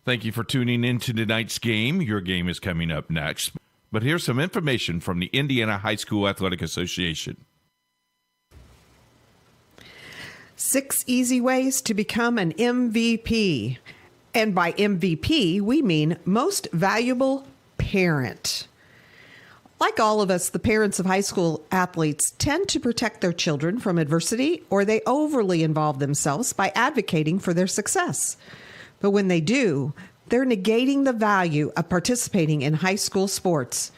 Thank you for tuning in to tonight's game. Your game is coming up next. But here's some information from the Indiana High School Athletic Association. 6 easy ways to become an MVP. And by MVP, we mean most valuable parent. Like all of us, the parents of high school athletes tend to protect their children from adversity, or they overly involve themselves by advocating for their success. But when they do, they're negating the value of participating in high school sports.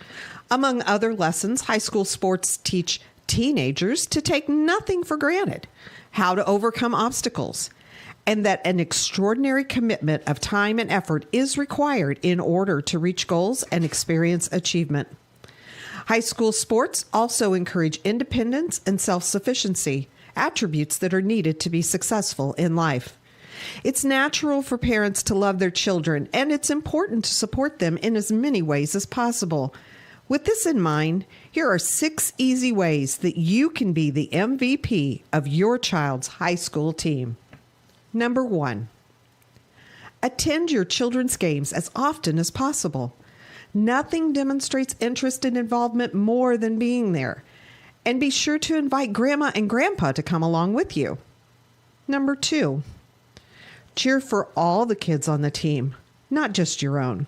Among other lessons, high school sports teach teenagers to take nothing for granted, how to overcome obstacles, and that an extraordinary commitment of time and effort is required in order to reach goals and experience achievement. High school sports also encourage independence and self-sufficiency, attributes that are needed to be successful in life. It's natural for parents to love their children, and it's important to support them in as many ways as possible. With this in mind, here are 6 easy ways that you can be the MVP of your child's high school team. Number 1, attend your children's games as often as possible. Nothing demonstrates interest and involvement more than being there. And be sure to invite Grandma and Grandpa to come along with you. Number 2, cheer for all the kids on the team, not just your own.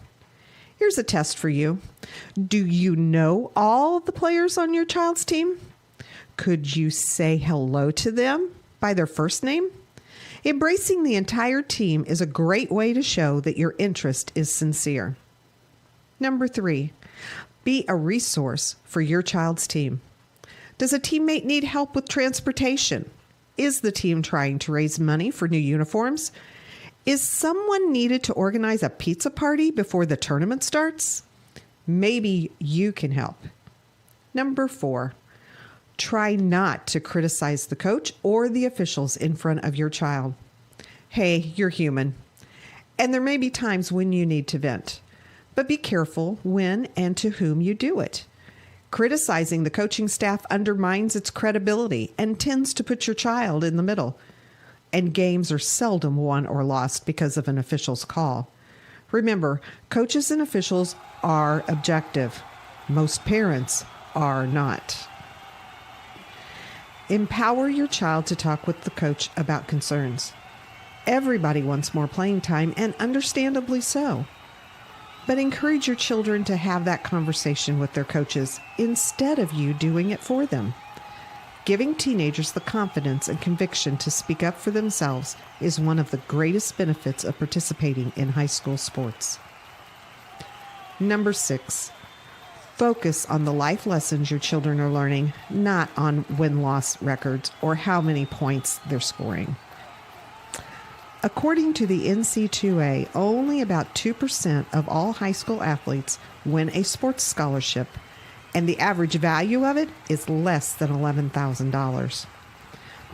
Here's a test for you. Do you know all the players on your child's team? Could you say hello to them by their first name? Embracing the entire team is a great way to show that your interest is sincere. Number 3, be a resource for your child's team. Does a teammate need help with transportation? Is the team trying to raise money for new uniforms? Is someone needed to organize a pizza party before the tournament starts? Maybe you can help. Number 4, try not to criticize the coach or the officials in front of your child. Hey, you're human, and there may be times when you need to vent, but be careful when and to whom you do it. Criticizing the coaching staff undermines its credibility and tends to put your child in the middle. And games are seldom won or lost because of an official's call. Remember, coaches and officials are objective. Most parents are not. Empower your child to talk with the coach about concerns. Everybody wants more playing time, and understandably so. But encourage your children to have that conversation with their coaches instead of you doing it for them. Giving teenagers the confidence and conviction to speak up for themselves is one of the greatest benefits of participating in high school sports. Number 6, focus on the life lessons your children are learning, not on win-loss records or how many points they're scoring. According to the NC2A, only about 2% of all high school athletes win a sports scholarship, and the average value of it is less than $11,000.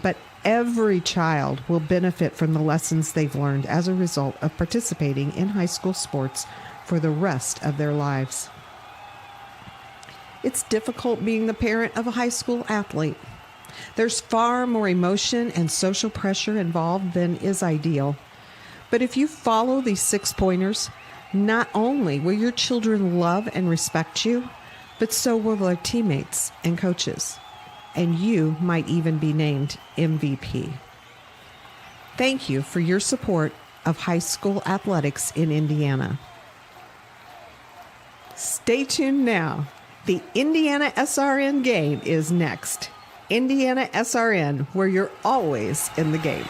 But every child will benefit from the lessons they've learned as a result of participating in high school sports for the rest of their lives. It's difficult being the parent of a high school athlete. There's far more emotion and social pressure involved than is ideal. But if you follow these 6 pointers, not only will your children love and respect you, but so will their teammates and coaches. And you might even be named MVP. Thank you for your support of high school athletics in Indiana. Stay tuned now. The Indiana SRN game is next. Indiana SRN, where you're always in the game.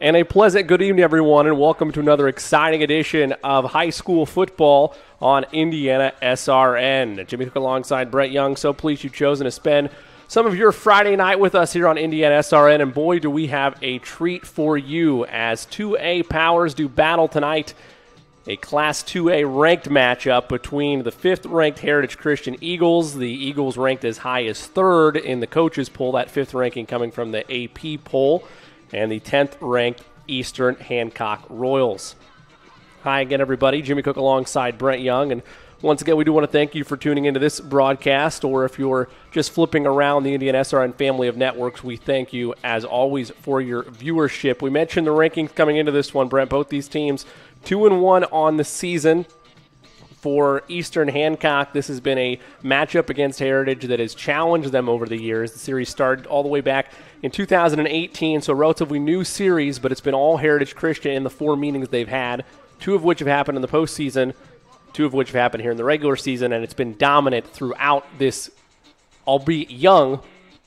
And a pleasant good evening, everyone, and welcome to another exciting edition of high school football on Indiana SRN. Jimmy Cook alongside Brett Young. So pleased you've chosen to spend some of your Friday night with us here on Indiana SRN. And boy, do we have a treat for you as 2A powers do battle tonight. A Class 2A ranked matchup between the 5th-ranked Heritage Christian Eagles. The Eagles ranked as high as 3rd in the coaches poll, that 5th ranking coming from the AP poll, and the 10th-ranked Eastern Hancock Royals. Hi again, everybody. Jimmy Cook alongside Brent Young. And once again, we do want to thank you for tuning into this broadcast, or if you're just flipping around the Indiana SRN family of networks, we thank you, as always, for your viewership. We mentioned the rankings coming into this one, Brent. Both these teams 2-1 on the season. For Eastern Hancock, this has been a matchup against Heritage that has challenged them over the years. The series started all the way back in 2018, so a relatively new series, but it's been all Heritage Christian in the 4 meetings they've had, 2 of which have happened in the postseason, 2 of which have happened here in the regular season, and it's been dominant throughout this, albeit young,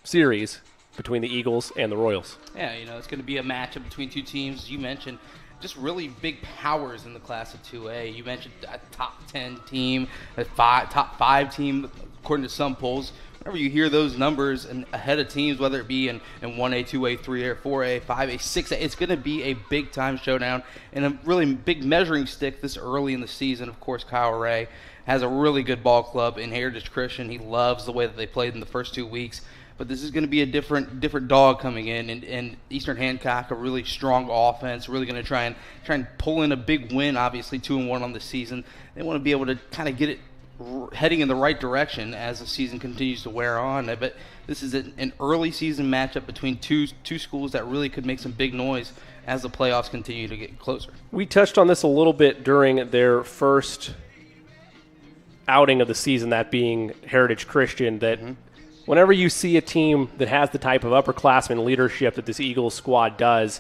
series between the Eagles and the Royals. Yeah, it's going to be a matchup between 2 teams, as you mentioned, just really big powers in the class of 2A. You mentioned a top 10 team, a top 5 team, according to some polls. Whenever you hear those numbers and ahead of teams, whether it be in 1A, 2A, 3A, 4A, 5A, 6A, it's going to be a big-time showdown and a really big measuring stick this early in the season. Of course, Kyle Ray has a really good ball club in Heritage Christian. He loves the way that they played in the first 2 weeks. But this is going to be a different dog coming in, and Eastern Hancock, a really strong offense, really going to try and pull in a big win. Obviously, 2-1 on the season. They want to be able to kind of get it heading in the right direction as the season continues to wear on. But this is an early season matchup between two schools that really could make some big noise as the playoffs continue to get closer. We touched on this a little bit during their first outing of the season, that being Heritage Christian, that whenever you see a team that has the type of upperclassmen leadership that this Eagles squad does,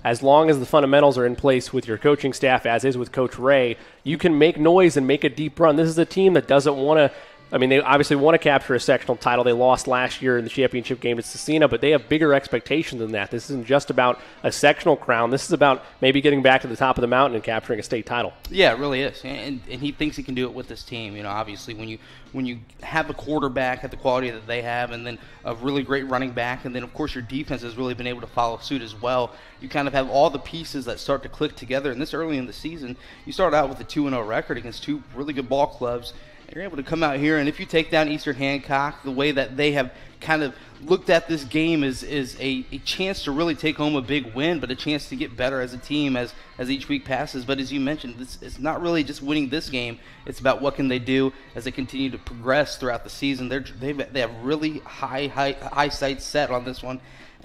as long as the fundamentals are in place with your coaching staff, as is with Coach Ray, you can make noise and make a deep run. This is a team that doesn't want to – they obviously want to capture a sectional title. They lost last year in the championship game to Cecina, but they have bigger expectations than that. This isn't just about a sectional crown. This is about maybe getting back to the top of the mountain and capturing a state title. Yeah, it really is. And he thinks he can do it with this team. Obviously when you have a quarterback at the quality that they have, and then a really great running back, and then, of course, your defense has really been able to follow suit as well. You kind of have all the pieces that start to click together. And this early in the season, you start out with a 2-0 record against 2 really good ball clubs. You're able to come out here, and if you take down Eastern Hancock, the way that they have kind of looked at this game is a chance to really take home a big win, but a chance to get better as a team as each week passes. But as you mentioned, it's not really just winning this game. It's about what can they do as they continue to progress throughout the season. They have really high sights set on this one.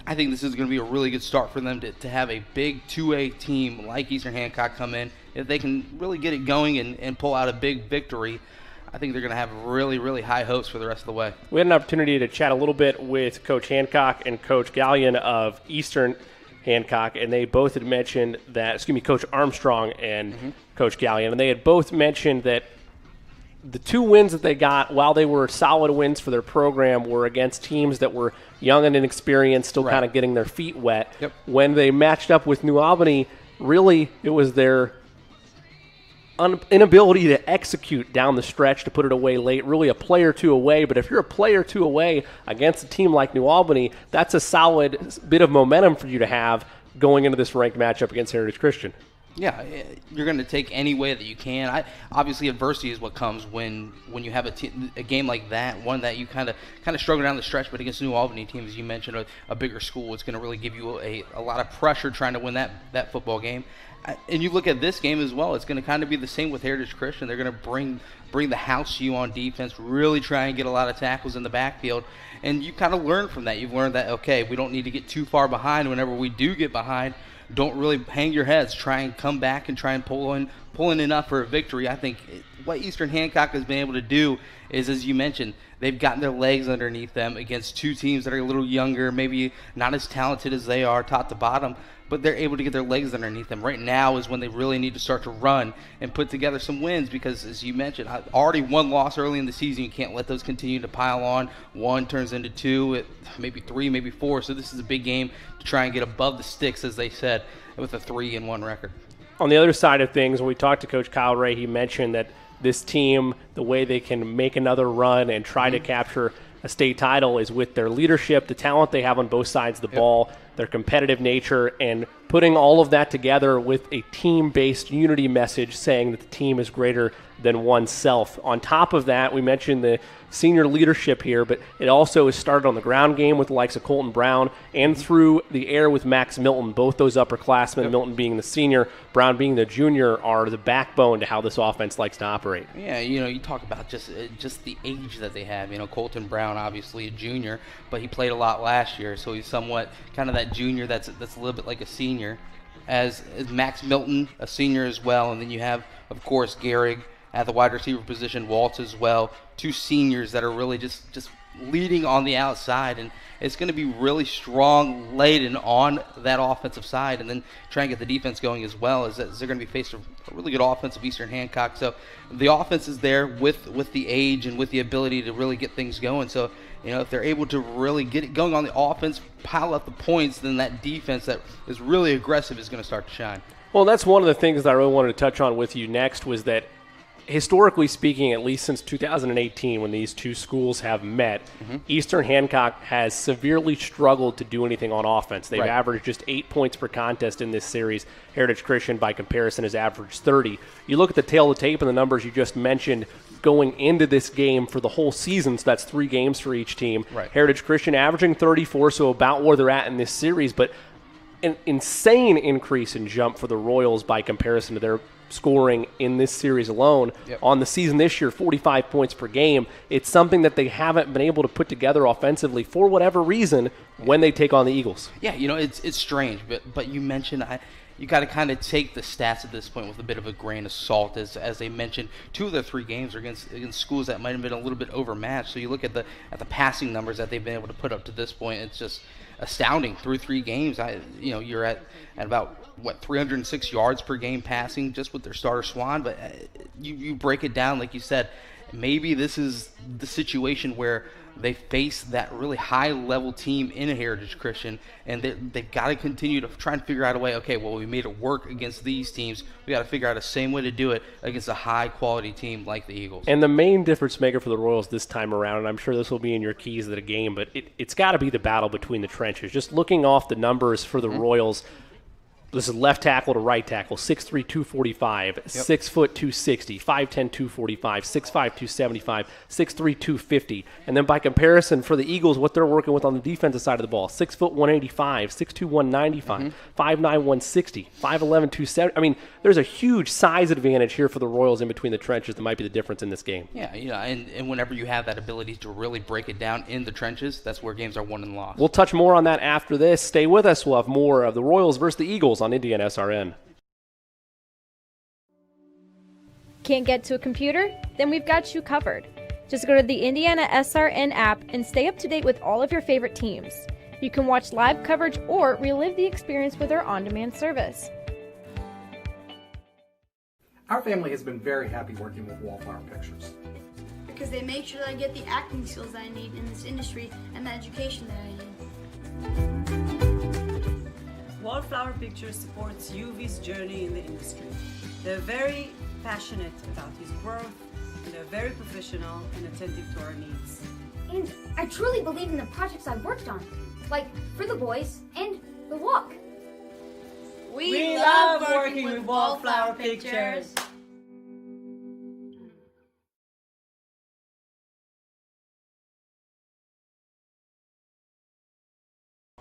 I think this is going to be a really good start for them to have a big 2A team like Eastern Hancock come in. If they can really get it going and pull out a big victory, I think they're going to have really, really high hopes for the rest of the way. We had an opportunity to chat a little bit with Coach Hancock and Coach Gallion of Eastern Hancock, and they both had mentioned that, Coach Armstrong and Coach Gallion, and they had both mentioned that the 2 wins that they got, while they were solid wins for their program, were against teams that were young and inexperienced, still kind of getting their feet wet. When they matched up with New Albany, really it was their inability to execute down the stretch to put it away late, really a play or 2 away. But if you're a play or 2 away against a team like New Albany, that's a solid bit of momentum for you to have going into this ranked matchup against Heritage Christian. Yeah, you're going to take any way that you can. Obviously, adversity is what comes when you have a game like that, one that you kind of struggle down the stretch. But against the New Albany team, as you mentioned, a bigger school, it's going to really give you a lot of pressure trying to win that football game. And you look at this game as well, it's going to kind of be the same with Heritage Christian. They're going to bring the house to you on defense, really try and get a lot of tackles in the backfield. And you kind of learn from that. You've learned that, okay, we don't need to get too far behind. Whenever we do get behind, don't really hang your heads. Try and come back and try and pull in enough for a victory. I think what Eastern Hancock has been able to do is, as you mentioned, they've gotten their legs underneath them against 2 teams that are a little younger, maybe not as talented as they are top to bottom, but they're able to get their legs underneath them. Right now is when they really need to start to run and put together some wins because, as you mentioned, already 1 loss early in the season. You can't let those continue to pile on. 1 turns into 2, maybe 3, maybe 4. So this is a big game to try and get above the sticks, as they said. with a 3-1 record. On the other side of things, when we talked to Coach Kyle Ray, he mentioned that this team, the way they can make another run and try to capture a state title is with their leadership, the talent they have on both sides of the ball, their competitive nature, and putting all of that together with a team-based unity message saying that the team is greater than oneself. On top of that, we mentioned the senior leadership here, but it also is started on the ground game with the likes of Colton Brown and through the air with Max Milton. Both those upperclassmen, Milton being the senior, Brown being the junior, are the backbone to how this offense likes to operate. Yeah, you talk about just the age that they have. Colton Brown, obviously a junior, but he played a lot last year, so he's somewhat kind of that junior that's a little bit like a senior. As Max Milton, a senior as well, and then you have, of course, Gehrig at the wide receiver position, Waltz as well, two seniors that are really just leading on the outside, and it's going to be really strong laden on that offensive side, and then try and get the defense going as well, as they're going to be faced with a really good offense of Eastern Hancock. So the offense is there with the age and with the ability to really get things going. So if they're able to really get it going on the offense, pile up the points, then that defense that is really aggressive is going to start to shine. Well, that's one of the things that I really wanted to touch on with you next, was that historically speaking, at least since 2018 when these two schools have met, Eastern Hancock has severely struggled to do anything on offense. They've averaged just 8 points per contest in this series. Heritage Christian, by comparison, has averaged 30. You look at the tail of the tape and the numbers you just mentioned going into this game for the whole season, so that's 3 games for each team. Heritage Christian averaging 34, so about where they're at in this series, but an insane increase in jump for the Royals by comparison to their scoring in this series alone. On the season this year, 45 points per game. It's something that they haven't been able to put together offensively for whatever reason when they take on the Eagles. Yeah, it's strange, but you mentioned you got to kind of take the stats at this point with a bit of a grain of salt, as they mentioned 2 of their 3 games are against schools that might have been a little bit overmatched. So you look at the passing numbers that they've been able to put up to this point, it's just astounding. Through 3 games, you're at about 306 yards per game passing just with their starter Swan. But you break it down, like you said, maybe this is the situation where they face that really high-level team in a Heritage Christian, and they've got to continue to try and figure out a way, okay, well, we made it work against these teams. We got to figure out a same way to do it against a high-quality team like the Eagles. And the main difference maker for the Royals this time around, and I'm sure this will be in your keys of the game, but it's got to be the battle between the trenches. Just looking off the numbers for the Royals, this is left tackle to right tackle, 6'3", 245, 6 foot 260, 5'10", 245, 6'5", 275, 6'3", 250. And then by comparison for the Eagles, what they're working with on the defensive side of the ball, 6 foot 185, 6'2", 195, 5'9", 160, 5'11", 270. I mean, there's a huge size advantage here for the Royals in between the trenches that might be the difference in this game. Yeah, and whenever you have that ability to really break it down in the trenches, that's where games are won and lost. We'll touch more on that after this. Stay with us. We'll have more of the Royals versus the Eagles on Indiana SRN. Can't get to a computer? Then we've got you covered. Just go to the Indiana SRN app and stay up to date with all of your favorite teams. You can watch live coverage or relive the experience with our on-demand service. Our family has been very happy working with Wallflower Pictures, because they make sure that I get the acting skills that I need in this industry and the education that I need. Wallflower Pictures supports UV's journey in the industry. They're very passionate about his growth, and they're very professional and attentive to our needs. And I truly believe in the projects I've worked on, like For the Boys and The Walk. We love working with Wallflower Pictures.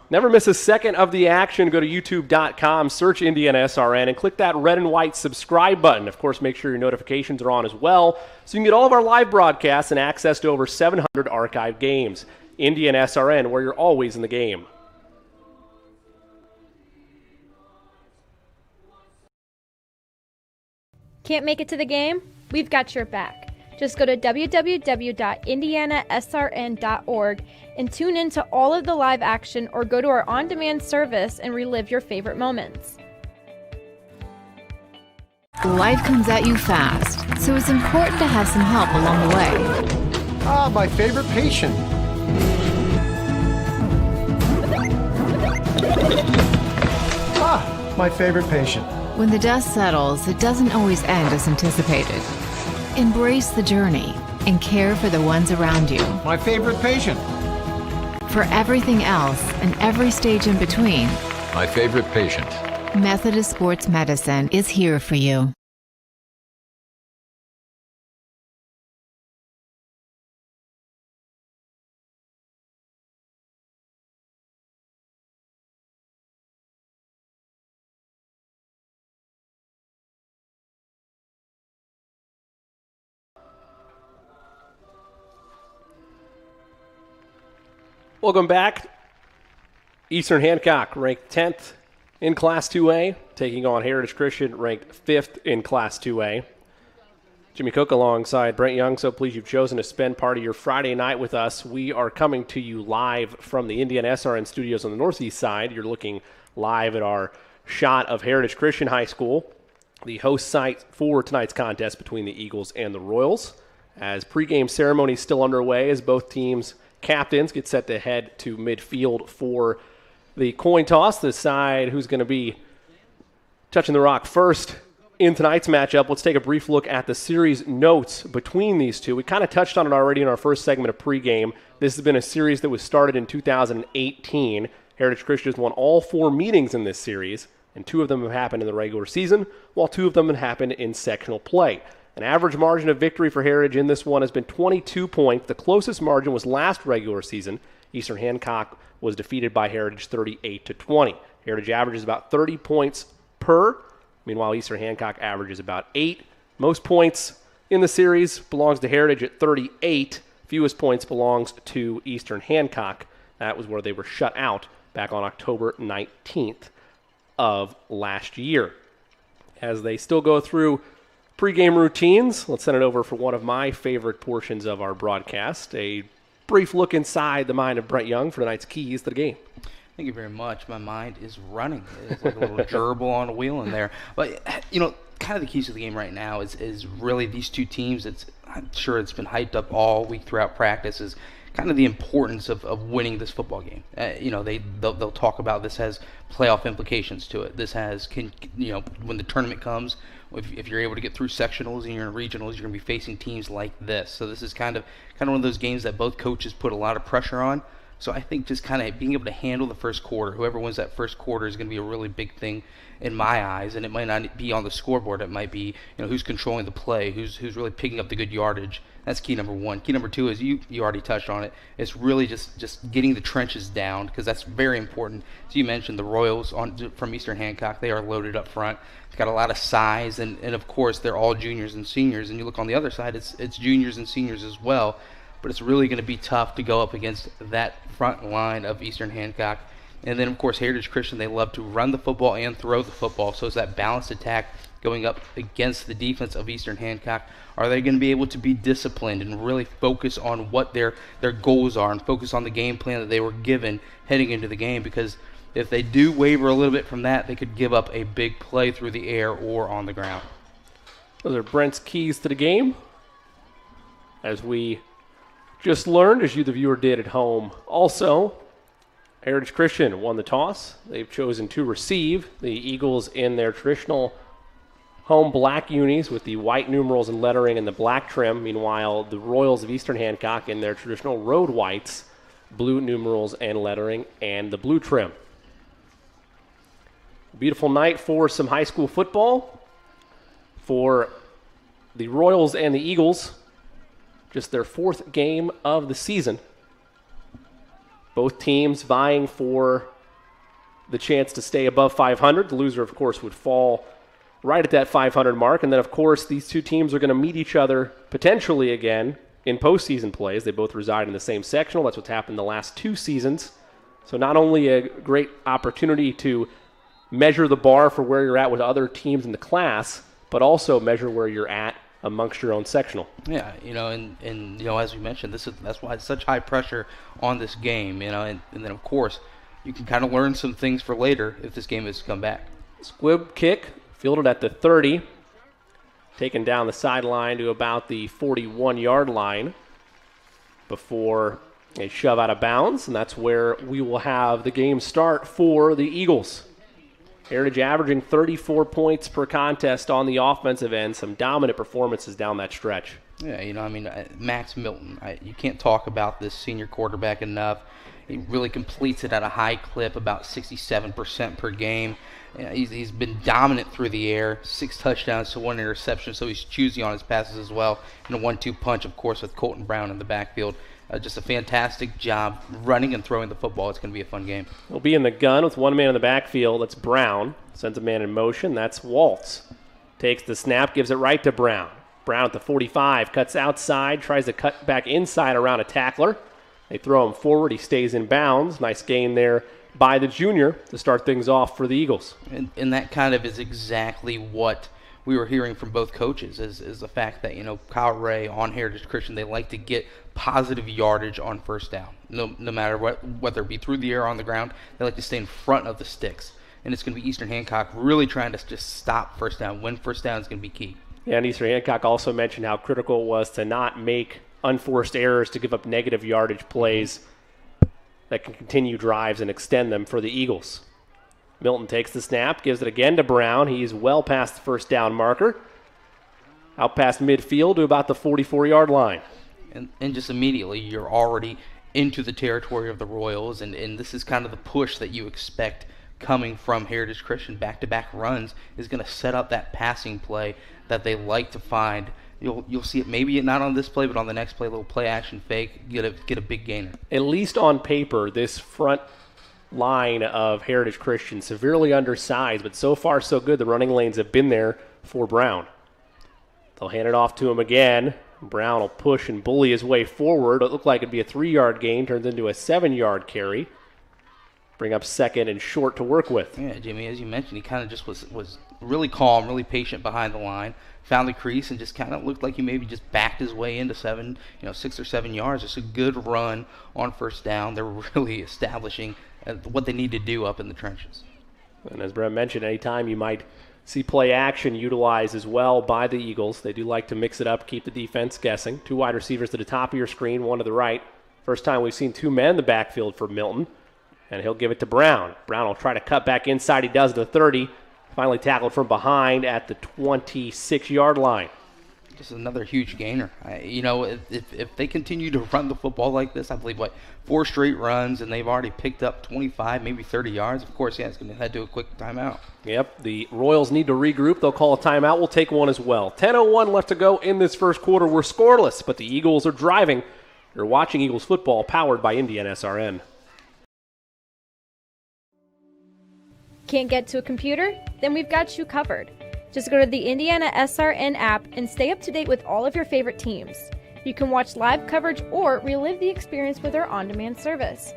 Never miss a second of the action. Go to youtube.com, search Indiana SRN, and click that red and white subscribe button. Of course, make sure your notifications are on as well, so you can get all of our live broadcasts and access to over 700 archive games. Indiana SRN, where you're always in the game. Can't make it to the game? We've got your back. Just go to www.indianasrn.org and tune in to all of the live action, or go to our on-demand service and relive your favorite moments. Life comes at you fast, so it's important to have some help along the way. Ah, my favorite patient. Ah, My favorite patient. When the dust settles, it doesn't always end as anticipated. Embrace the journey and care for the ones around you. My favorite patient. For everything else and every stage in between, My favorite patient. Methodist Sports Medicine is here for you. Welcome back. Eastern Hancock ranked 10th in Class 2A, taking on Heritage Christian ranked 5th in Class 2A. Jimmy Cook alongside Brent Young, so pleased you've chosen to spend part of your Friday night with us. We are coming to you live from the Indiana SRN studios on the northeast side. You're looking live at our shot of Heritage Christian High School, the host site for tonight's contest between the Eagles and the Royals. As pregame ceremony is still underway as both teams' captains get set to head to midfield for the coin toss to decide who's going to be touching the rock first in tonight's matchup. Let's take a brief look at the series notes between these two. We kind of touched on it already in our first segment of pregame. This has been a series that was started in 2018. Heritage Christian has won all 4 meetings in this series, and 2 of them have happened in the regular season, while 2 of them have happened in sectional play. An average margin of victory for Heritage in this one has been 22 points. The closest margin was last regular season. Eastern Hancock was defeated by Heritage 38-20. Heritage averages about 30 points per. Meanwhile, Eastern Hancock averages about 8. Most points in the series belongs to Heritage at 38. Fewest points belongs to Eastern Hancock. That was where they were shut out back on October 19th of last year. As they still go through pre-game routines, let's send it over for one of my favorite portions of our broadcast, a brief look inside the mind of Brent Young for tonight's keys to the game. Thank you very much. My mind is running. It's like a little gerbil on a wheel in there. But, kind of the keys to the game right now is really these two teams. I'm sure it's been hyped up all week throughout practice, is kind of the importance of winning this football game. They'll talk about this has playoff implications to it. This has, when the tournament comes, if you're able to get through sectionals and you're in regionals, you're going to be facing teams like this. So this is kind of one of those games that both coaches put a lot of pressure on. So I think just kind of being able to handle the first quarter, whoever wins that first quarter is going to be a really big thing in my eyes. And it might not be on the scoreboard. It might be, who's controlling the play, who's really picking up the good yardage. That's key number 1. Key number 2 is you already touched on it. It's really just getting the trenches down, because that's very important. So you mentioned the Royals from Eastern Hancock. They are loaded up front. They've got a lot of size, and of course they're all juniors and seniors. And you look on the other side, it's juniors and seniors as well. But it's really going to be tough to go up against that front line of Eastern Hancock. And then, of course, Heritage Christian, they love to run the football and throw the football. So it's that balanced attack going up against the defense of Eastern Hancock. Are they going to be able to be disciplined and really focus on what their goals are and focus on the game plan that they were given heading into the game? Because if they do waver a little bit from that, they could give up a big play through the air or on the ground. Those are Brent's keys to the game. As we just learned, as you, the viewer, did at home. Also, Heritage Christian won the toss. They've chosen to receive. The Eagles in their traditional home black unis with the white numerals and lettering and the black trim. Meanwhile, the Royals of Eastern Hancock in their traditional road whites, blue numerals and lettering, and the blue trim. Beautiful night for some high school football for the Royals and the Eagles. Just their 4th game of the season. Both teams vying for the chance to stay above 500. The loser, of course, would fall right at that 500 mark. And then, of course, these two teams are going to meet each other potentially again in postseason plays. They both reside in the same sectional. That's what's happened the last 2 seasons. So not only a great opportunity to measure the bar for where you're at with other teams in the class, but also measure where you're at amongst your own sectional. Yeah, and as we mentioned, that's why it's such high pressure on this game, and then of course you can kind of learn some things for later if this game is to come back. Squib kick fielded at the 30, taken down the sideline to about the 41-yard line before a shove out of bounds, and that's where we will have the game start for the Eagles. Heritage averaging 34 points per contest on the offensive end. Some dominant performances down that stretch. Yeah, Max Milton, you can't talk about this senior quarterback enough. He really completes it at a high clip, about 67% per game. He's been dominant through the air, 6 touchdowns to 1 interception, so he's choosy on his passes as well. And a 1-2 punch, of course, with Colton Brown in the backfield. Just a fantastic job running and throwing the football. It's going to be a fun game. He'll be in the gun with one man in the backfield. That's Brown. Sends a man in motion. That's Waltz. Takes the snap, gives it right to Brown. Brown at the 45, cuts outside, tries to cut back inside around a tackler. They throw him forward. He stays in bounds. Nice gain there by the junior to start things off for the Eagles. And that kind of is exactly what we were hearing from both coaches is the fact that, Kyle Ray on Heritage Christian, they like to get positive yardage on first down. No matter what, whether it be through the air or on the ground, they like to stay in front of the sticks. And it's going to be Eastern Hancock really trying to just stop first down. Win first down is going to be key. Yeah, and Eastern Hancock also mentioned how critical it was to not make unforced errors to give up negative yardage plays that can continue drives and extend them for the Eagles. Milton takes the snap, gives it again to Brown. He's well past the first down marker. Out past midfield to about the 44-yard line. And just immediately you're already into the territory of the Royals, and this is kind of the push that you expect coming from Heritage Christian. Back-to-back runs is going to set up that passing play that they like to find. You'll see it maybe not on this play, but on the next play, a little play action fake, get a big gainer. At least on paper, this front line of Heritage Christian severely undersized, but so far so good. The running lanes have been there for Brown. They'll hand it off to him again. Brown will push and bully his way forward. It looked like it'd be a 3-yard gain, turns into a 7-yard carry. Bring up second and short to work with. Yeah, Jimmy, as you mentioned, he kind of just was really calm, really patient behind the line. Found the crease and just kind of looked like he maybe just backed his way into 6 or 7 yards. Just a good run on first down. They're really establishing what they need to do up in the trenches. And as Brett mentioned, anytime you might see play action utilized as well by the Eagles, they do like to mix it up, keep the defense guessing. 2 wide receivers to the top of your screen, 1 to the right. First time we've seen 2 men in the backfield for Milton. And he'll give it to Brown. Brown will try to cut back inside. He does to the 30. Finally tackled from behind at the 26-yard line. Just another huge gainer. If they continue to run the football like this, I believe, 4 straight runs, and they've already picked up 25, maybe 30 yards. Of course, it's going to head to a quick timeout. Yep, the Royals need to regroup. They'll call a timeout. We'll take one as well. 10:01 left to go in this first quarter. We're scoreless, but the Eagles are driving. You're watching Eagles football, powered by Indiana SRN. Can't get to a computer? Then we've got you covered. Just go to the Indiana SRN app and stay up to date with all of your favorite teams. You can watch live coverage or relive the experience with our on-demand service.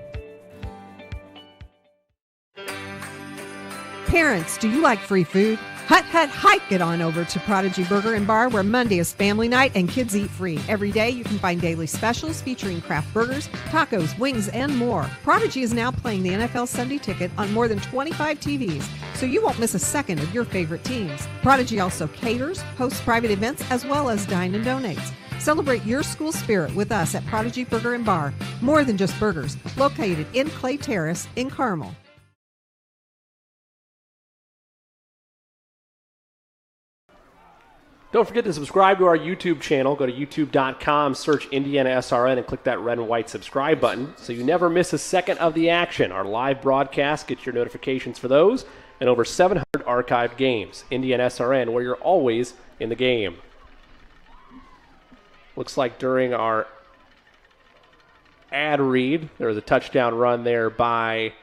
Parents, do you like free food? Hike it on over to Prodigy Burger and Bar, where Monday is family night and kids eat free. Every day you can find daily specials featuring craft burgers, tacos, wings, and more. Prodigy is now playing the NFL Sunday Ticket on more than 25 TVs, so you won't miss a second of your favorite teams. Prodigy also caters, hosts private events, as well as dine and donates. Celebrate your school spirit with us at Prodigy Burger and Bar. More than just burgers, located in Clay Terrace in Carmel. Don't forget to subscribe to our YouTube channel. Go to youtube.com, search Indiana SRN, and click that red and white subscribe button so you never miss a second of the action. Our live broadcast, get your notifications for those, and over 700 archived games. Indiana SRN, where you're always in the game. Looks like during our ad read, there was a touchdown run there by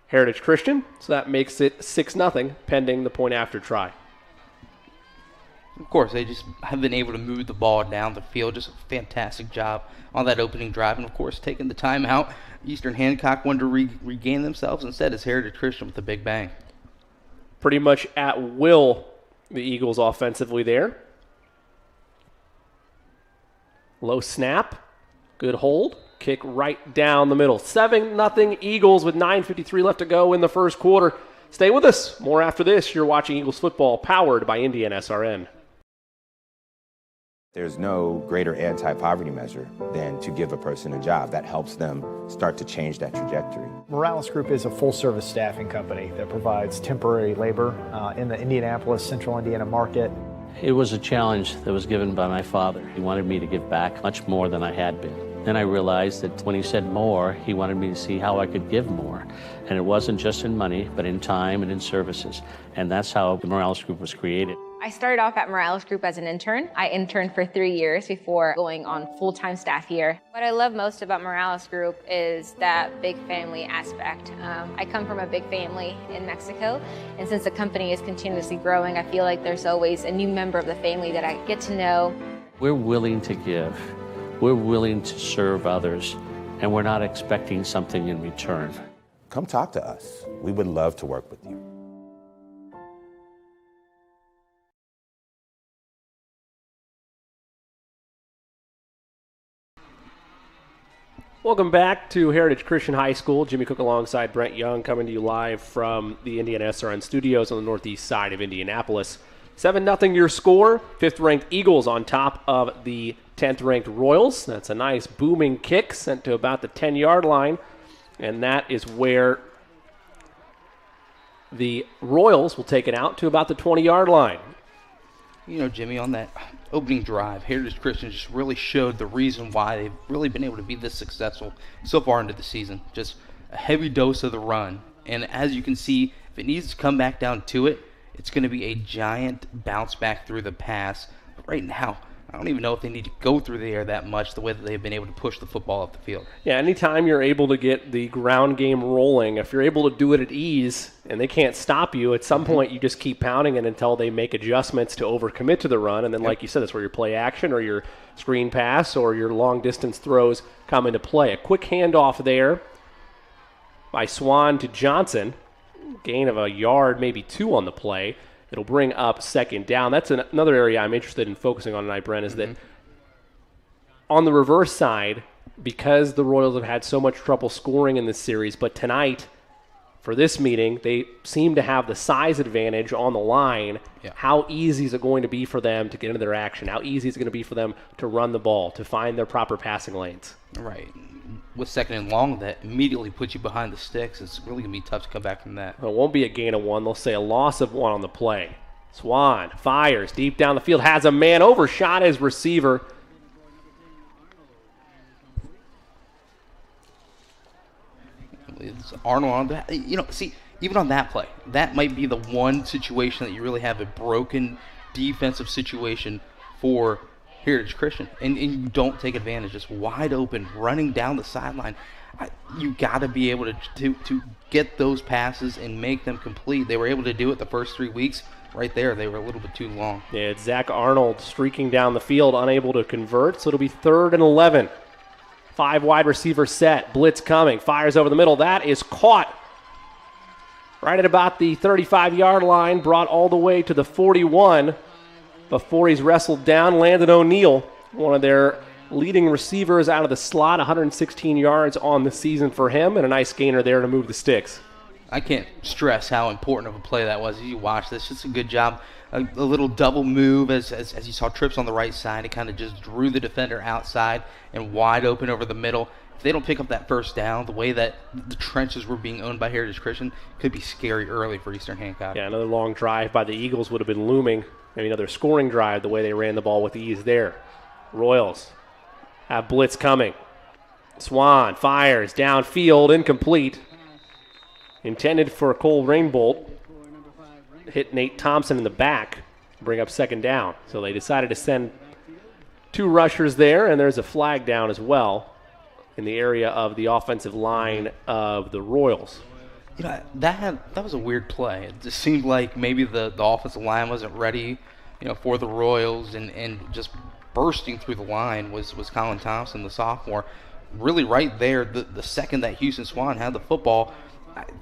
Heritage Christian, so that makes it 6-0, pending the point after try. Of course, they just have been able to move the ball down the field. Just a fantastic job on that opening drive. And, of course, taking the timeout, Eastern Hancock wanted to regain themselves. Instead, it's Heritage Christian with a big bang. Pretty much at will, the Eagles offensively there. Low snap. Good hold. Kick right down the middle. 7-0 Eagles with 9:53 left to go in the first quarter. Stay with us. More after this. You're watching Eagles football, powered by Indiana SRN. There's no greater anti-poverty measure than to give a person a job. That helps them start to change that trajectory. Morales Group is a full-service staffing company that provides temporary labor in the Indianapolis, Central Indiana market. It was a challenge that was given by my father. He wanted me to give back much more than I had been. Then I realized that when he said more, he wanted me to see how I could give more. And it wasn't just in money, but in time and in services. And that's how the Morales Group was created. I started off at Morales Group as an intern. I interned for 3 years before going on full-time staff here. What I love most about Morales Group is that big family aspect. I come from a big family in Mexico, and since the company is continuously growing, I feel like there's always a new member of the family that I get to know. We're willing to give. We're willing to serve others, and we're not expecting something in return. Come talk to us. We would love to work with you. Welcome back to Heritage Christian High School. Jimmy Cook alongside Brent Young coming to you live from the Indiana SRN studios on the northeast side of Indianapolis. 7-0 your score. 5th-ranked Eagles on top of the 10th-ranked Royals. That's a nice booming kick sent to about the 10-yard line. And that is where the Royals will take it out to about the 20-yard line. You know, Jimmy, on that opening drive, Heritage Christian just really showed the reason why they've really been able to be this successful so far into the season. Just a heavy dose of the run. And as you can see, if it needs to come back down to it, it's going to be a giant bounce back through the pass. But right now, I don't even know if they need to go through the air that much the way that they've been able to push the football up the field. Yeah, anytime you're able to get the ground game rolling, if you're able to do it at ease and they can't stop you, at some point you just keep pounding it until they make adjustments to overcommit to the run. And then, like you said, that's where your play action or your screen pass or your long-distance throws come into play. A quick handoff there by Swan to Johnson. Gain of a yard, maybe 2 on the play. It'll bring up 2nd down. That's another area I'm interested in focusing on tonight, Brent, is that on the reverse side, because the Royals have had so much trouble scoring in this series, but tonight, for this meeting, they seem to have the size advantage on the line. Yeah. How easy is it going to be for them to get into their action? How easy is it going to be for them to run the ball, to find their proper passing lanes? Right. With 2nd and long, that immediately puts you behind the sticks. It's really going to be tough to come back from that. Well, it won't be a gain of 1. They'll say a loss of 1 on the play. Swan fires deep down the field, has a man overshot his receiver. It's Arnold on that. You know, see, even on that play, that might be the one situation that you really have a broken defensive situation for Heritage Christian, and you don't take advantage. Just wide open, running down the sideline. You got to be able to get those passes and make them complete. They were able to do it the first 3 weeks. Right there, they were a little bit too long. Yeah, it's Zach Arnold streaking down the field, unable to convert, so it'll be 3rd and 11. 5 wide receiver set, blitz coming, fires over the middle. That is caught right at about the 35-yard line, brought all the way to the 41 before he's wrestled down. Landon O'Neill, one of their leading receivers out of the slot, 116 yards on the season for him, and a nice gainer there to move the sticks. I can't stress how important of a play that was. As you watch this, just a good job. A little double move as you saw trips on the right side. It kind of just drew the defender outside and wide open over the middle. If they don't pick up that first down, the way that the trenches were being owned by Heritage Christian could be scary early for Eastern Hancock. Yeah, another long drive by the Eagles would have been looming. Maybe another scoring drive the way they ran the ball with ease there. Royals have blitz coming. Swan fires downfield, incomplete. Intended for Cole Rainbolt. Hit Nate Thompson in the back, bring up 2nd down. So they decided to send 2 rushers there, and there's a flag down as well in the area of the offensive line of the Royals. You know, that was a weird play. It just seemed like maybe the offensive line wasn't ready, for the Royals, and just bursting through the line was Colin Thompson, the sophomore. Really right there, the second that Houston Swan had the football,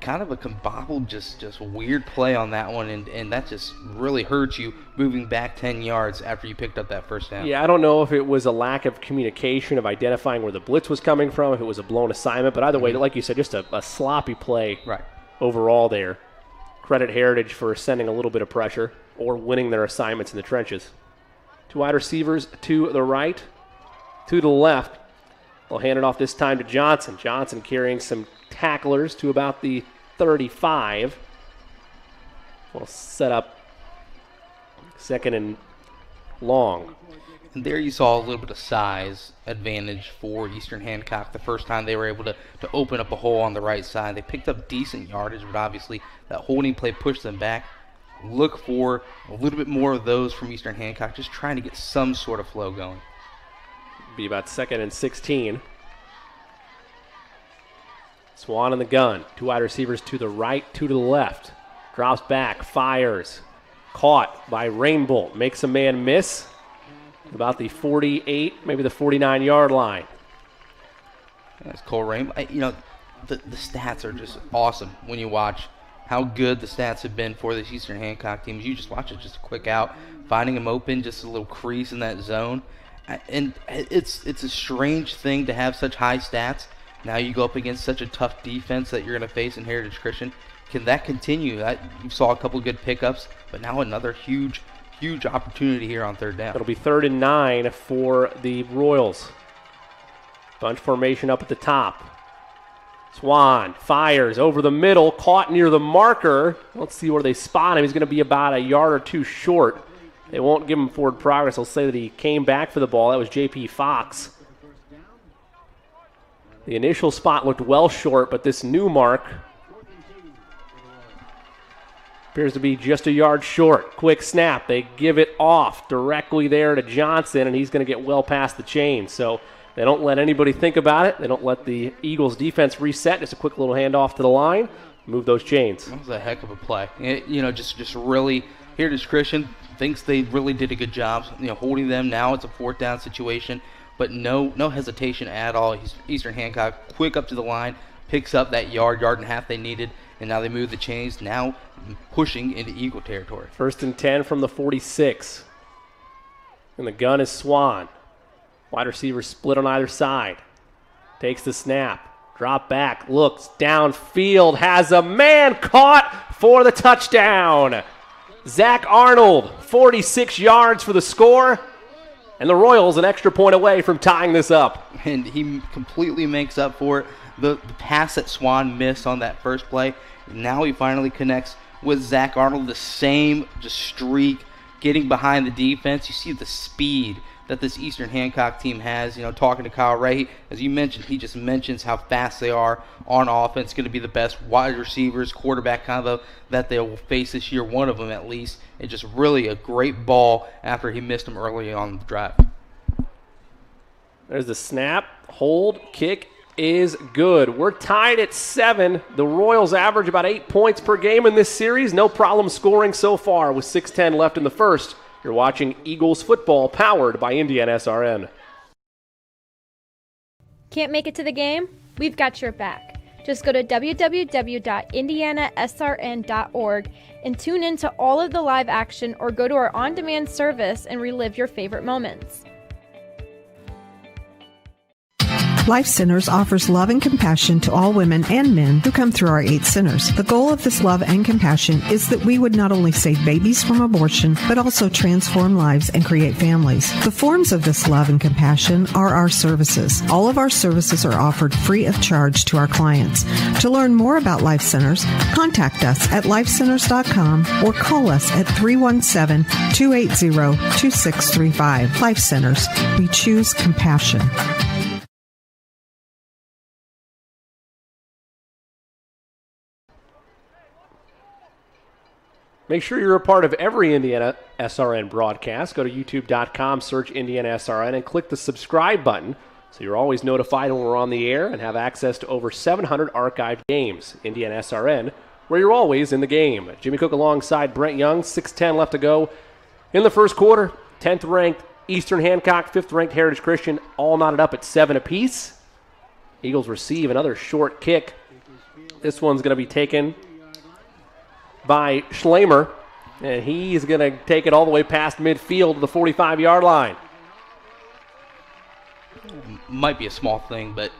kind of a combobbled, just weird play on that one, and that just really hurt you moving back 10 yards after you picked up that first down. Yeah, I don't know if it was a lack of communication of identifying where the blitz was coming from, if it was a blown assignment, but either way, like you said, just a sloppy play overall there. Credit Heritage for sending a little bit of pressure or winning their assignments in the trenches. Two wide receivers to the right, to the left. They'll hand it off this time to Johnson. Johnson carrying some tacklers to about the 35. We'll set up second and long. And there you saw a little bit of size advantage for Eastern Hancock the first time they were able to open up a hole on the right side. They picked up decent yardage, but obviously that holding play pushed them back. Look for a little bit more of those from Eastern Hancock, just trying to get some sort of flow going. Be about second and 16. Swan in the gun. Two wide receivers to the right, two to the left. Drops back, fires. Caught by Rainbolt. Makes a man miss. About the 48, maybe the 49-yard line. That's Cole Rainbolt. You know, the stats are just awesome when you watch how good the stats have been for this Eastern Hancock team. You just watch it, just a quick out, finding him open, just a little crease in that zone. And it's a strange thing to have such high stats. Now you go up against such a tough defense that you're going to face in Heritage Christian. Can that continue? You saw a couple good pickups, but now another huge opportunity here on third down. It'll be 3rd and 9 for the Royals. Bunch formation up at the top. Swan fires over the middle, caught near the marker. Let's see where they spot him. He's going to be about a yard or two short. They won't give him forward progress. They'll say that he came back for the ball. That was J.P. Fox. The initial spot looked well short, but this new mark appears to be just a yard short. Quick snap. They give it off directly there to Johnson, and he's going to get well past the chain. So they don't let anybody think about it. They don't let the Eagles defense reset. Just a quick little handoff to the line. Move those chains. That was a heck of a play. Just really, Heritage Christian thinks they really did a good job, holding them. Now it's a 4th down situation, but no hesitation at all. Eastern Hancock quick up to the line, picks up that yard and a half they needed, and now they move the chains, now pushing into Eagle territory. 1st and 10 from the 46. And the gun is Swan. Wide receiver split on either side. Takes the snap. Drop back. Looks downfield. Has a man caught for the touchdown. Zach Arnold, 46 yards for the score. And the Royals an extra point away from tying this up. And he completely makes up for it. The pass that Swan missed on that first play. Now he finally connects with Zach Arnold. The same just streak, getting behind the defense. You see the speed that this Eastern Hancock team has. Talking to Kyle Ray, as you mentioned, he just mentions how fast they are on offense. Going to be the best wide receivers, quarterback combo that they will face this year, one of them at least. And just really a great ball after he missed them early on the drive. There's the snap, hold, kick is good. We're tied at 7. The Royals average about 8 points per game in this series. No problem scoring so far with 6:10 left in the first. You're watching Eagles football powered by Indiana SRN. Can't make it to the game? We've got your back. Just go to www.indianasrn.org and tune in to all of the live action, or go to our on-demand service and relive your favorite moments. Life Centers offers love and compassion to all women and men who come through our 8 centers. The goal of this love and compassion is that we would not only save babies from abortion, but also transform lives and create families. The forms of this love and compassion are our services. All of our services are offered free of charge to our clients. To learn more about Life Centers, contact us at lifecenters.com or call us at 317-280-2635. Life Centers. We choose compassion. Make sure you're a part of every Indiana SRN broadcast. Go to youtube.com, search Indiana SRN, and click the subscribe button so you're always notified when we're on the air and have access to over 700 archived games. Indiana SRN, where you're always in the game. Jimmy Cook alongside Brent Young, 6:10 left to go in the first quarter. 10th-ranked Eastern Hancock, 5th-ranked Heritage Christian, all knotted up at 7 apiece. Eagles receive another short kick. This one's going to be taken by Schlamer, and he's going to take it all the way past midfield to the 45-yard line. Might be a small thing, but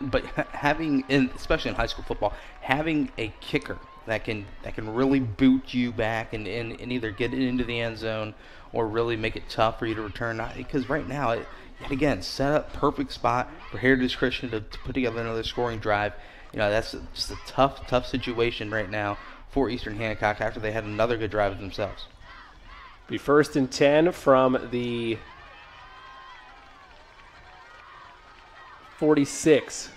having, especially in high school football, having a kicker that can really boot you back and either get it into the end zone or really make it tough for you to return. Because right now, yet again, set up perfect spot for Heritage Christian to put together another scoring drive. That's just a tough situation right now for Eastern Hancock after they had another good drive themselves. Be 1st and 10 from the 46.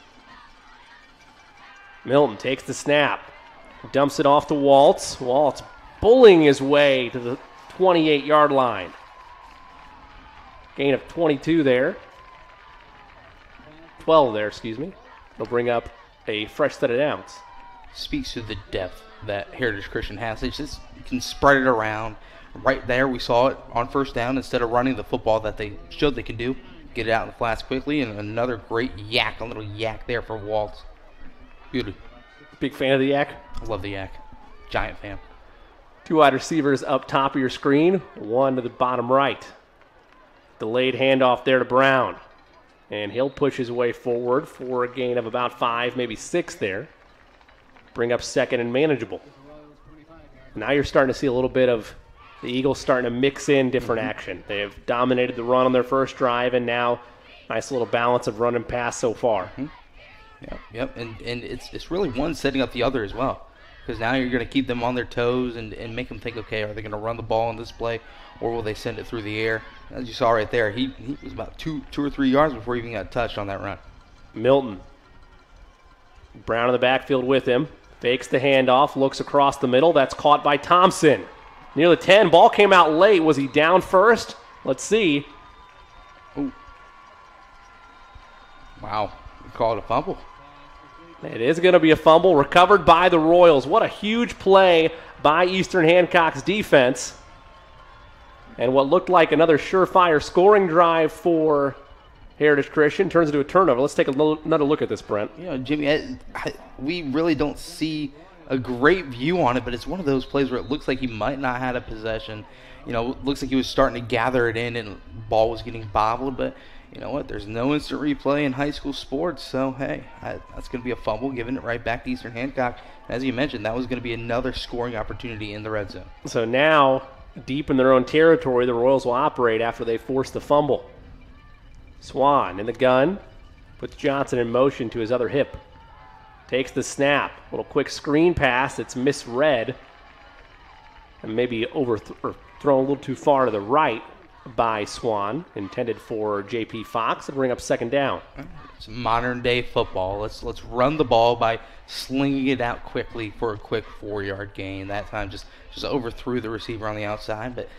Milton takes the snap, dumps it off to Waltz. Waltz bullying his way to the 28-yard line. Gain of 22 there. 12 there, excuse me. It'll bring up a fresh set of downs. Speaks to the depth that Heritage Christian has. They just can spread it around. Right there, we saw it on 1st down. Instead of running the football that they showed they can do, get it out in the flats quickly, and another great a little yak there for Waltz. Beauty. Big fan of the yak? I love the yak. Giant fan. 2 wide receivers up top of your screen, one to the bottom right. Delayed handoff there to Brown. And he'll push his way forward for a gain of about 5, maybe 6 there. Bring up 2nd and manageable. Now you're starting to see a little bit of the Eagles starting to mix in different action. They have dominated the run on their first drive, and now nice little balance of run and pass so far. Yep. And it's really one setting up the other as well. Because now you're going to keep them on their toes and make them think, okay, are they going to run the ball in this play, or will they send it through the air? As you saw right there, he was about two or 3 yards before he even got touched on that run. Milton. Brown in the backfield with him. Fakes the handoff, looks across the middle. That's caught by Thompson. Near the 10. Ball came out late. Was he down first? Let's see. Ooh. Wow. We call it a fumble. It is going to be a fumble recovered by the Royals. What a huge play by Eastern Hancock's defense. And what looked like another surefire scoring drive for Heritage Christian turns into a turnover. Let's take another look at this, Brent. Jimmy, we really don't see a great view on it, but it's one of those plays where it looks like he might not have had a possession. It looks like he was starting to gather it in and the ball was getting bobbled, but you know what? There's no instant replay in high school sports, so hey, that's going to be a fumble, giving it right back to Eastern Hancock. As you mentioned, that was going to be another scoring opportunity in the red zone. So now, deep in their own territory, the Royals will operate after they force the fumble. Swan in the gun, puts Johnson in motion to his other hip. Takes the snap, little quick screen pass, it's misread, and maybe thrown a little too far to the right by Swan, intended for J.P. Fox, and bring up 2nd down. It's modern day football. Let's run the ball by slinging it out quickly for a quick 4-yard gain. That time just overthrew the receiver on the outside, but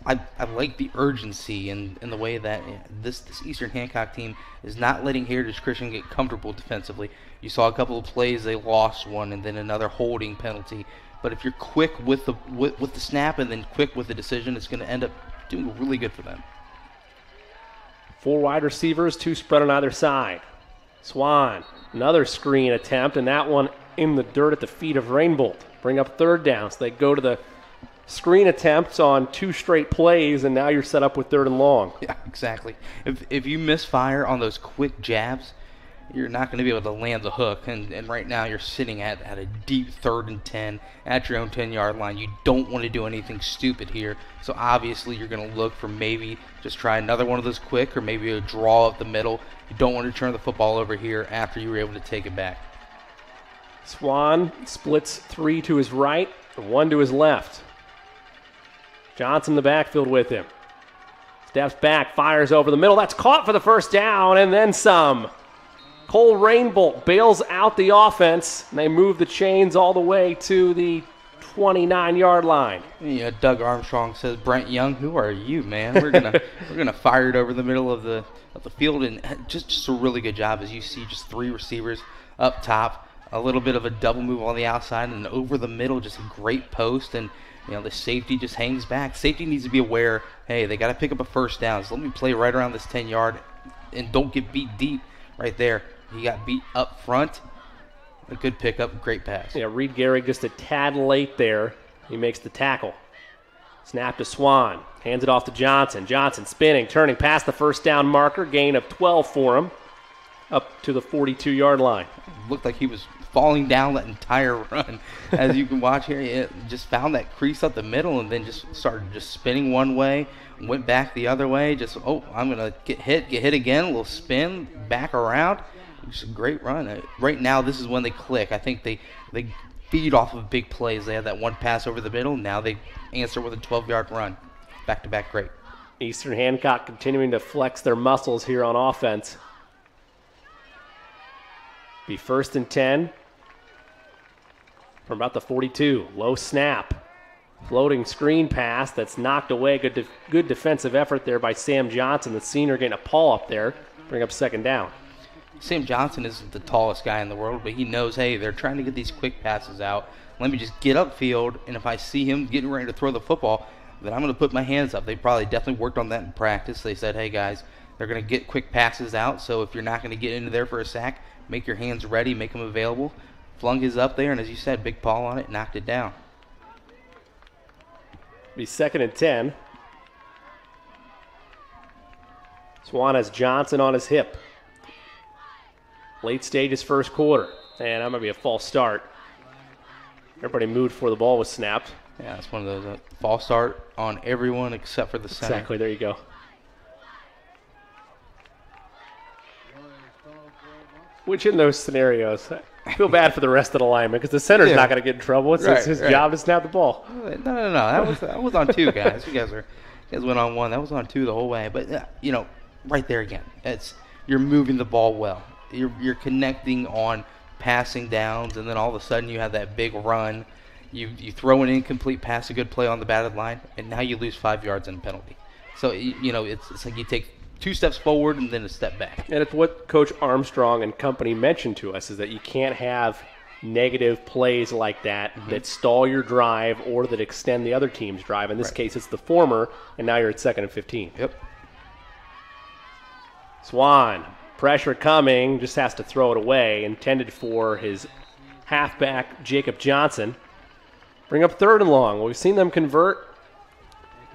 I like the urgency and the way that this Eastern Hancock team is not letting Heritage Christian get comfortable defensively. You saw a couple of plays, they lost one, and then another holding penalty. But if you're quick with the snap and then quick with the decision, it's going to end up doing really good for them. 4 wide receivers, 2 spread on either side. Swan, another screen attempt, and that one in the dirt at the feet of Rainbolt. Bring up 3rd down, so they go to the screen attempts on 2 straight plays, and now you're set up with 3rd and long. Yeah, exactly. If you misfire on those quick jabs, you're not going to be able to land the hook. And right now you're sitting at a deep 3rd and 10 at your own 10-yard line. You don't want to do anything stupid here. So obviously you're going to look for maybe just try another one of those quick or maybe a draw up the middle. You don't want to turn the football over here after you were able to take it back. Swan splits 3 to his right, 1 to his left. Johnson in the backfield with him. Steps back, fires over the middle. That's caught for the 1st down and then some. Cole Rainbolt bails out the offense, and they move the chains all the way to the 29-yard line. Yeah, Doug Armstrong says, "Brent Young, who are you, man? We're gonna fire it over the middle of the field," and just a really good job as you see just 3 receivers up top, a little bit of a double move on the outside, and over the middle, just a great post, and the safety just hangs back. Safety needs to be aware, hey, they got to pick up a 1st down, so let me play right around this 10-yard, and don't get beat deep right there. He got beat up front. A good pickup, great pass. Yeah, Reed Gehrig just a tad late there. He makes the tackle. Snap to Swan. Hands it off to Johnson. Johnson spinning, turning past the 1st down marker. Gain of 12 for him. Up to the 42-yard line. Looked like he was falling down that entire run. As you can watch here, it just found that crease up the middle and then just started just spinning one way, went back the other way. Just, I'm going to get hit again, a little spin, back around. Just a great run. Right now, this is when they click. I think they feed off of big plays. They had that one pass over the middle. Now they answer with a 12-yard run. Back-to-back great. Eastern Hancock continuing to flex their muscles here on offense. Be 1st and 10 from about the 42. Low snap. Floating screen pass that's knocked away. Good defensive effort there by Sam Johnson, the senior, getting a paw up there. Bring up 2nd down. Sam Johnson isn't the tallest guy in the world, but he knows, hey, they're trying to get these quick passes out. Let me just get upfield, and if I see him getting ready to throw the football, then I'm going to put my hands up. They probably definitely worked on that in practice. They said, hey, guys, they're going to get quick passes out, so if you're not going to get into there for a sack, make your hands ready, make them available. Flung his up there, and as you said, big paw on it, knocked it down. Be 2nd and 10. Swan has Johnson on his hip. Late stages, 1st quarter. And that might be a false start. Everybody moved before the ball was snapped. Yeah, it's one of those false start on everyone except for the center. Exactly, there you go. Which in those scenarios, I feel bad for the rest of the linemen because the center's not going to get in trouble. It's his job to snap the ball. No. That was on 2, guys. You guys went on 1. That was on 2 the whole way. But, right there again, you're moving the ball well. You're connecting on passing downs, and then all of a sudden you have that big run. You throw an incomplete pass, a good play on the batted line, and now you lose 5 yards in a penalty. So, it's like you take 2 steps forward and then a step back. And it's what Coach Armstrong and company mentioned to us is that you can't have negative plays like that that stall your drive or that extend the other team's drive. In this case, it's the former, and now you're at 2nd and 15. Yep. Swan, pressure coming, just has to throw it away, intended for his halfback, Jacob Johnson. Bring up 3rd and long. Well, we've seen them convert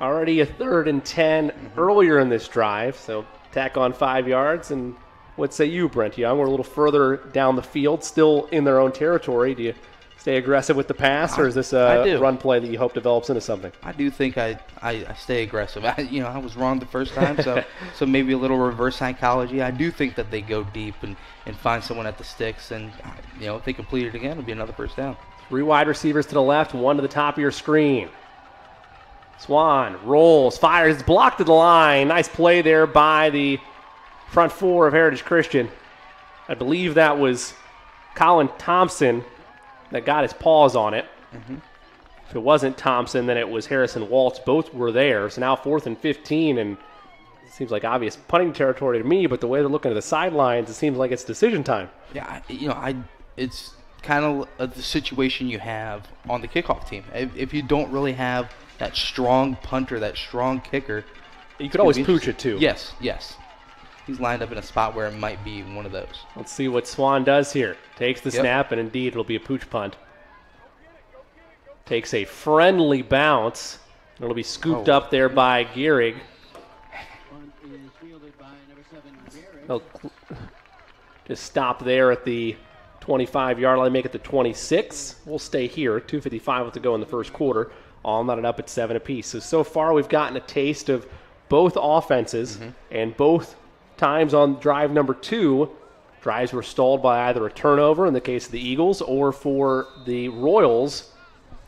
already a 3rd and 10 earlier in this drive, so tack on 5 yards. And what say you, Brent Young? We're a little further down the field, still in their own territory. Do you stay aggressive with the pass, or is this a run play that you hope develops into something? I do think I stay aggressive. I was wrong the first time, so maybe a little reverse psychology. I do think that they go deep and find someone at the sticks, and if they complete it again, it'll be another 1st down. 3 wide receivers to the left, 1 to the top of your screen. Swan rolls, fires, blocked at the line. Nice play there by the front 4 of Heritage Christian. I believe that was Colin Thompson that got his paws on it. If it wasn't Thompson, then it was Harrison Waltz. Both were there. So now 4th and 15, and it seems like obvious punting territory to me, but the way they're looking at the sidelines, it seems like it's decision time. Yeah, it's kind of the situation you have on the kickoff team. If you don't really have that strong punter, that strong kicker, you could always pooch it too. Yes. He's lined up in a spot where it might be one of those. Let's see what Swan does here. Takes the snap, and indeed it'll be a pooch punt. Takes a friendly bounce. It'll be scooped up there by Gehrig. They'll just stop there at the 25-yard line, make it to 26. We'll stay here. 2:55 to go in the 1st quarter. All knotted up at 7 apiece. So far we've gotten a taste of both offenses, and both times on drive number 2, drives were stalled by either a turnover in the case of the Eagles or for the Royals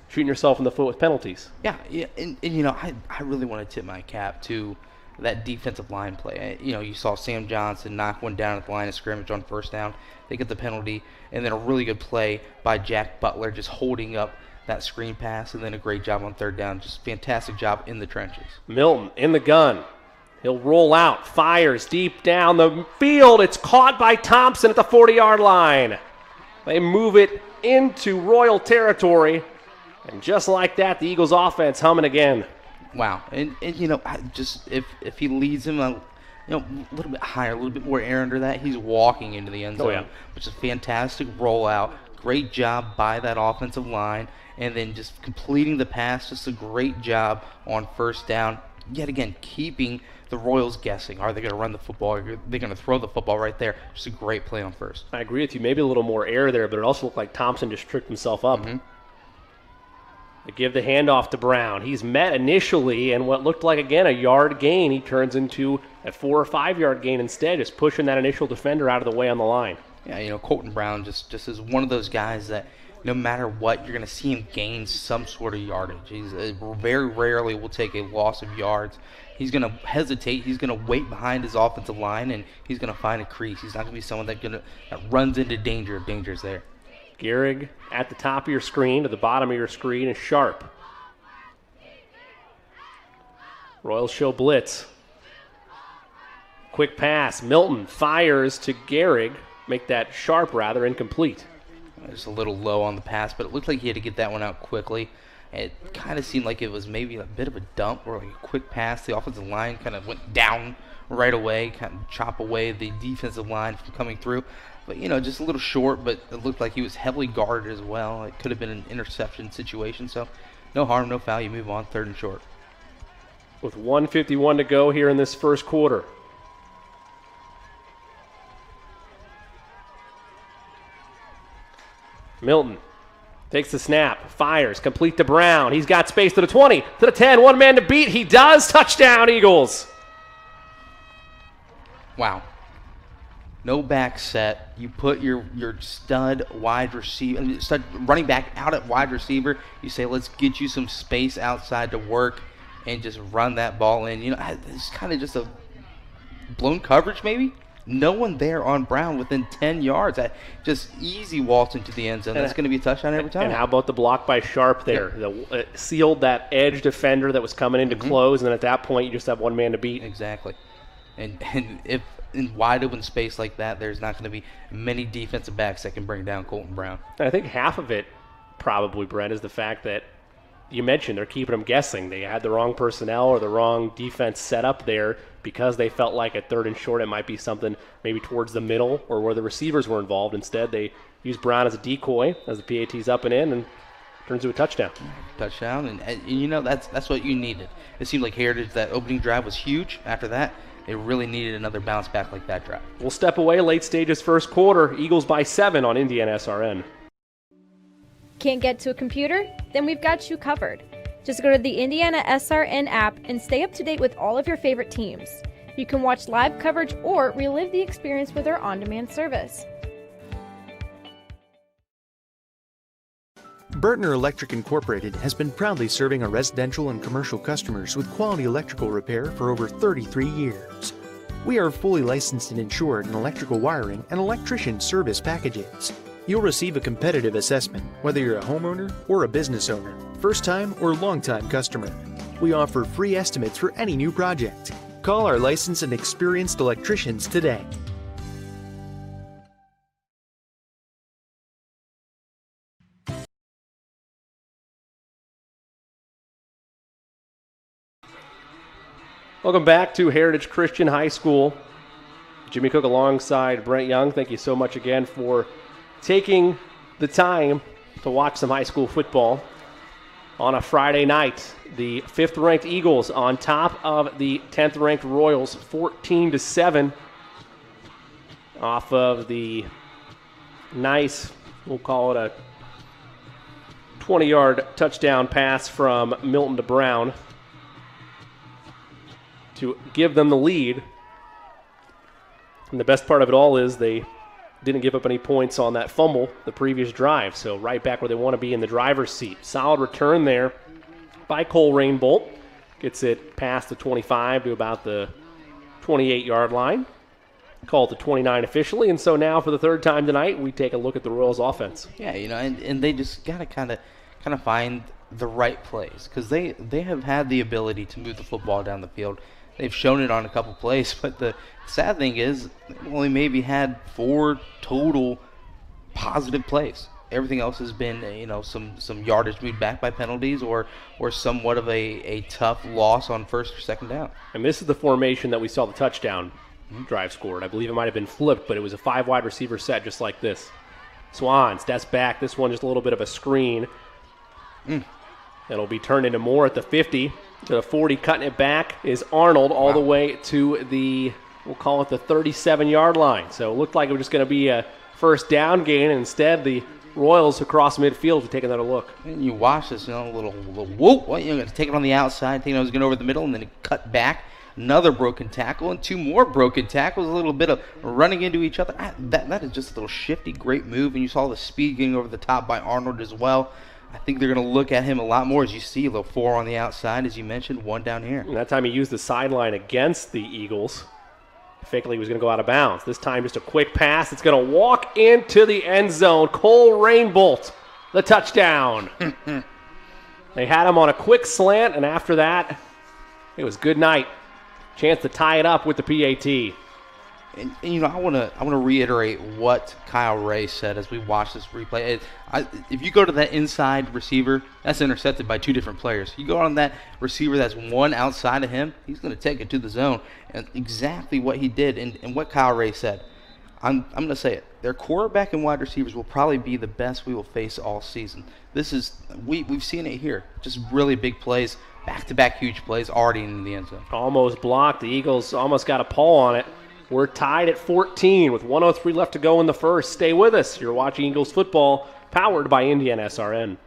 shooting yourself in the foot with penalties. Yeah, and I really want to tip my cap to that defensive line play. You saw Sam Johnson knock one down at the line of scrimmage on 1st down. They get the penalty, and then a really good play by Jack Butler just holding up that screen pass, and then a great job on 3rd down. Just fantastic job in the trenches. Milton in the gun. He'll roll out, fires deep down the field. It's caught by Thompson at the 40-yard line. They move it into Royal territory, and just like that, the Eagles offense humming again. Wow, and just if he leads him a little bit higher, a little bit more air under that, he's walking into the end zone. Which is a fantastic rollout. Great job by that offensive line, and then just completing the pass. Just a great job on 1st down. yet again, keeping the Royals guessing. Are they going to run the football? Are they going to throw the football right there? Just a great play on first. I agree with you. Maybe a little more air there, but it also looked like Thompson just tricked himself up. Mm-hmm. They give the handoff to Brown. He's met initially, and what looked like, again, a yard gain, he turns into a 4 or 5 yard gain instead, just pushing that initial defender out of the way on the line. Yeah, Colton Brown just is one of those guys that no matter what, you're going to see him gain some sort of yardage. He's very rarely will take a loss of yards. He's going to hesitate. He's going to wait behind his offensive line, and he's going to find a crease. He's not going to be someone that runs into danger if danger's there. Gehrig at the top of your screen, to the bottom of your screen is Sharp. Royals show blitz. Quick pass. Milton fires to Gehrig. Make that Sharp rather incomplete. Just a little low on the pass, but it looked like he had to get that one out quickly. It kind of seemed like it was maybe a bit of a dump or like a quick pass. The offensive line kind of went down right away, kind of chop away the defensive line from coming through. But, just a little short, but it looked like he was heavily guarded as well. It could have been an interception situation, so no harm, no foul. You move on, 3rd and short. With 1:51 to go here in this first quarter. Milton takes the snap, fires, complete to Brown. He's got space to the 20, to the 10, one man to beat. He does. Touchdown, Eagles. Wow. No back set. You put your stud wide receiver, stud running back out at wide receiver. You say, let's get you some space outside to work and just run that ball in. It's kind of just a blown coverage maybe. No one there on Brown within 10 yards. That just easy waltz into the end zone. That's going to be a touchdown every time. And how about the block by Sharp there? Yeah. Sealed that edge defender that was coming in to close, and then at that point you just have one man to beat. Exactly. And if in wide open space like that, there's not going to be many defensive backs that can bring down Colton Brown. And I think half of it probably, Brent, is the fact that you mentioned they're keeping them guessing. They had the wrong personnel or the wrong defense set up there because they felt like at 3rd and short it might be something maybe towards the middle or where the receivers were involved. Instead, they used Brown as a decoy as the PAT's up and in and turns to a touchdown. Touchdown, and that's what you needed. It seemed like Heritage, that opening drive was huge. After that, they really needed another bounce back like that drive. We'll step away late stages first quarter. Eagles by 7 on Indiana SRN. Can't get to a computer? Then we've got you covered. Just go to the Indiana SRN app and stay up to date with all of your favorite teams. You can watch live coverage or relive the experience with our on-demand service. Bertner Electric Incorporated has been proudly serving our residential and commercial customers with quality electrical repair for over 33 years. We are fully licensed and insured in electrical wiring and electrician service packages. You'll receive a competitive assessment, whether you're a homeowner or a business owner, first-time or long-time customer. We offer free estimates for any new project. Call our licensed and experienced electricians today. Welcome back to Heritage Christian High School. Jimmy Cook alongside Brent Young. Thank you so much again for taking the time to watch some high school football on a Friday night. The 5th-ranked Eagles on top of the 10th-ranked Royals, 14-7, off of the nice, we'll call it a 20-yard touchdown pass from Milton to Brown to give them the lead. And the best part of it all is they didn't give up any points on that fumble the previous drive, so right back where they want to be in the driver's seat. Solid return there by Cole Rainbolt. Gets it past the 25 to about the 28-yard line. Called to 29 officially, and so now for the 3rd time tonight, we take a look at the Royals' offense. Yeah, and they just got to kind of find the right plays because they have had the ability to move the football down the field. They've shown it on a couple plays, but the sad thing is they've only maybe had 4 total positive plays. Everything else has been, some yardage moved back by penalties or somewhat of a tough loss on 1st or 2nd down. And this is the formation that we saw the touchdown drive scored. I believe it might have been flipped, but it was a 5-wide receiver set just like this. Swan steps back. This one just a little bit of a screen. It'll be turned into more at the 50. To the 40, cutting it back is Arnold all the way to the, we'll call it the 37-yard line. So it looked like it was just going to be a first down gain. And instead, the Royals across midfield to take another look. And you watch this, a little whoop. Well, you're going to take it on the outside, thinking it was going over the middle, and then it cut back. Another broken tackle and 2 more broken tackles. A little bit of running into each other. That is just a little shifty, great move. And you saw the speed getting over the top by Arnold as well. I think they're going to look at him a lot more, as you see. A little 4 on the outside, as you mentioned, 1 down here. And that time he used the sideline against the Eagles. Fakely was going to go out of bounds. This time just a quick pass. It's going to walk into the end zone. Cole Rainbolt, the touchdown. They had him on a quick slant, and after that, it was good night. Chance to tie it up with the PAT. And I want to reiterate what Kyle Ray said as we watch this replay. If you go to that inside receiver, that's intercepted by 2 different players. You go on that receiver that's 1 outside of him, he's going to take it to the zone. And exactly what he did and what Kyle Ray said. I'm going to say it. Their quarterback and wide receivers will probably be the best we will face all season. This is we've seen it here. Just really big plays, back-to-back huge plays already in the end zone. Almost blocked. The Eagles almost got a paw on it. We're tied at 14 with 1:03 left to go in the first. Stay with us. You're watching Eagles football, powered by Indiana SRN.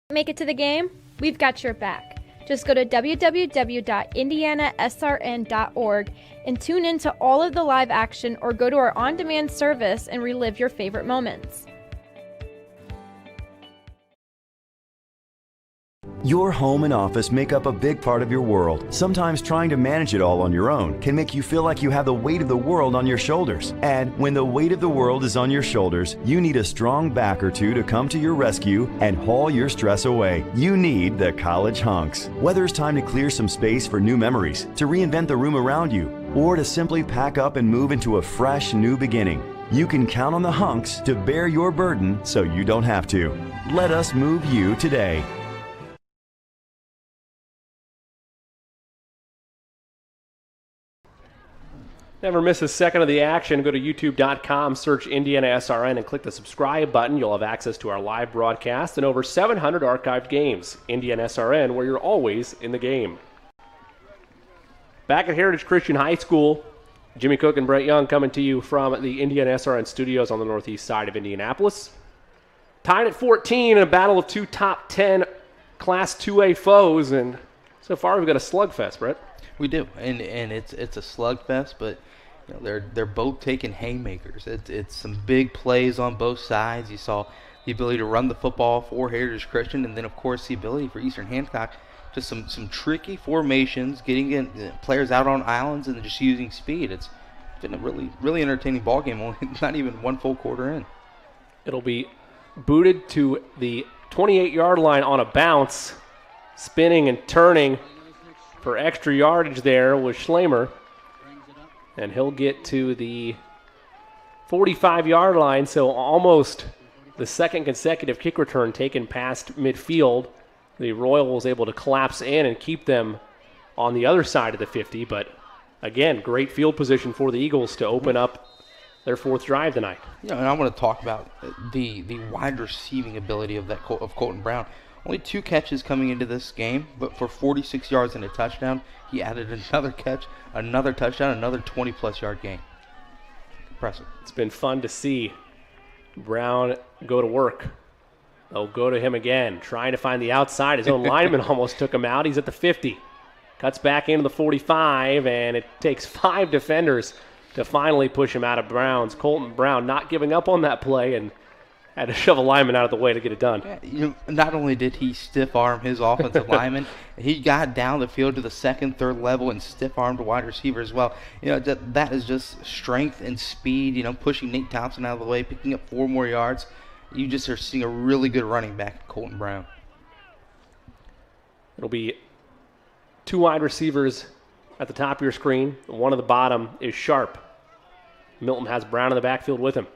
Make it to the game? We've got your back. Just go to www.indianasrn.org and tune in to all of the live action, or go to our on-demand service and relive your favorite moments. Your home and office make up a big part of your world. Sometimes trying to manage it all on your own can make you feel like you have the weight of the world on your shoulders. And when the weight of the world is on your shoulders, you need a strong back or two to come to your rescue and haul your stress away. You need the College Hunks. Whether it's time to clear some space for new memories, to reinvent the room around you, or to simply pack up and move into a fresh new beginning, you can count on the Hunks to bear your burden so you don't have to. Let us move you today. Never miss a second of the action. Go to youtube.com, search Indiana SRN, and click the subscribe button. You'll have access to our live broadcast and over 700 archived games. Indiana SRN, where you're always in the game. Back at Heritage Christian High School, Jimmy Cook and Brett Young coming to you from the Indiana SRN studios on the northeast side of Indianapolis. Tied at 14 in a battle of 2 top 10 Class 2A foes, and so far we've got a slugfest, Brett. We do, and it's a slugfest, but they're both taking haymakers. It's some big plays on both sides. You saw the ability to run the football for Heritage Christian, and then of course the ability for Eastern Hancock, just some tricky formations, getting players out on islands and just using speed. It's been a really entertaining ball game. Only not even 1 full quarter in. It'll be booted to the 28-yard line on a bounce, spinning and turning for extra yardage there was Schlamer. And he'll get to the 45-yard line, so almost the second consecutive kick return taken past midfield. The Royal was able to collapse in and keep them on the other side of the 50, but again, great field position for the Eagles to open up their 4th drive tonight. And I want to talk about the wide receiving ability of Colton Brown. Only 2 catches coming into this game, but for 46 yards and a touchdown, he added another catch, another touchdown, another 20-plus yard gain. Impressive. It's been fun to see Brown go to work. They'll go to him again, trying to find the outside. His own lineman almost took him out. He's at the 50. Cuts back into the 45, and it takes 5 defenders to finally push him out of bounds. Colton Brown not giving up on that play and had to shove a lineman out of the way to get it done. Yeah, not only did he stiff-arm his offensive lineman, he got down the field to the 2nd, 3rd level and stiff-armed a wide receiver as well. That is just strength and speed, pushing Nate Thompson out of the way, picking up 4 more yards. You just are seeing a really good running back, Colton Brown. It'll be 2 wide receivers at the top of your screen. One at the bottom is Sharp. Milton has Brown in the backfield with him.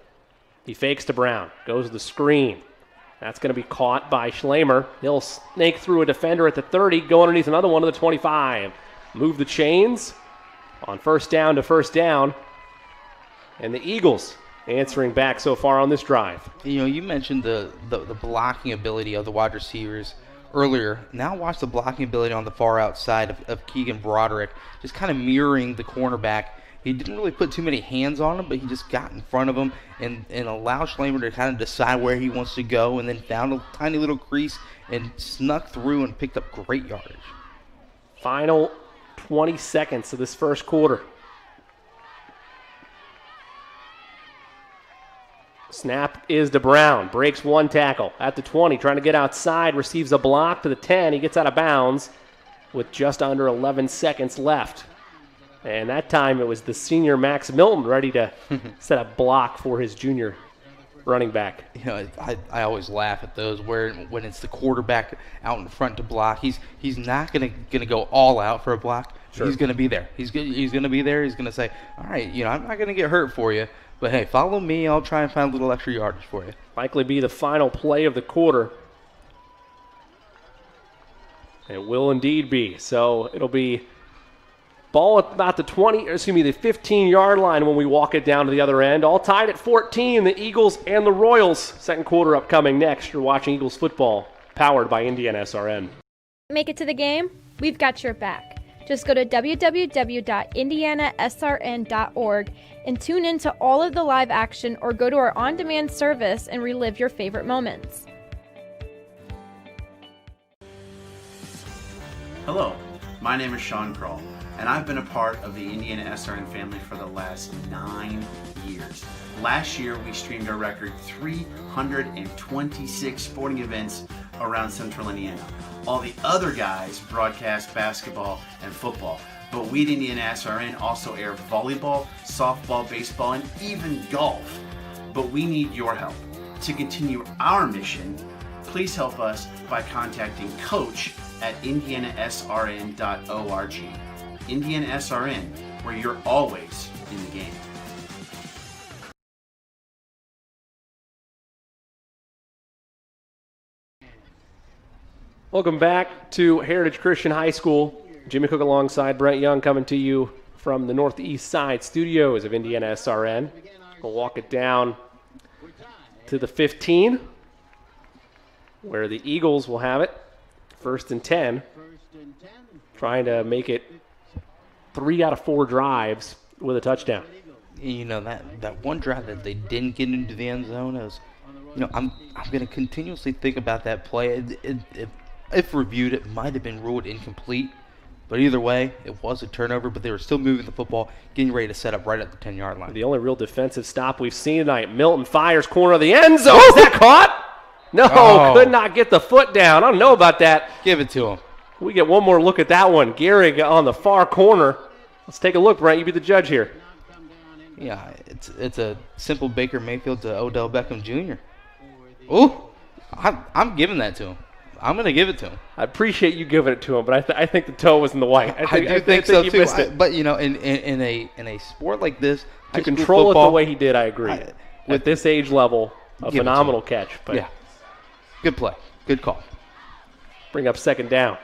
He fakes to Brown, goes to the screen. That's going to be caught by Schlamer. He'll snake through a defender at the 30, go underneath another one to the 25. Move the chains on first down to first down. And the Eagles answering back so far on this drive. You mentioned the blocking ability of the wide receivers earlier. Now watch the blocking ability on the far outside of Keegan Broderick, just kind of mirroring the cornerback. He didn't really put too many hands on him, but he just got in front of him and allowed Schlamer to kind of decide where he wants to go, and then found a tiny little crease and snuck through and picked up great yardage. Final 20 seconds of this first quarter. Snap is to Brown. Breaks one tackle at the 20, trying to get outside, receives a block to the 10. He gets out of bounds with just under 11 seconds left. And that time it was the senior Max Milton ready to set a block for his junior running back. You know, I always laugh at those when it's the quarterback out in front to block. He's not gonna go all out for a block. Sure. He's gonna be there. He's gonna be there. He's gonna say, all right, you know, I'm not gonna get hurt for you, but hey, follow me. I'll try and find a little extra yardage for you. Likely be the final play of the quarter. It will indeed be. So it'll be ball at about the 15-yard line when we walk it down to the other end. All tied at 14, the Eagles and the Royals. Second quarter upcoming next. You're watching Eagles football, powered by Indiana SRN. Make it to the game? We've got your back. Just go to www.indianasrn.org and tune in to all of the live action, or go to our on-demand service and relive your favorite moments. Hello, my name is Sean Kroll, and I've been a part of the Indiana SRN family for the last 9 years. Last year, we streamed a record 326 sporting events around Central Indiana. All the other guys broadcast basketball and football, but we at Indiana SRN also air volleyball, softball, baseball, and even golf. But we need your help. To continue our mission, please help us by contacting Coach at indianasrn.org. Indiana SRN, where you're always in the game. Welcome back to Heritage Christian High School. Jimmy Cook alongside Brent Young, coming to you from the Northeast Side studios of Indiana SRN. We'll walk it down to the 15, where the Eagles will have it. 1st and 10. Trying to make it 3 out of 4 drives with a touchdown. You know, that one drive that they didn't get into the end zone is, you know, I'm going to continuously think about that play. If reviewed, it might have been ruled incomplete. But either way, it was a turnover, but they were still moving the football, getting ready to set up right at the 10-yard line. The only real defensive stop we've seen tonight. Milton fires corner of the end zone. Is that caught? No, could not get the foot down. I don't know about that. Give it to him. We get one more look at that one. Gehrig on the far corner. Let's take a look, Brent. You be the judge here. Yeah, it's a simple Baker Mayfield to Odell Beckham Jr. Ooh, I'm giving that to him. I'm going to give it to him. I appreciate you giving it to him, but I think the toe was in the white. I think so too. Missed it. But you know, in a sport like this, to control football, it the way he did, I agree. At this age level, a phenomenal catch. But yeah, good play, good call. Bring up 2nd down.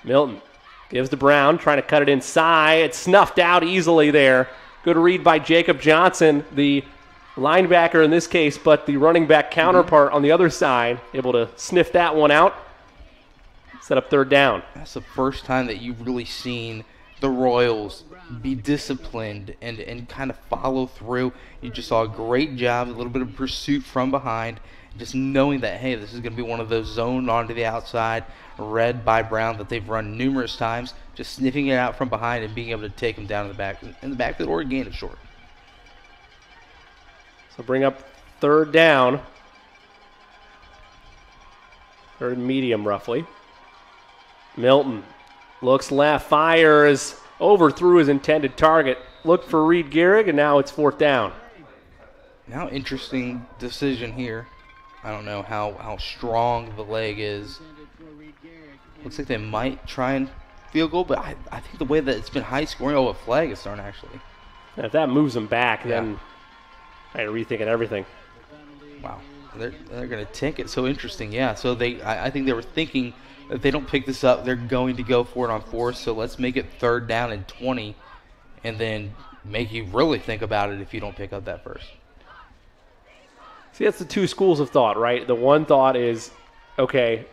Milton gives to Brown, trying to cut it inside. It's snuffed out easily there. Good read by Jacob Johnson, the linebacker in this case, but the running back counterpart on the other side, able to sniff that one out. Set up 3rd down. That's the first time that you've really seen the Royals be disciplined and kind of follow through. You just saw a great job, a little bit of pursuit from behind, just knowing that, hey, this is going to be one of those zoned onto the outside, read by Brown that they've run numerous times, just sniffing it out from behind and being able to take them down in the backfield or gain it short. So bring up 3rd down. 3rd and medium, roughly. Milton looks left, fires, overthrew his intended target. Looked for Reed Gehrig, and now it's 4th down. Now, interesting decision here. I don't know how strong the leg is. Looks like they might try and field goal, but I think the way that it's been high scoring, a flag is starting actually. And if that moves them back, then I'm rethinking everything. Wow, they're going to take it. So interesting, yeah. So I think they were thinking that if they don't pick this up, they're going to go for it on 4th. So let's make it 3rd down and 20, and then make you really think about it if you don't pick up that first. See, that's the two schools of thought, right? The one thought is okay,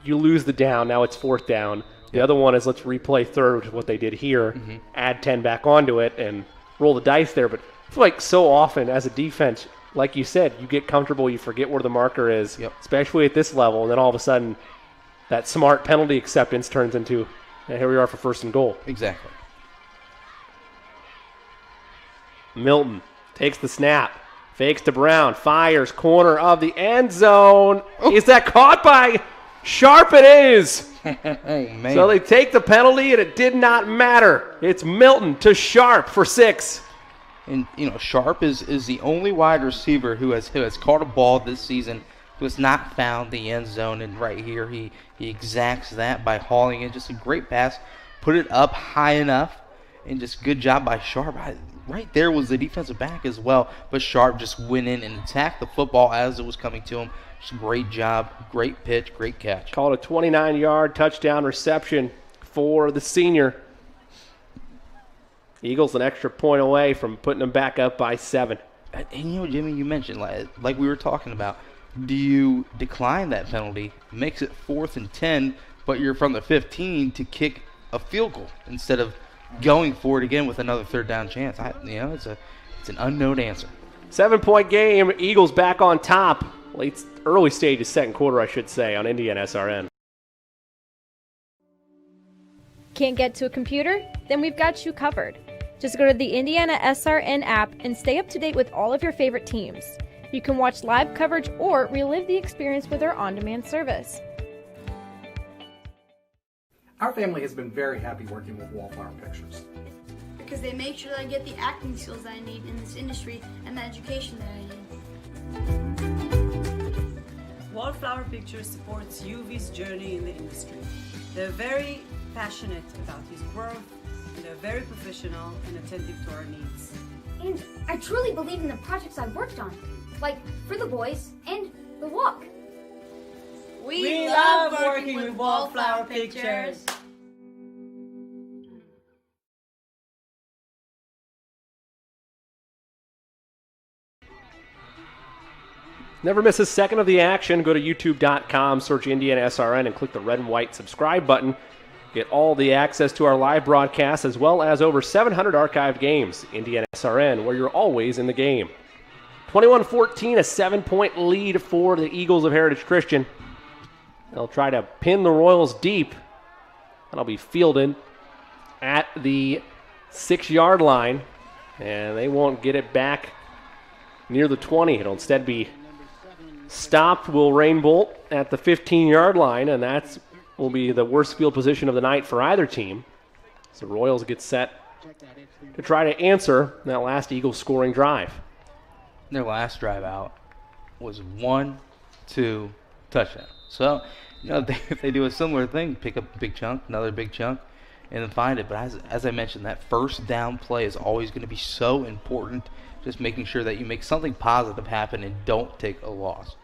you lose the down, now it's 4th down. The other one is let's replay third, which is what they did here, add 10 back onto it and roll the dice there. But I feel like so often as a defense, like you said, you get comfortable, you forget where the marker is, especially at this level, and then all of a sudden that smart penalty acceptance turns into, here we are for 1st and goal. Exactly. Milton takes the snap, fakes to Brown, fires, corner of the end zone. Is that caught by Sharp? It is. Oh, man. So they take the penalty, and it did not matter. It's Milton to Sharp for 6. And, Sharp is the only wide receiver who has caught a ball this season who has not found the end zone. And right here, he exacts that by hauling in. Just a great pass. Put it up high enough, and just good job by Sharp. Right there was the defensive back as well, but Sharp just went in and attacked the football as it was coming to him. Just a great job, great pitch, great catch. Called a 29-yard touchdown reception for the senior. Eagles an extra point away from putting them back up by 7. And Jimmy, you mentioned, like we were talking about, do you decline that penalty, makes it 4th and 10, but you're from the 15 to kick a field goal instead of going for it again with another 3rd down chance? It's an unknown answer. 7-point game. Eagles back on top. Early stages, 2nd quarter, I should say, on Indiana SRN. Can't get to a computer? Then we've got you covered. Just go to the Indiana SRN app and stay up to date with all of your favorite teams. You can watch live coverage or relive the experience with our on-demand service. Our family has been very happy working with Wallflower Pictures, because they make sure that I get the acting skills that I need in this industry and the education that I need. Wallflower Pictures supports UV's journey in the industry. They're very passionate about his growth, and they're very professional and attentive to our needs. And I truly believe in the projects I've worked on, like For the Boys and The Walk. We love working with Wallflower Pictures. Never miss a second of the action. Go to youtube.com, search Indiana SRN, and click the red and white subscribe button. Get all the access to our live broadcasts as well as over 700 archived games. Indiana SRN, where you're always in the game. 21-14, a 7-point lead for the Eagles of Heritage Christian. They'll try to pin the Royals deep. That'll be fielded at the 6-yard line, and they won't get it back near the 20. It'll instead be stopped. Will Rain Bolt at the 15-yard line, and that will be the worst field position of the night for either team. So Royals get set to try to answer that last Eagles scoring drive. Their last drive out was 1-2 touchdown. So, if they do a similar thing, pick up a big chunk, another big chunk, and then find it. But as I mentioned, that 1st down play is always going to be so important, just making sure that you make something positive happen and don't take a loss.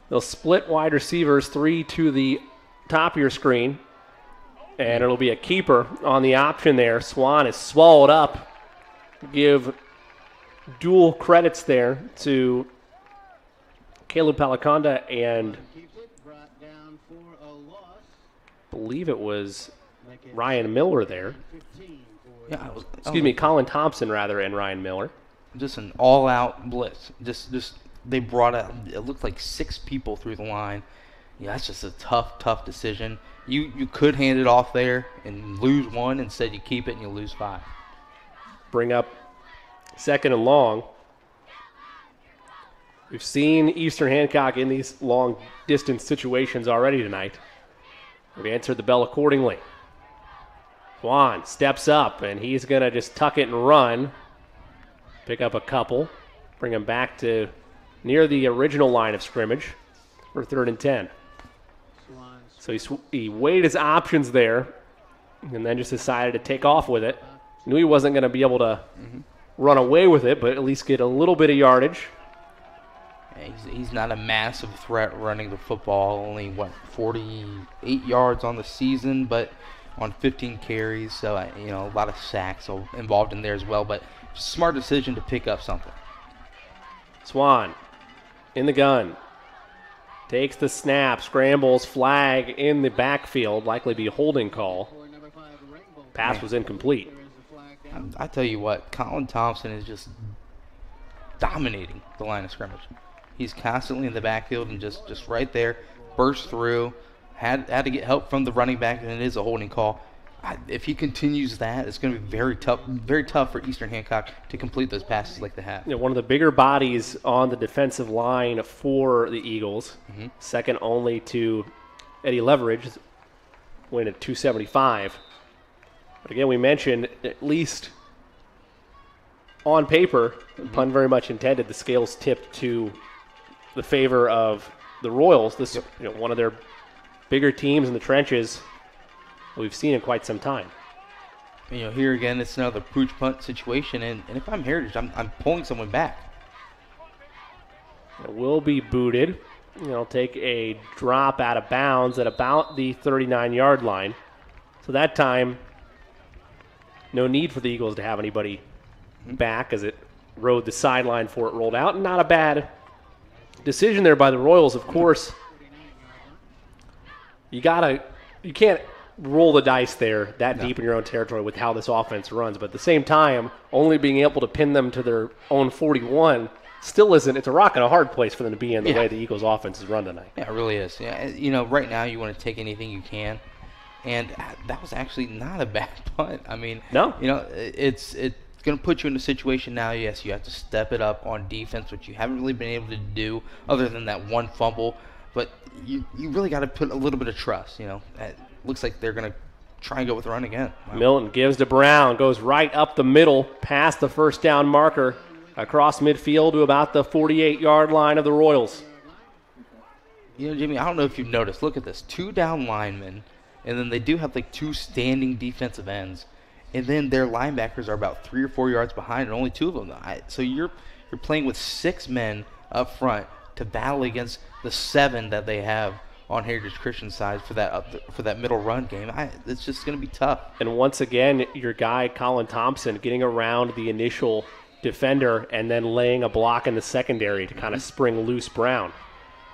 They'll split wide receivers 3 to the top of your screen, and it'll be a keeper on the option there. Swan is swallowed up. Give dual credits there to Caleb Palaconda and I believe it was Ryan Miller there. Yeah, Colin Thompson rather, and Ryan Miller. Just an all-out blitz. Just they brought out, it looked like 6 people through the line. Yeah, that's just a tough decision. You could hand it off there and lose 1. Instead, you keep it and you lose 5. Bring up 2nd and long. We've seen Eastern Hancock in these long-distance situations already tonight. We've answered the bell accordingly. Juan steps up, and he's going to just tuck it and run. Pick up a couple. Bring him back to near the original line of scrimmage for 3rd and 10. So he weighed his options there and then just decided to take off with it. Knew he wasn't going to be able to run away with it, but at least get a little bit of yardage. He's not a massive threat running the football. Only, 48 yards on the season, but on 15 carries. So, a lot of sacks involved in there as well. But smart decision to pick up something. Swan in the gun. Takes the snap, scrambles, flag in the backfield, likely be a holding call. Pass was incomplete. I tell you what, Colin Thompson is just dominating the line of scrimmage. He's constantly in the backfield and just right there, burst through, had to get help from the running back, and it is a holding call. If he continues that, it's going to be very tough for Eastern Hancock to complete those passes like they have. You know, one of the bigger bodies on the defensive line for the Eagles, second only to Eddie Leverage, win at 275. But again, we mentioned, at least on paper, pun very much intended, the scales tipped to the favor of the Royals. This, one of their bigger teams in the trenches we've seen in quite some time. Here again, it's another pooch punt situation, and if I'm Heritage, I'm pulling someone back. It will be booted. Take a drop out of bounds at about the 39-yard line. So that time, no need for the Eagles to have anybody back as it rode the sideline before it rolled out. And not a bad decision there by the Royals. Of course, you can't roll the dice there deep in your own territory with how this offense runs. But at the same time, only being able to pin them to their own 41 still isn't. It's a rock and a hard place for them to be in the way the Eagles offense is run tonight. Yeah, it really is. Yeah, right now you want to take anything you can. And that was actually not a bad punt. I mean, no. It's going to put you in a situation now, yes, you have to step it up on defense, which you haven't really been able to do other than that one fumble. But you really got to put a little bit of trust. It looks like they're going to try and go with the run again. Wow. Milton gives to Brown, goes right up the middle, past the first down marker, across midfield to about the 48-yard line of the Royals. Jimmy, I don't know if you've noticed. Look at this. 2 down linemen, and then they do have 2 standing defensive ends. And then their linebackers are about 3 or 4 yards behind, and only 2 of them. So you're playing with 6 men up front to battle against the 7 that they have on Heritage Christian's side for that middle run game. It's just going to be tough. And once again, your guy Colin Thompson getting around the initial defender and then laying a block in the secondary to kind of spring loose Brown.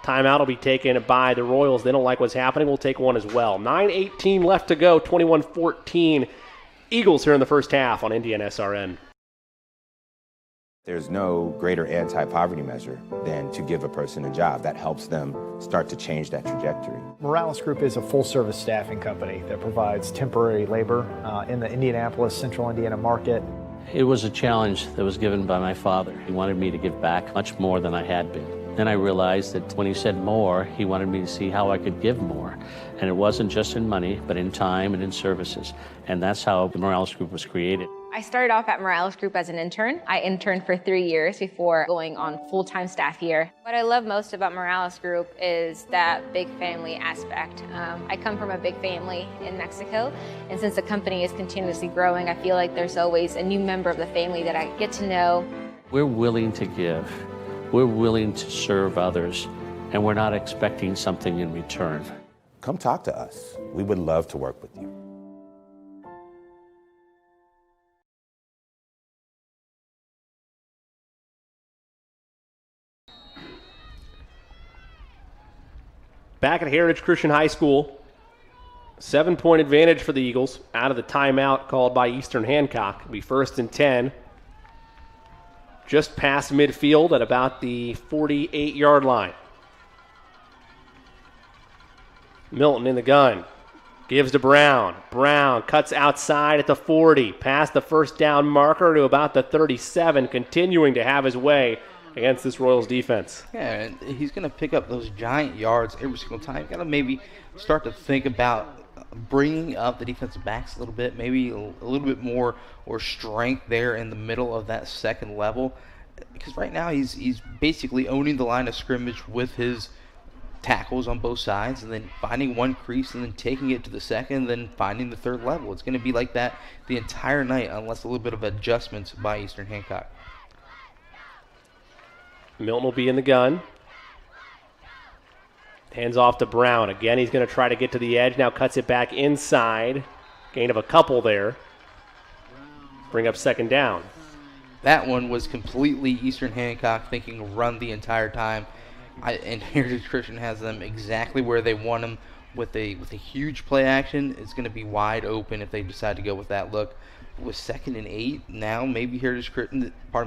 Timeout will be taken by the Royals. They don't like what's happening. We'll take one as well. 9:18 left to go. 21-14. Eagles here in the first half on Indiana SRN. There's no greater anti-poverty measure than to give a person a job. That helps them start to change that trajectory. Morales Group is a full-service staffing company that provides temporary labor in the Indianapolis, Central Indiana market. It was a challenge that was given by my father. He wanted me to give back much more than I had been. Then I realized that when he said more, he wanted me to see how I could give more. And it wasn't just in money, but in time and in services. And that's how the Morales Group was created. I started off at Morales Group as an intern. I interned for 3 years before going on full-time staff here. What I love most about Morales Group is that big family aspect. I come from a big family in Mexico, and since the company is continuously growing, I feel like there's always a new member of the family that I get to know. We're willing to give. We're willing to serve others, and we're not expecting something in return. Come talk to us. We would love to work with you. Back at Heritage Christian High School, 7-point advantage for the Eagles out of the timeout called by Eastern Hancock. It'll be 1st and 10. Just past midfield at about the 48-yard line. Milton in the gun. Gives to Brown. Brown cuts outside at the 40. Past the first down marker to about the 37. Continuing to have his way against this Royals defense. Yeah, and he's going to pick up those giant yards every single time. Got to maybe start to think about bringing up the defensive backs a little bit, maybe a little bit more or strength there in the middle of that second level. Because right now he's basically owning the line of scrimmage with his tackles on both sides, and then finding one crease and then taking it to the second, and then finding the third level. It's going to be like that the entire night unless a little bit of adjustments by Eastern Hancock. Milton will be in the gun. Hands off to Brown. Again, he's going to try to get to the edge. Now cuts it back inside. Gain of a couple there. Bring up 2nd down. That one was completely Eastern Hancock thinking run the entire time. And Heritage Christian has them exactly where they want them with a huge play action. It's going to be wide open if they decide to go with that look. With 2nd and 8, now maybe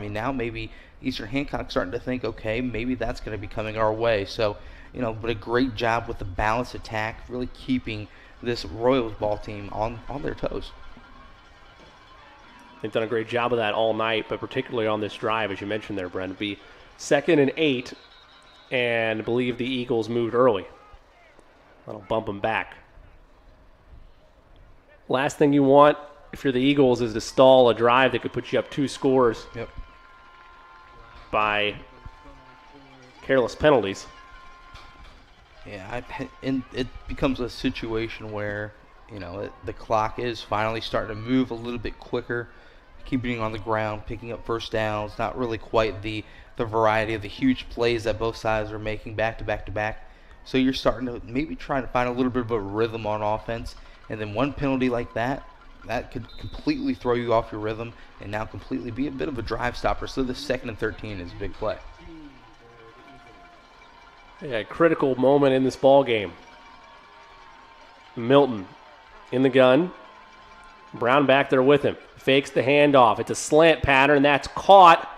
now maybe Eastern Hancock starting to think, okay, maybe that's going to be coming our way. So, but a great job with the balanced attack, really keeping this Royals ball team on their toes. They've done a great job of that all night, but particularly on this drive, as you mentioned there, Brent. It'd be 2nd and 8, and I believe the Eagles moved early. That'll bump them back. Last thing you want, if you're the Eagles, is to stall a drive that could put you up 2 scores by careless penalties. Yeah, and it becomes a situation where, the clock is finally starting to move a little bit quicker, keeping on the ground, picking up first downs, not really quite the variety of the huge plays that both sides are making back to back to back. So you're starting to maybe try to find a little bit of a rhythm on offense, and then one penalty like that could completely throw you off your rhythm and now completely be a bit of a drive stopper. So the 2nd and 13 is a big play. Yeah, critical moment in this ball game. Milton in the gun. Brown back there with him. Fakes the handoff. It's a slant pattern. That's caught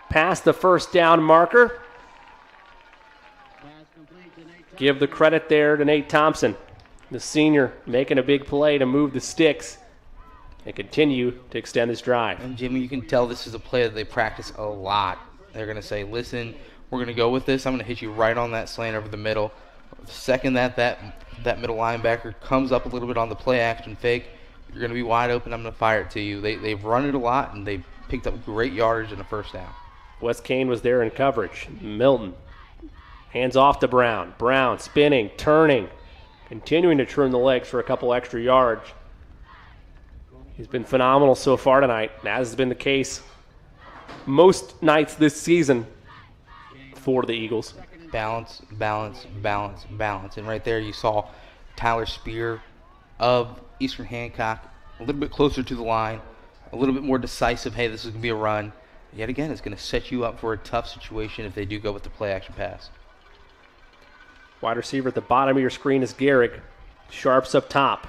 past the first down marker. Give the credit there to Nate Thompson, the senior, making a big play to move the sticks and continue to extend this drive. And Jimmy, you can tell this is a play that they practice a lot. They're going to say, listen, we're going to go with this. I'm going to hit you right on that slant over the middle. The second that middle linebacker comes up a little bit on the play action fake, you're going to be wide open. I'm going to fire it to you. They've run it a lot, and they've picked up great yardage in the first down. Wes Kane was there in coverage. Milton hands off to Brown. Brown spinning, turning, continuing to turn the legs for a couple extra yards. He's been phenomenal so far tonight, as has been the case most nights this season for the Eagles. Balance, balance, balance, balance. And right there you saw Tyler Spear of Eastern Hancock a little bit closer to the line, a little bit more decisive. Hey, this is going to be a run. Yet again, it's going to set you up for a tough situation if they do go with the play action pass. Wide receiver at the bottom of your screen is Garrick. Sharps up top.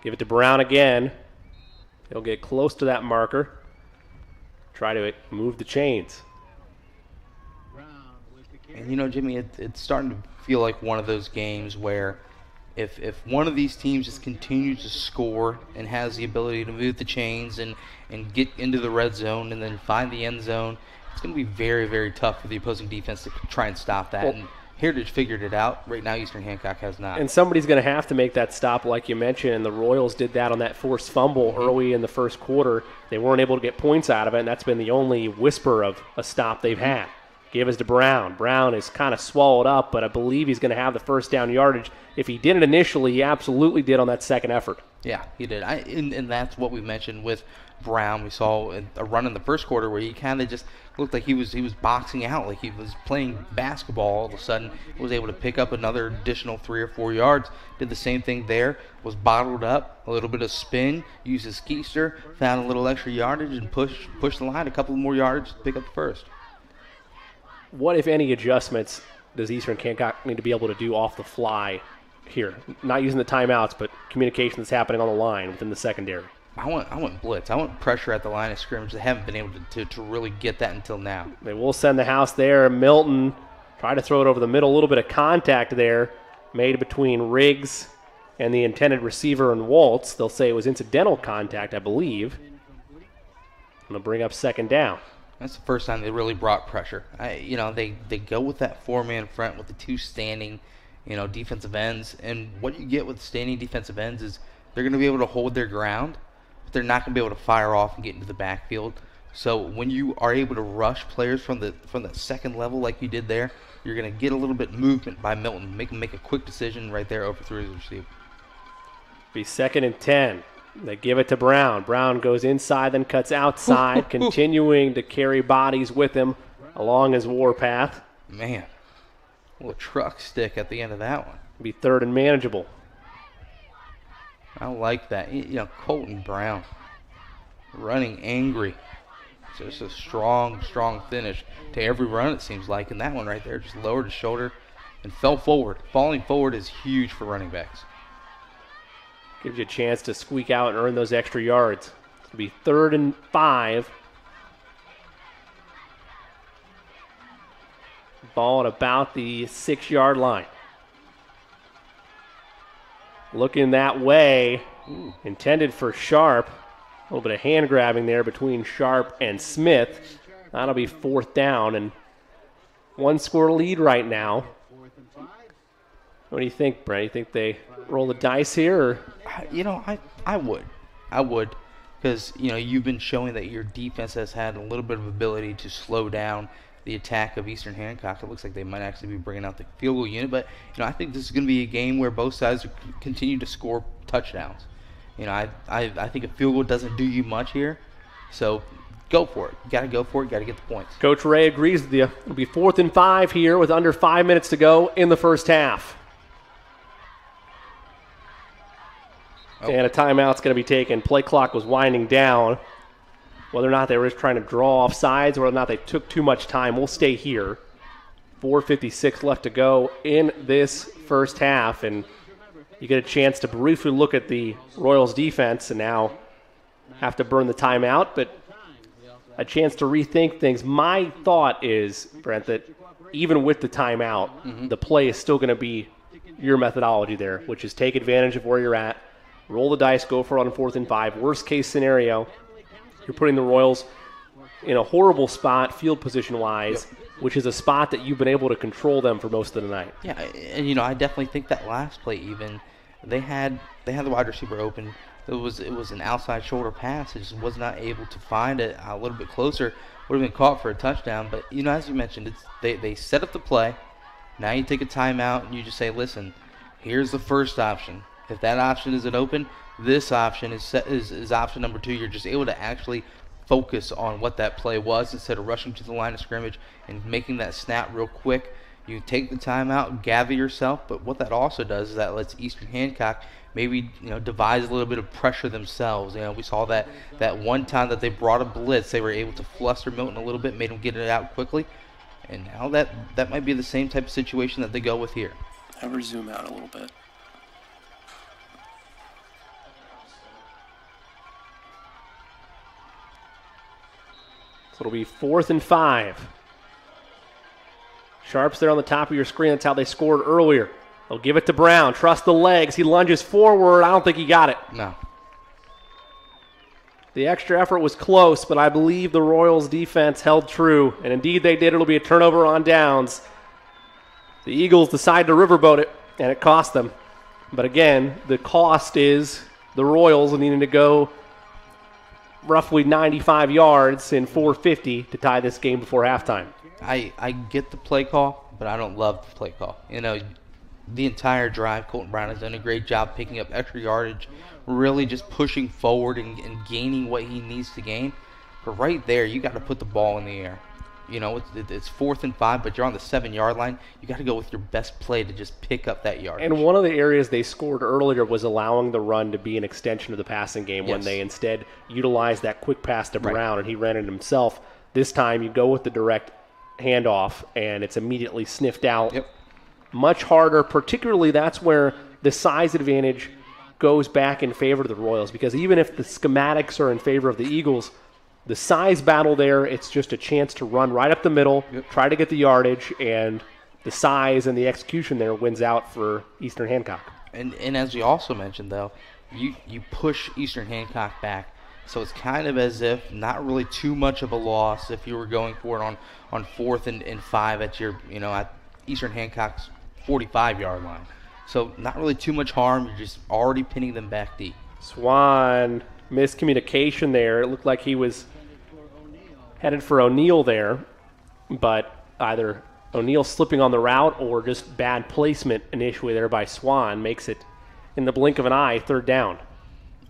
Give it to Brown again. He'll get close to that marker. Try to move the chains. And Jimmy, it's starting to feel like one of those games where if one of these teams just continues to score and has the ability to move the chains and get into the red zone and then find the end zone, it's going to be very, very tough for the opposing defense to try and stop that. And Heritage figured it out. Right now, Eastern Hancock has not. And somebody's going to have to make that stop, like you mentioned, and the Royals did that on that forced fumble early in the first quarter. They weren't able to get points out of it, and that's been the only whisper of a stop they've had. Give us to Brown. Brown is kind of swallowed up, but I believe he's going to have the first down yardage. If he did it initially, he absolutely did on that second effort. Yeah, he did. And that's what we mentioned with Brown. We saw a run in the first quarter where he kind of just looked like he was boxing out, like he was playing basketball. All of a sudden, was able to pick up another additional 3 or 4 yards. Did the same thing there. Was bottled up, a little bit of spin, used his keister, found a little extra yardage, and pushed the line a couple more yards to pick up the first. What, if any, adjustments does Eastern Hancock need to be able to do off the fly here? Not using the timeouts, but communication that's happening on the line within the secondary. I want blitz. I want pressure at the line of scrimmage. They haven't been able to really get that until now. They will send the house there. Milton try to throw it over the middle. A little bit of contact there made between Riggs and the intended receiver and Waltz. They'll say it was incidental contact, I believe. And they'll bring up second down. That's the first time they really brought pressure. They go with that 4-man front with the 2 standing, defensive ends. And what you get with standing defensive ends is they're going to be able to hold their ground, but they're not going to be able to fire off and get into the backfield. So when you are able to rush players from the second level like you did there, you're going to get a little bit movement by Milton. Make him make a quick decision right there, overthrow his receiver. Be 2nd and 10. They give it to Brown. Brown goes inside, then cuts outside, continuing to carry bodies with him along his warpath. Man, a little truck stick at the end of that one. Be 3rd and manageable. I like that. Colton Brown running angry. just a strong finish to every run, it seems like. And that one right there just lowered his shoulder and fell forward. Falling forward is huge for running backs. Gives you a chance to squeak out and earn those extra yards. It'll be 3rd and 5. Ball at about the 6-yard line. Looking that way. Intended for Sharp. A little bit of hand grabbing there between Sharp and Smith. That'll be 4th down and 1-score lead right now. What do you think, Brent? You think they roll the dice here? Or? I would. Because, you've been showing that your defense has had a little bit of ability to slow down the attack of Eastern Hancock. It looks like they might actually be bringing out the field goal unit. But, I think this is going to be a game where both sides continue to score touchdowns. I think a field goal doesn't do you much here. So go for it. You got to go for it. You got to get the points. Coach Ray agrees with you. It'll be 4th and 5 here with under 5 minutes to go in the first half. And a timeout's going to be taken. Play clock was winding down. Whether or not they were just trying to draw off sides or whether or not they took too much time, we'll stay here. 4:56 left to go in this first half. And you get a chance to briefly look at the Royals defense and now have to burn the timeout, but a chance to rethink things. My thought is, Brent, that even with the timeout, the play is still going to be your methodology there, which is take advantage of where you're at. Roll the dice, go for it on 4th and 5. Worst case scenario, you're putting the Royals in a horrible spot field position-wise, which is a spot that you've been able to control them for most of the night. Yeah, and I definitely think that last play even, they had the wide receiver open. It was an outside shoulder pass. It just was not able to find it a little bit closer. Would have been caught for a touchdown. But, as you mentioned, they set up the play. Now you take a timeout and you just say, listen, here's the first option. If that option isn't open, this option is option number 2. You're just able to actually focus on what that play was instead of rushing to the line of scrimmage and making that snap real quick. You take the timeout, gather yourself, but what that also does is that lets Eastern Hancock maybe devise a little bit of pressure themselves. We saw that one time that they brought a blitz, they were able to fluster Milton a little bit, made him get it out quickly, and now that might be the same type of situation that they go with here. Have her zoom out a little bit. So it'll be 4th and 5. Sharp's there on the top of your screen. That's how they scored earlier. They'll give it to Brown. Trust the legs. He lunges forward. I don't think he got it. No. The extra effort was close, but I believe the Royals defense held true. And indeed they did. It'll be a turnover on downs. The Eagles decide to riverboat it, and it cost them. But again, the cost is the Royals needing to go roughly 95 yards in 4:50 to tie this game before halftime. I get the play call, but I don't love the play call. The entire drive, Colton Brown has done a great job picking up extra yardage, really just pushing forward and gaining what he needs to gain. But right there, you got to put the ball in the air. It's 4th and 5, but you're on the 7-yard line. You got to go with your best play to just pick up that yardage. And one of the areas they scored earlier was allowing the run to be an extension of the passing game when they instead utilized that quick pass to Brown, and he ran it himself. This time you go with the direct handoff, and it's immediately sniffed out. Much harder, particularly that's where the size advantage goes back in favor of the Royals, because even if the schematics are in favor of the Eagles, the size battle there, it's just a chance to run right up the middle, try to get the yardage, and the size and the execution there wins out for Eastern Hancock. And as you also mentioned, though, you push Eastern Hancock back. So it's kind of as if not really too much of a loss if you were going for it on 4th and 5 at your, at Eastern Hancock's 45-yard line. So not really too much harm. You're just already pinning them back deep. Swan, miscommunication there. It looked like he was headed for O'Neal there, but either O'Neal slipping on the route or just bad placement initially there by Swan makes it, in the blink of an eye, 3rd down.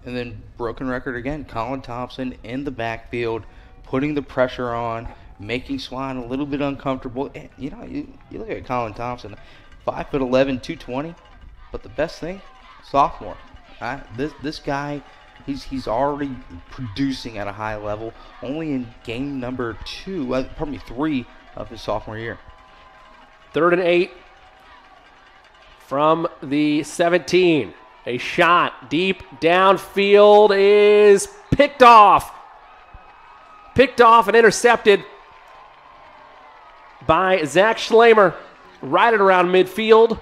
And then broken record again, Colin Thompson in the backfield, putting the pressure on, making Swan a little bit uncomfortable. And, you look at Colin Thompson, 5'11", 220, but the best thing, sophomore. This guy He's already producing at a high level, only in game number 3 of his sophomore year. 3rd and 8 from the 17. A shot deep downfield is picked off. Picked off and intercepted by Zach Schlamer right at around midfield.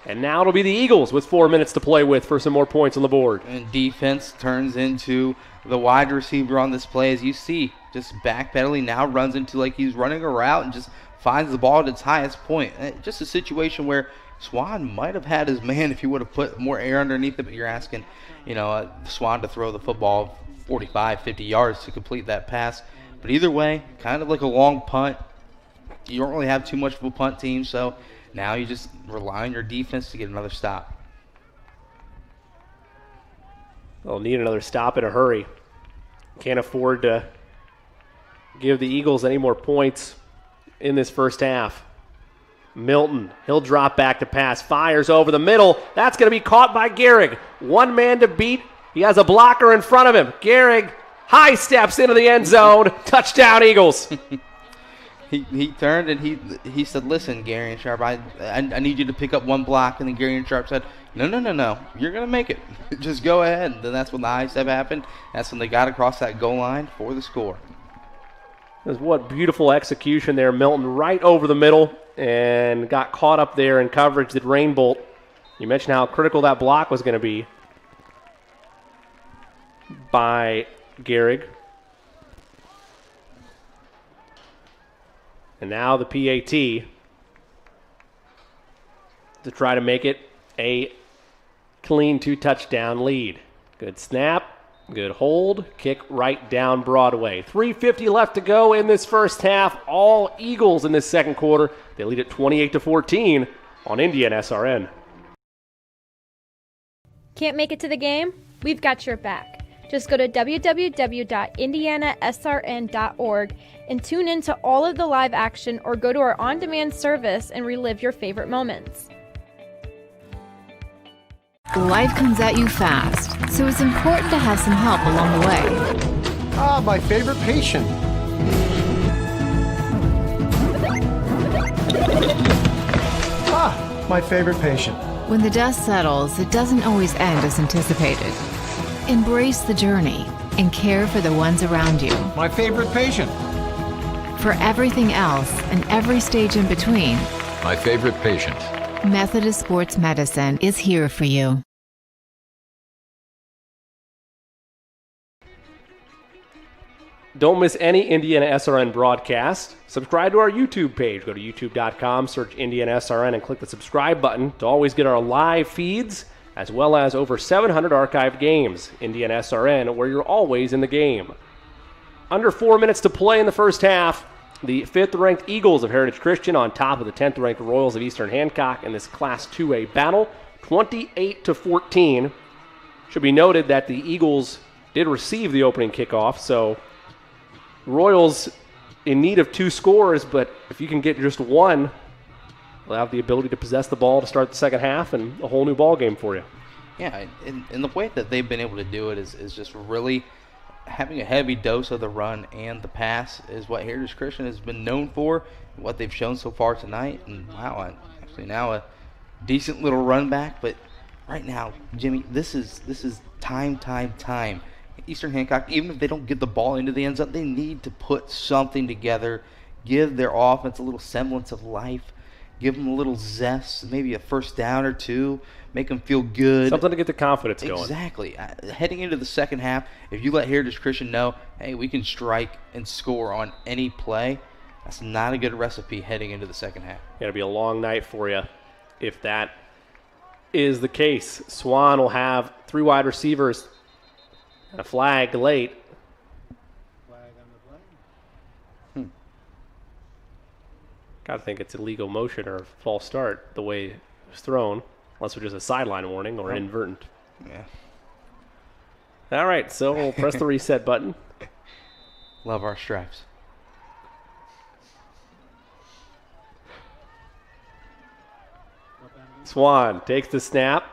And now it'll be the Eagles with 4 minutes to play with for some more points on the board. And defense turns into the wide receiver on this play, as you see. Just backpedaling, now runs into like he's running a route and just finds the ball at its highest point. Just a situation where Swan might have had his man if he would have put more air underneath it, but you're asking, Swan to throw the football 45, 50 yards to complete that pass. But either way, kind of like a long punt. You don't really have too much of a punt team, so now you just rely on your defense to get another stop. They'll need another stop in a hurry. Can't afford to give the Eagles any more points in this first half. Milton, he'll drop back to pass, fires over the middle. That's going to be caught by Gehrig. One man to beat. He has a blocker in front of him. Gehrig high steps into the end zone. Touchdown, Eagles. He turned and he said, "Listen, Gary and Sharp, I need you to pick up one block." And then Gary and Sharp said, No. You're going to make it. Just go ahead." And then that's when the high step happened. That's when they got across that goal line for the score. What beautiful execution there. Milton right over the middle and got caught up there in coverage that Rainbolt. You mentioned how critical that block was going to be by Gehrig. And now the PAT to try to make it a clean 2-touchdown lead. Good snap, good hold, kick right down Broadway. 3:50 left to go in this first half. All Eagles in this second quarter. They lead at 28-14 on Indiana SRN. Can't make it to the game? We've got your back. Just go to www.indianasrn.org and tune in to all of the live action, or go to our on-demand service and relive your favorite moments. Life comes at you fast, so it's important to have some help along the way. Ah, my favorite patient. Ah, my favorite patient. When the dust settles, it doesn't always end as anticipated. Embrace the journey and care for the ones around you. My favorite patient. For everything else and every stage in between, my favorite patient. Methodist Sports Medicine is here for you. Don't miss any Indiana SRN broadcast. Subscribe to our YouTube page. Go to youtube.com, search Indiana SRN, and click the subscribe button to always get our live feeds, as well as over 700 archived games. Indiana SRN, where you're always in the game. Under 4 minutes to play in the first half. The 5th-ranked Eagles of Heritage Christian on top of the 10th-ranked Royals of Eastern Hancock in this Class 2A battle, 28-14. Should be noted that the Eagles did receive the opening kickoff, so Royals in need of 2 scores, but if you can get just one, they'll have the ability to possess the ball to start the second half and a whole new ball game for you. Yeah, and the way that they've been able to do it is just really having a heavy dose of the run and the pass is what Heritage Christian has been known for, what they've shown so far tonight. And wow, actually now a decent little run back, but right now, Jimmy, this is time. Eastern Hancock, even if they don't get the ball into the end zone, they need to put something together, give their offense a little semblance of life, give them a little zest, maybe a first down or two, make them feel good. Something to get the confidence going. Exactly. Heading into the second half, if you let Heritage Christian know, hey, we can strike and score on any play, that's not a good recipe heading into the second half. It'll be a long night for you if that is the case. Swan will have 3 wide receivers and a flag late. Got to think it's illegal motion or false start the way it was thrown, unless it was just a sideline warning or inadvertent. Yeah. All right, so we'll press the reset button. Love our stripes. Swan takes the snap.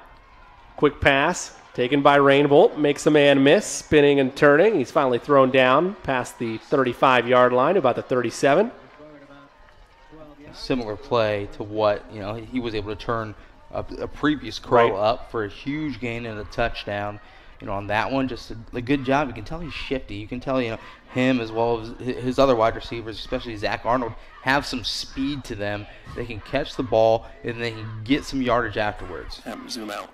Quick pass to Taken by Rainbolt, makes a man miss, spinning and turning. He's finally thrown down past the 35-yard line, about the 37. Similar play to what, he was able to turn a previous Crow up for a huge gain and a touchdown. On that one, just a good job. You can tell he's shifty. You can tell, him as well as his other wide receivers, especially Zach Arnold, have some speed to them. They can catch the ball and they can get some yardage afterwards. Zoom out.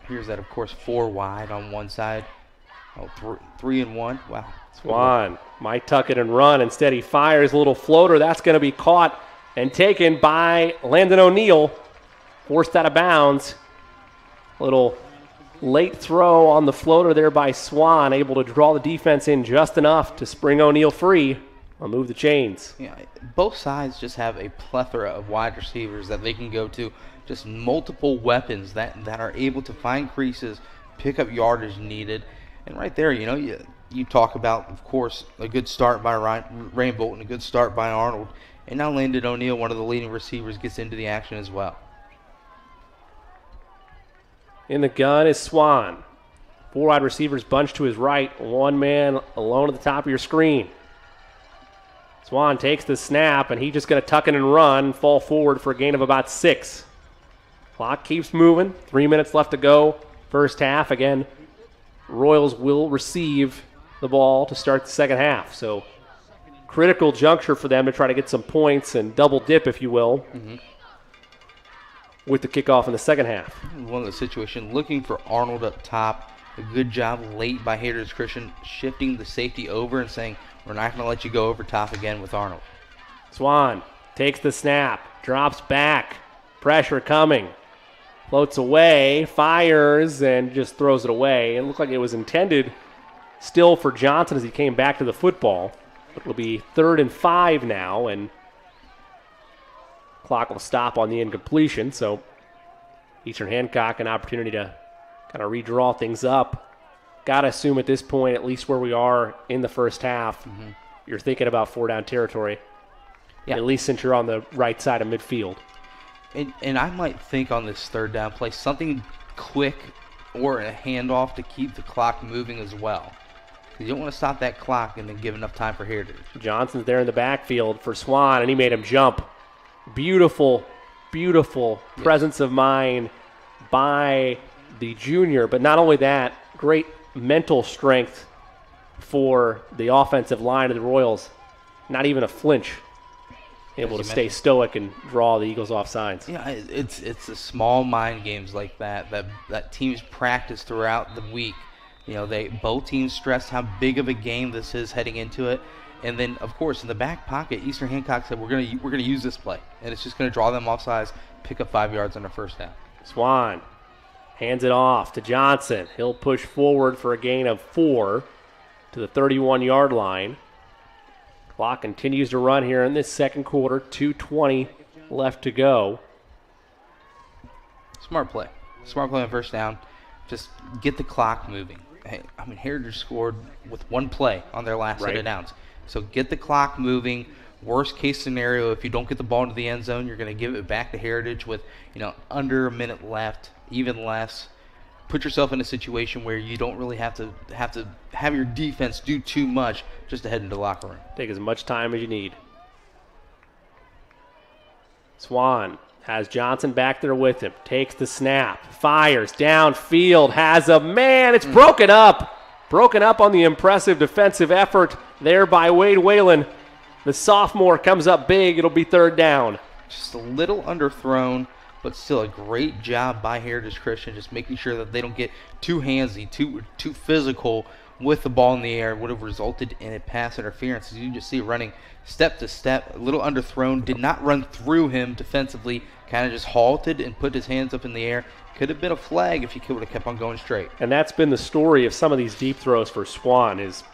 Here's that, of course, 4 wide on one side. 3 and 1. Wow. Swan might tuck it and run. Instead, he fires a little floater. That's going to be caught and taken by Landon O'Neill. Forced out of bounds. Little late throw on the floater there by Swan, able to draw the defense in just enough to spring O'Neill free. I'll move the chains. Yeah, both sides just have a plethora of wide receivers that they can go to. Just multiple weapons that are able to find creases, pick up yardage needed. And right there, you talk about, of course, a good start by Rainbolt and a good start by Arnold. And now Landon O'Neill, one of the leading receivers, gets into the action as well. In the gun is Swan. 4 wide receivers bunched to his right. 1 man alone at the top of your screen. Swan takes the snap, and he's just going to tuck it and run, fall forward for a gain of about 6. Clock keeps moving. 3 minutes left to go. First half. Again, Royals will receive the ball to start the second half. So critical juncture for them to try to get some points and double dip, if you will. With the kickoff in the second half. One of the situations, looking for Arnold up top. A good job late by Heritage Christian, shifting the safety over and saying, we're not going to let you go over top again with Arnold. Swan takes the snap, drops back, pressure coming, floats away, fires, and just throws it away. It looked like it was intended still for Johnson as he came back to the football. It'll be 3rd and 5 now, and clock will stop on the incompletion, so Eastern Hancock an opportunity to kind of redraw things up. Got to assume at this point, at least where we are in the first half, you're thinking about 4-down territory, at least since you're on the right side of midfield. And I might think on this 3rd down play, something quick or a handoff to keep the clock moving as well. You don't want to stop that clock and then give enough time for Heritage. Johnson's there in the backfield for Swan, and he made him jump. Beautiful, beautiful presence of mind by the junior. But not only that, great mental strength for the offensive line of the Royals. Not even a flinch. Able to stay stoic and draw the Eagles off sides. Yeah, it's the small mind games like that teams practice throughout the week. Both teams stressed how big of a game this is heading into it. And then, of course, in the back pocket, Eastern Hancock said, we're gonna use this play. And it's just going to draw them off sides, pick up 5 yards on the first down. Swan hands it off to Johnson. He'll push forward for a gain of 4 to the 31-yard line. Clock continues to run here in this second quarter. 2:20 left to go. Smart play. Smart play on first down. Just get the clock moving. Hey, Heritage scored with 1 play on their last set of downs. So get the clock moving. Worst case scenario, if you don't get the ball into the end zone, you're going to give it back to Heritage with, under a minute left, even less. Put yourself in a situation where you don't really have to have your defense do too much just to head into the locker room. Take as much time as you need. Swan has Johnson back there with him. Takes the snap. Fires downfield. Has a man. It's broken up. Broken up on the impressive defensive effort there by Wade Whalen. The sophomore comes up big. It'll be 3rd down. Just a little underthrown, but still a great job by Heritage Christian, just making sure that they don't get too handsy, too physical with the ball in the air. Would have resulted in a pass interference. As you just see running step to step, a little underthrown, did not run through him defensively, kind of just halted and put his hands up in the air. Could have been a flag if he would have kept on going straight. And that's been the story of some of these deep throws for Swan is,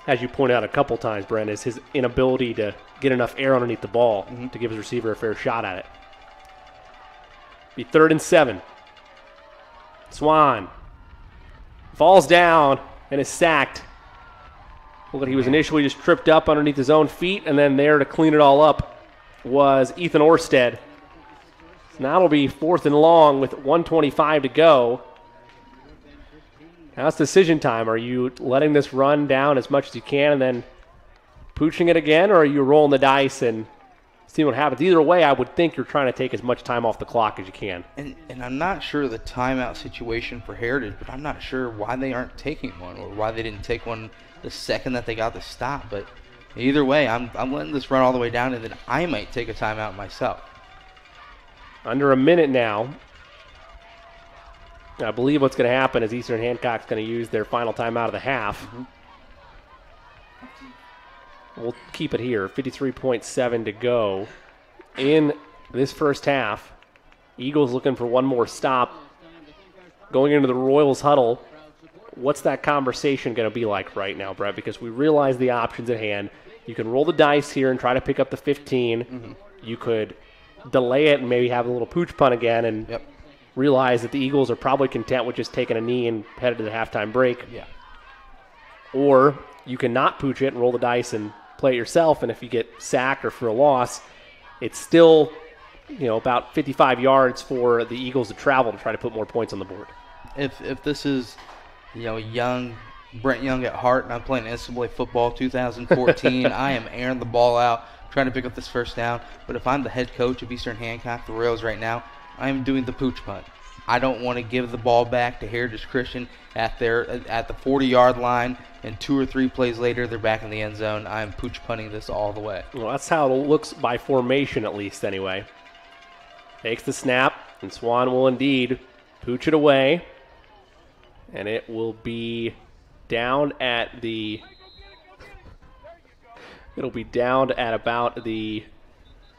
as you pointed out a couple times, Brent, is his inability to get enough air underneath the ball to give his receiver a fair shot at it. Be 3rd and 7. Swan falls down and is sacked. Look, he was initially just tripped up underneath his own feet, and then there to clean it all up was Ethan Orsted. So now it'll be 4th and long with 1:25 to go. Now it's decision time. Are you letting this run down as much as you can and then pooching it again, or are you rolling the dice and seeing what happens? Either way, I would think you're trying to take as much time off the clock as you can. And I'm not sure the timeout situation for Heritage, but I'm not sure why they aren't taking one or why they didn't take one the second that they got the stop. But either way, I'm letting this run all the way down, and then I might take a timeout myself. Under a minute now. I believe what's going to happen is Eastern Hancock's going to use their final timeout of the half. We'll keep it here. 53.7 to go in this first half. Eagles looking for one more stop. Going into the Royals huddle, what's that conversation going to be like right now, Brett? Because we realize the options at hand. You can roll the dice here and try to pick up the 15. You could delay it and maybe have a little pooch punt again and realize that the Eagles are probably content with just taking a knee and headed to the halftime break. Yeah. Or you can not pooch it and roll the dice and play it yourself, and if you get sacked or for a loss, it's still, about 55 yards for the Eagles to travel to try to put more points on the board. If this is, Brent Young at heart, and I'm playing NCAA football 2014, I am airing the ball out, trying to pick up this first down. But if I'm the head coach of Eastern Hancock, the Royals right now, I am doing the pooch punt. I don't want to give the ball back to Heritage Christian at the 40-yard line, and 2 or 3 plays later, they're back in the end zone. I'm pooch punting this all the way. Well, that's how it looks by formation, at least, anyway. Takes the snap, and Swan will indeed pooch it away. And it will be down at the... It'll be down at about the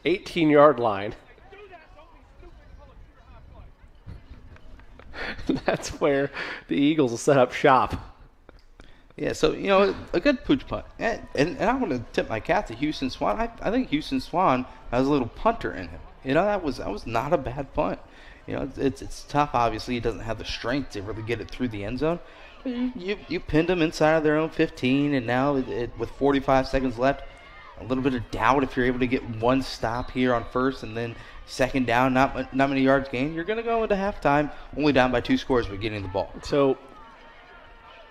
18-yard line. That's where the Eagles will set up shop. Yeah, so, a good pooch punt. And I want to tip my cap to Houston Swan. I think Houston Swan has a little punter in him. That was not a bad punt. It's tough, obviously. He doesn't have the strength to really get it through the end zone. You pinned them inside of their own 15, and now with 45 seconds left, a little bit of doubt if you're able to get one stop here on first and then second down, not many yards gained. You're going to go into halftime only down by 2 scores but getting the ball. So,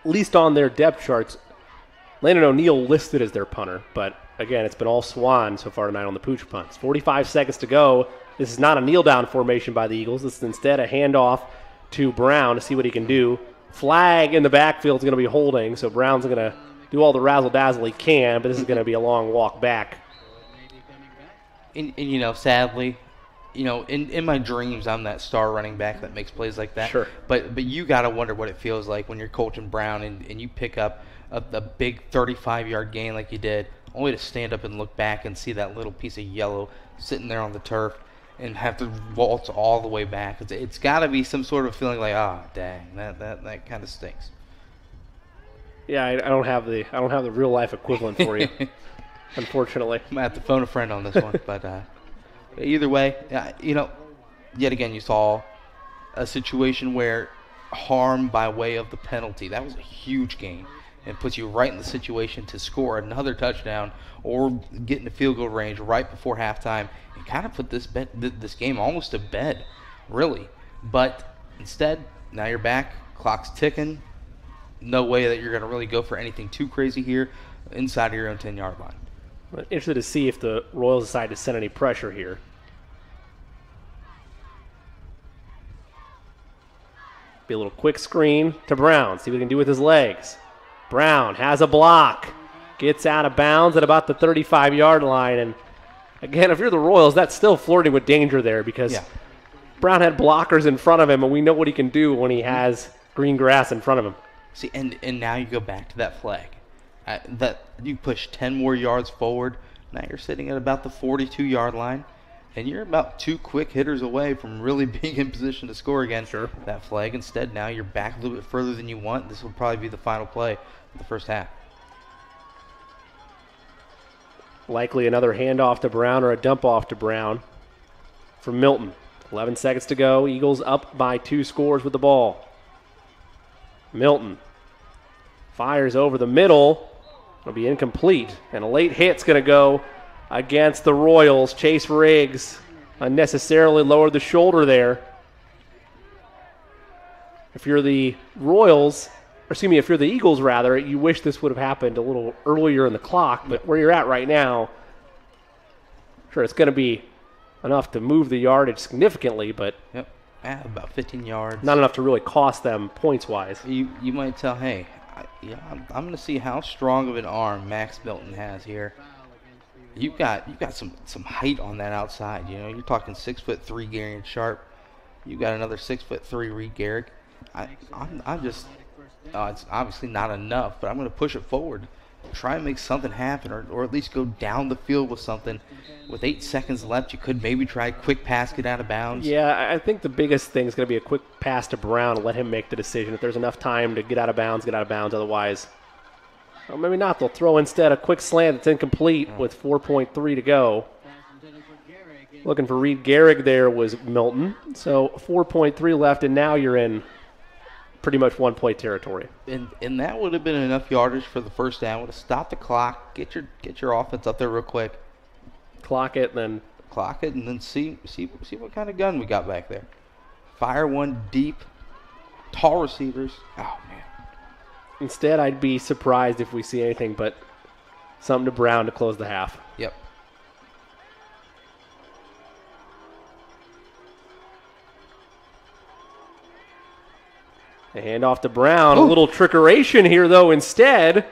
at least on their depth charts, Landon O'Neill listed as their punter, but again, it's been all Swan so far tonight on the pooch punts. 45 seconds to go. This is not a kneel-down formation by the Eagles. This is instead a handoff to Brown to see what he can do. Flag in the backfield is going to be holding, so Brown's going to do all the razzle-dazzle he can, but this is going to be a long walk back. And sadly, in my dreams, I'm that star running back that makes plays like that. Sure. But you got to wonder what it feels like when you're coaching Brown and you pick up a big 35-yard gain like you did, only to stand up and look back and see that little piece of yellow sitting there on the turf and have to waltz all the way back. It's got to be some sort of feeling like, dang, that kind of stinks. Yeah, I don't have the real life equivalent for you, unfortunately. I'm gonna have to phone a friend on this one, but either way, yet again you saw a situation where harm by way of the penalty. That was a huge gain and puts you right in the situation to score another touchdown or get into field goal range right before halftime and kind of put this game almost to bed, really. But instead, now you're back, clock's ticking. No way that you're going to really go for anything too crazy here inside of your own 10-yard line. I'm interested to see if the Royals decide to send any pressure here. Be a little quick screen to Brown. See what he can do with his legs. Brown has a block. Gets out of bounds at about the 35-yard line. And again, if you're the Royals, that's still flirting with danger there because Brown had blockers in front of him, and we know what he can do when he has green grass in front of him. See, and now you go back to that flag. That you push 10 more yards forward. Now you're sitting at about the 42-yard line, and you're about 2 quick hitters away from really being in position to score again. Sure. That flag. Instead, now you're back a little bit further than you want. This will probably be the final play of the first half. Likely another handoff to Brown or a dump off to Brown from Milton. 11 seconds to go. Eagles up by 2 scores with the ball. Milton fires over the middle. It'll be incomplete. And a late hit's going to go against the Royals. Chase Riggs unnecessarily lowered the shoulder there. If you're the Royals, or excuse me, if you're the Eagles rather, you wish this would have happened a little earlier in the clock, but where you're at right now, sure, it's going to be enough to move the yardage significantly, but about 15 yards. Not enough to really cost them points-wise. You might tell, hey, I'm going to see how strong of an arm Max Milton has here. You've got some height on that outside. You know, you're talking 6'3" Garion Sharp. You've got another 6'3" Reed Garrick. I'm just, it's obviously not enough, but I'm going to push it forward. Try and make something happen, or at least go down the field with something. With 8 seconds left, you could maybe try a quick pass, get out of bounds. Yeah, I think the biggest thing is going to be a quick pass to Brown and let him make the decision. If there's enough time to get out of bounds, get out of bounds. Otherwise, well, maybe not. They'll throw instead a quick slant that's incomplete with 4.3 to go. Looking for Reed Garrick there was Milton. So 4.3 left, and now you're in pretty much one-play territory. And that would have been enough yardage for the first down. Would have stopped the clock, get your offense up there real quick. Clock it, and then see what kind of gun we got back there. Fire one deep, tall receivers. Oh, man. Instead, I'd be surprised if we see anything but something to Brown to close the half. Yep. A handoff to Brown. Ooh. A little trickeration here, though. Instead,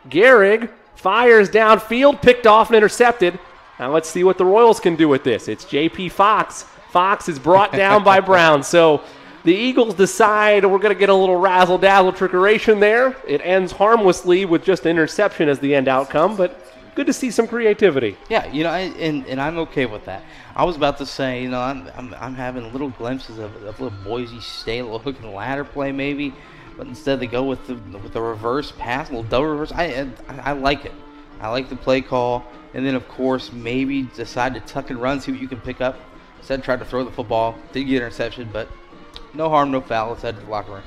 Gehrig fires downfield, picked off and intercepted. Now let's see what the Royals can do with this. It's J.P. Fox. Fox is brought down by Brown. So the Eagles decide we're going to get a little razzle-dazzle trickeration there. It ends harmlessly with just an interception as the end outcome, but good to see some creativity. Yeah, you know, and I'm okay with that. I was about to say, you know, I'm having little glimpses of a little Boise State, a little hook and ladder play maybe, but instead they go with the reverse pass, a little double reverse. I like it. I like the play call, and then of course maybe decide to tuck and run, see what you can pick up. Instead try to throw the football, did get an interception, but no harm, no foul. Let's head to the locker room.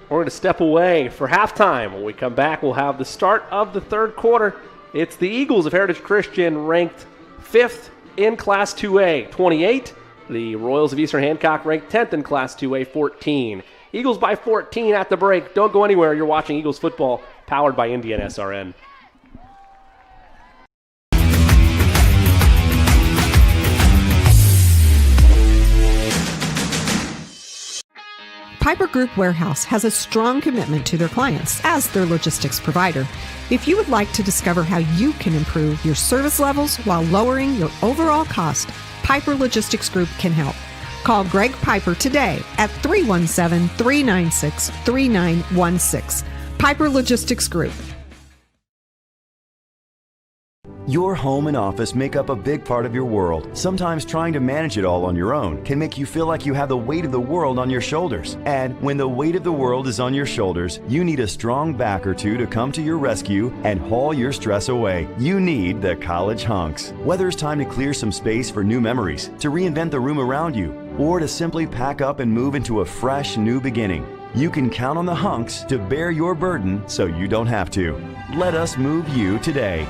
We're going to step away for halftime. When we come back, we'll have the start of the third quarter. It's the Eagles of Heritage Christian ranked 5th in Class 2A, 28. The Royals of Eastern Hancock ranked 10th in Class 2A, 14. Eagles by 14 at the break. Don't go anywhere. You're watching Eagles football, powered by Indiana SRN. Piper Group Warehouse has a strong commitment to their clients as their logistics provider. If you would like to discover how you can improve your service levels while lowering your overall cost, Piper Logistics Group can help. Call Greg Piper today at 317-396-3916. Piper Logistics Group. Your home and office make up a big part of your world. Sometimes trying to manage it all on your own can make you feel like you have the weight of the world on your shoulders. And when the weight of the world is on your shoulders, you need a strong back or two to come to your rescue and haul your stress away. You need the College Hunks. Whether it's time to clear some space for new memories, to reinvent the room around you, or to simply pack up and move into a fresh new beginning, you can count on the Hunks to bear your burden so you don't have to. Let us move you today.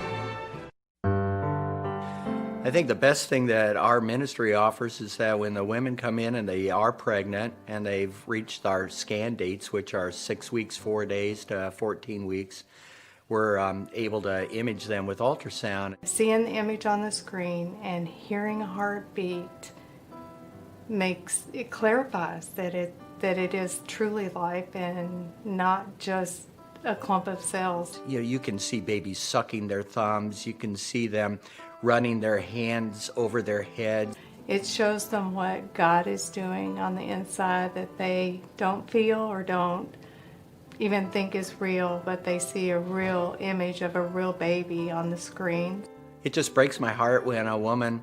I think the best thing that our ministry offers is that when the women come in and they are pregnant and they've reached our scan dates, which are 6 weeks, 4 days to 14 weeks, we're able to image them with ultrasound. Seeing the image on the screen and hearing a heartbeat clarifies that it is truly life and not just a clump of cells. You know, you can see babies sucking their thumbs, you can see them running their hands over their head. It shows them what God is doing on the inside that they don't feel or don't even think is real, but they see a real image of a real baby on the screen. It just breaks my heart when a woman,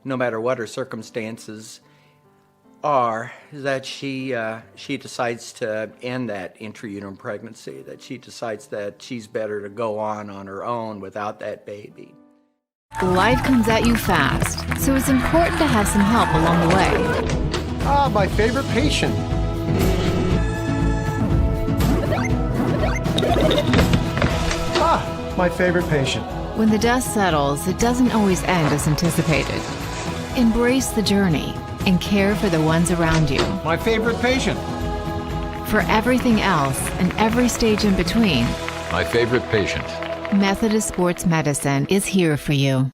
no matter what her circumstances are, that she decides to end that intrauterine pregnancy, that she decides that she's better to go on her own without that baby. Life comes at you fast, so it's important to have some help along the way. Ah, my favorite patient. Ah, my favorite patient. When the dust settles, it doesn't always end as anticipated. Embrace the journey and care for the ones around you. My favorite patient. For everything else and every stage in between, My favorite patient. Methodist Sports Medicine is here for you.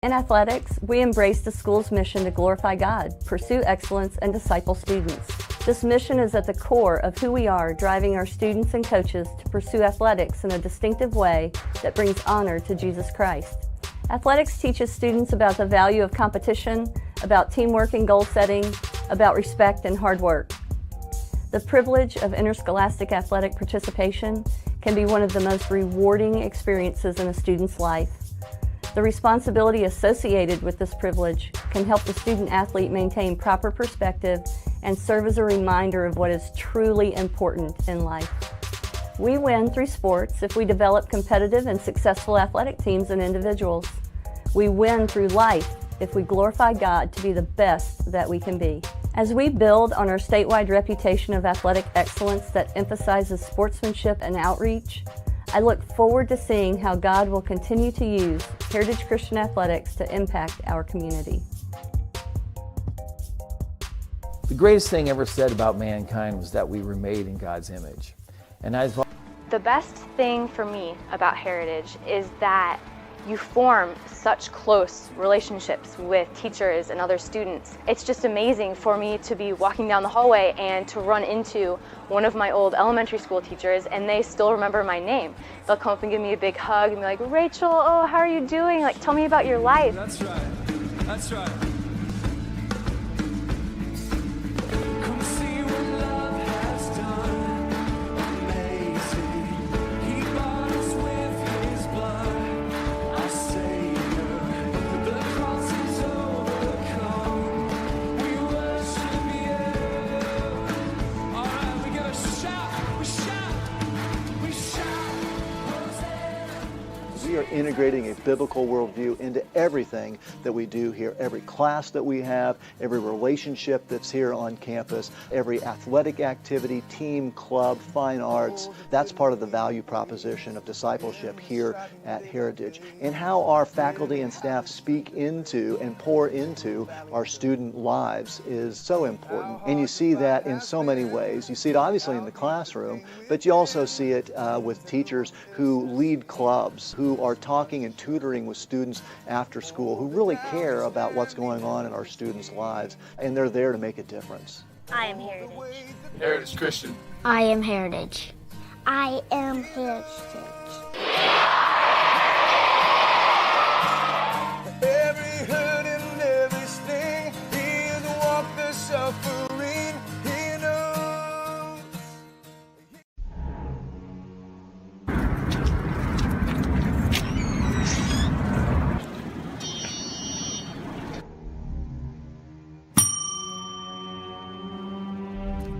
In athletics, we embrace the school's mission to glorify God, pursue excellence, and disciple students. This mission is at the core of who we are, driving our students and coaches to pursue athletics in a distinctive way that brings honor to Jesus Christ. Athletics teaches students about the value of competition, about teamwork and goal setting, about respect and hard work. The privilege of interscholastic athletic participation can be one of the most rewarding experiences in a student's life. The responsibility associated with this privilege can help the student athlete maintain proper perspective and serve as a reminder of what is truly important in life. We win through sports if we develop competitive and successful athletic teams and individuals. We win through life if we glorify God to be the best that we can be. As we build on our statewide reputation of athletic excellence that emphasizes sportsmanship and outreach, I look forward to seeing how God will continue to use Heritage Christian Athletics to impact our community. The greatest thing ever said about mankind was that we were made in God's image. And the best thing for me about Heritage is that you form such close relationships with teachers and other students. It's just amazing for me to be walking down the hallway and to run into one of my old elementary school teachers and they still remember my name. They'll come up and give me a big hug and be like, Rachel, oh, how are you doing? Like, tell me about your life. That's right. That's right. We are integrating a biblical worldview into everything that we do here. Every class that we have, every relationship that's here on campus, every athletic activity, team, club, fine arts, that's part of the value proposition of discipleship here at Heritage. And how our faculty and staff speak into and pour into our student lives is so important. And you see that in so many ways. You see it obviously in the classroom, but you also see it with teachers who lead clubs, who are talking and tutoring with students after school, who really care about what's going on in our students' lives, and they're there to make a difference. I am Heritage. Heritage Christian. I am Heritage. I am Heritage. Every hurt and every sting, he has walked the suffering, he knows.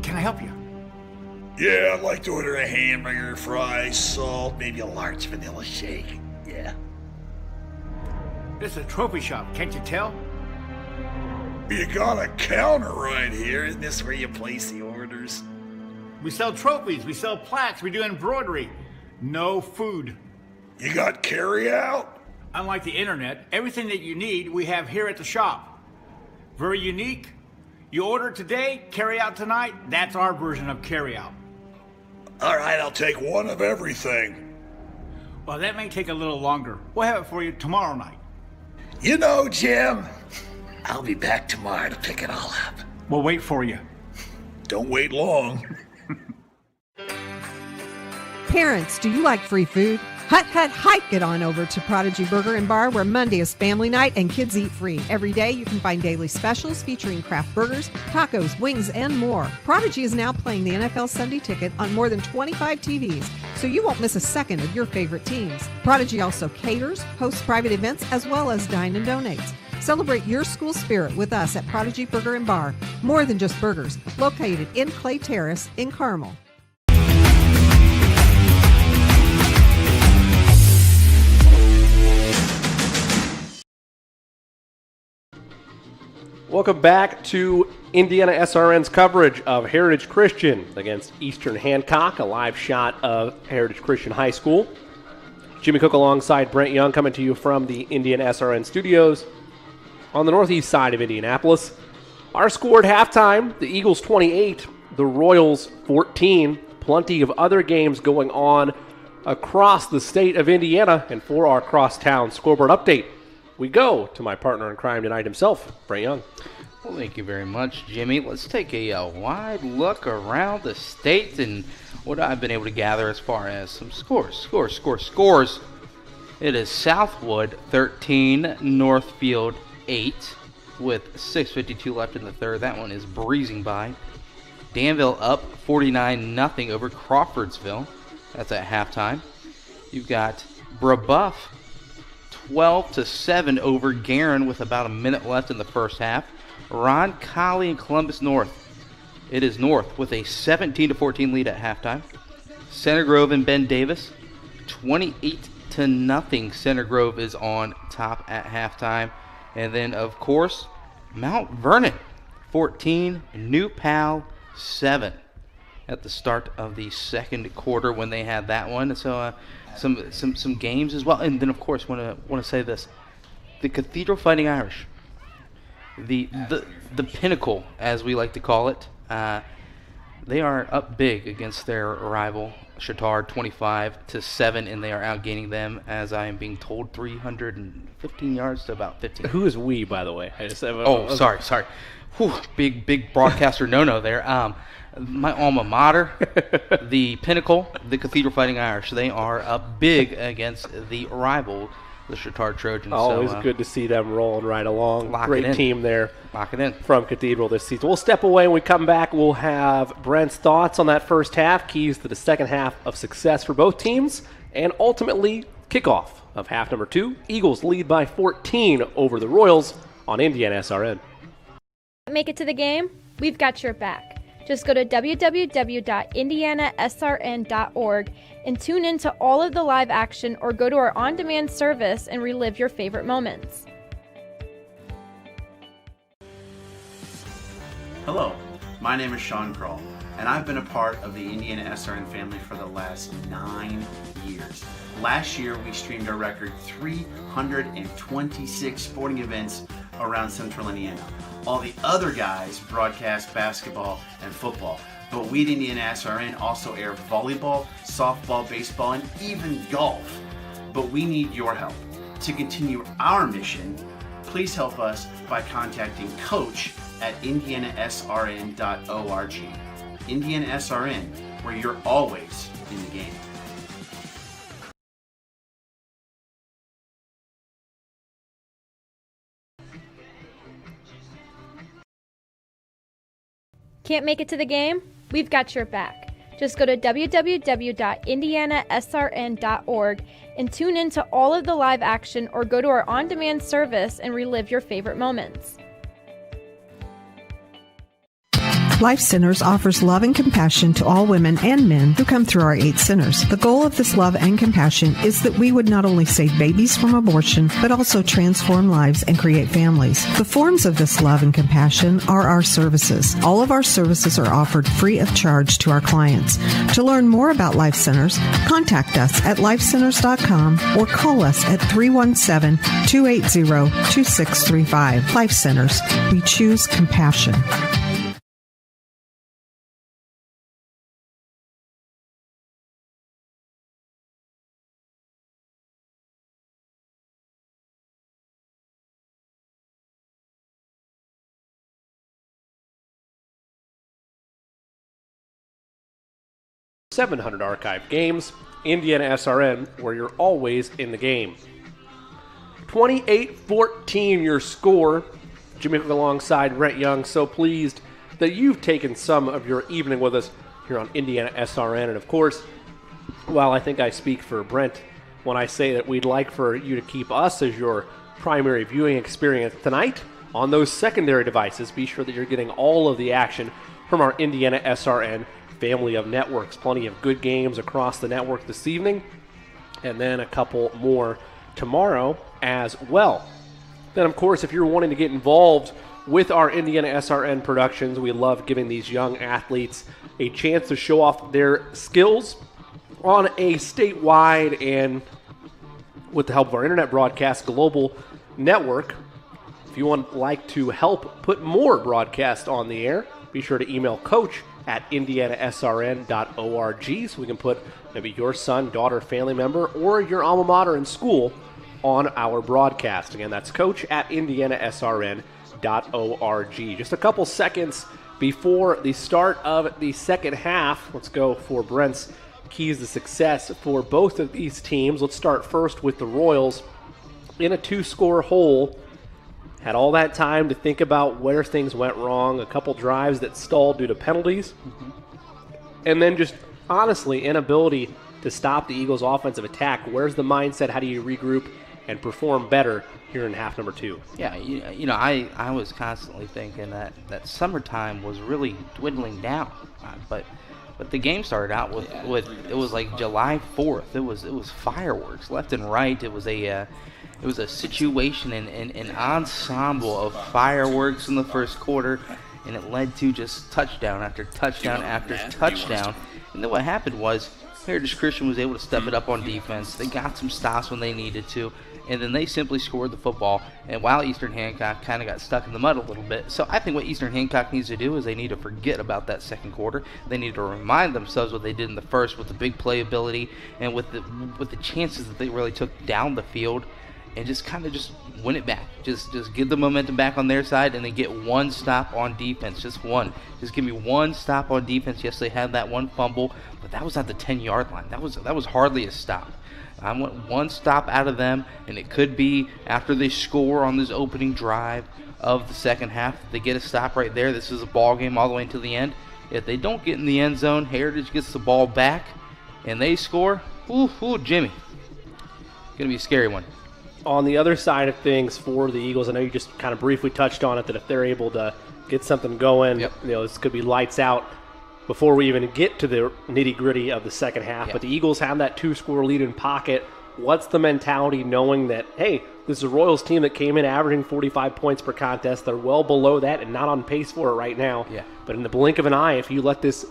Can I help you? Yeah, I'd like to order a hamburger, fries, salt, maybe a large vanilla shake. Yeah. This is a trophy shop, can't you tell? You got a counter right here. Isn't this where you place the orders? We sell trophies, we sell plaques, we do embroidery. No food. You got carry out? Unlike the internet, everything that you need we have here at the shop. Very unique. You order today, carry out tonight. That's our version of carry out. All right, I'll take one of everything. Well, that may take a little longer. We'll have it for you tomorrow night. You know, Jim, I'll be back tomorrow to pick it all up. We'll wait for you. Don't wait long. Parents, do you like free food? Hike it on over to Prodigy Burger and Bar, where Monday is family night and kids eat free. Every day you can find daily specials featuring craft burgers, tacos, wings, and more. Prodigy is now playing the NFL Sunday Ticket on more than 25 TVs, so you won't miss a second of your favorite teams. Prodigy also caters, hosts private events, as well as dine and donates. Celebrate your school spirit with us at Prodigy Burger and Bar. More than just burgers, located in Clay Terrace in Carmel. Welcome back to Indiana SRN's coverage of Heritage Christian against Eastern Hancock, a live shot of Heritage Christian High School. Jimmy Cook alongside Brent Young coming to you from the Indiana SRN studios on the northeast side of Indianapolis. Our score at halftime, the Eagles 28, the Royals 14. Plenty of other games going on across the state of Indiana. And for our crosstown scoreboard update, we go to my partner in crime tonight himself, Brent Young. Well, thank you very much, Jimmy. Let's take a wide look around the state and what I've been able to gather as far as some scores. It is Southwood 13, Northfield 8, with 6:52 left in the third. That one is breezing by. Danville up 49-0 over Crawfordsville. That's at halftime. You've got Brebeuf 12-7 over Guerin with about a minute left in the first half. Ron Colley and Columbus North. It is North with a 17-14 lead at halftime. Center Grove and Ben Davis 28-0. Center Grove is on top at halftime. And then, of course, Mount Vernon 14, New Pal 7 at the start of the second quarter when they had that one. So some games as well. And then, of course, want to say this: the Cathedral Fighting Irish, the pinnacle, as we like to call it, they are up big against their rival Chittard, 25-7, and they are outgaining them, as I am being told, 315 yards to about 15. Who is we, by the way? I just have sorry. Whew, big broadcaster no there. My alma mater, the pinnacle, the Cathedral Fighting Irish, they are up big against the rival, the Chittard Trojans. Always good to see them rolling right along. Great team there. Lock it in. From Cathedral this season. We'll step away. When we come back, we'll have Brent's thoughts on that first half, keys to the second half of success for both teams, and ultimately kickoff of half number 2. Eagles lead by 14 over the Royals on Indiana SRN. Make it to the game? We've got your back. Just go to www.indianasrn.org and tune in to all of the live action, or go to our on-demand service and relive your favorite moments. Hello, my name is Sean Kroll, and I've been a part of the Indiana SRN family for the last 9 years. Last year, we streamed a record 326 sporting events around Central Indiana. All the other guys broadcast basketball and football, but we at Indiana SRN also air volleyball, softball, baseball, and even golf. But we need your help. To continue our mission, please help us by contacting Coach at indianasrn.org. Indiana SRN, where you're always in the game. Can't make it to the game? We've got your back. Just go to www.indianasrn.org and tune in to all of the live action, or go to our on-demand service and relive your favorite moments. Life Centers offers love and compassion to all women and men who come through our 8 centers. The goal of this love and compassion is that we would not only save babies from abortion, but also transform lives and create families. The forms of this love and compassion are our services. All of our services are offered free of charge to our clients. To learn more about Life Centers, contact us at lifecenters.com or call us at 317-280-2635. Life Centers. We choose compassion. .700 archive games, Indiana SRN, where you're always in the game. 28-14 your score. Jimmy Cook alongside Brett Young. So pleased that you've taken some of your evening with us here on Indiana SRN. And of course, while I think I speak for Brent when I say that we'd like for you to keep us as your primary viewing experience tonight on those secondary devices, be sure that you're getting all of the action from our Indiana SRN family of networks. Plenty of good games across the network this evening, and then a couple more tomorrow as well. Then, of course, if you're wanting to get involved with our Indiana SRN productions, we love giving these young athletes a chance to show off their skills on a statewide and, with the help of our internet broadcast, global network. If you would like to help put more broadcasts on the air, be sure to email Coach at indianasrn.org so we can put maybe your son, daughter, family member, or your alma mater in school on our broadcast. Again, that's Coach at indianasrn.org. Just a couple seconds before the start of the second half. Let's go for Brent's keys to success for both of these teams. Let's start first with the Royals in a 2-score hole. Had all that time to think about where things went wrong, a couple drives that stalled due to penalties, and then just honestly inability to stop the Eagles' offensive attack. Where's the mindset? How do you regroup and perform better here in half number 2? Yeah, you know, I was constantly thinking that summertime was really dwindling down, but the game started out with it was like July 4th. It was fireworks left and right. It was a situation an ensemble of fireworks in the first quarter, and it led to just touchdown after touchdown after touchdown. And then what happened was Heritage Christian was able to step it up on defense. They got some stops when they needed to, and then they simply scored the football. And while Eastern Hancock kind of got stuck in the mud a little bit. So I think what Eastern Hancock needs to do is they need to forget about that second quarter. They need to remind themselves what they did in the first with the big playability and with the chances that they really took down the field, and just kind of just win it back. Just get the momentum back on their side, and then get one stop on defense. Just one. Just give me one stop on defense. Yes, they had that one fumble, but that was at the 10-yard line. That was hardly a stop. I want one stop out of them, and it could be after they score on this opening drive of the second half. They get a stop right there. This is a ball game all the way until the end. If they don't get in the end zone, Heritage gets the ball back, and they score. Ooh, Jimmy. Gonna be a scary one. On the other side of things for the Eagles, I know you just kind of briefly touched on it, that if they're able to get something going, this could be lights out before we even get to the nitty-gritty of the second half. But the Eagles have that 2-score lead in pocket. What's the mentality knowing that, hey, this is a Royals team that came in averaging 45 points per contest. They're well below that and not on pace for it right now. Yeah. But in the blink of an eye, if you let this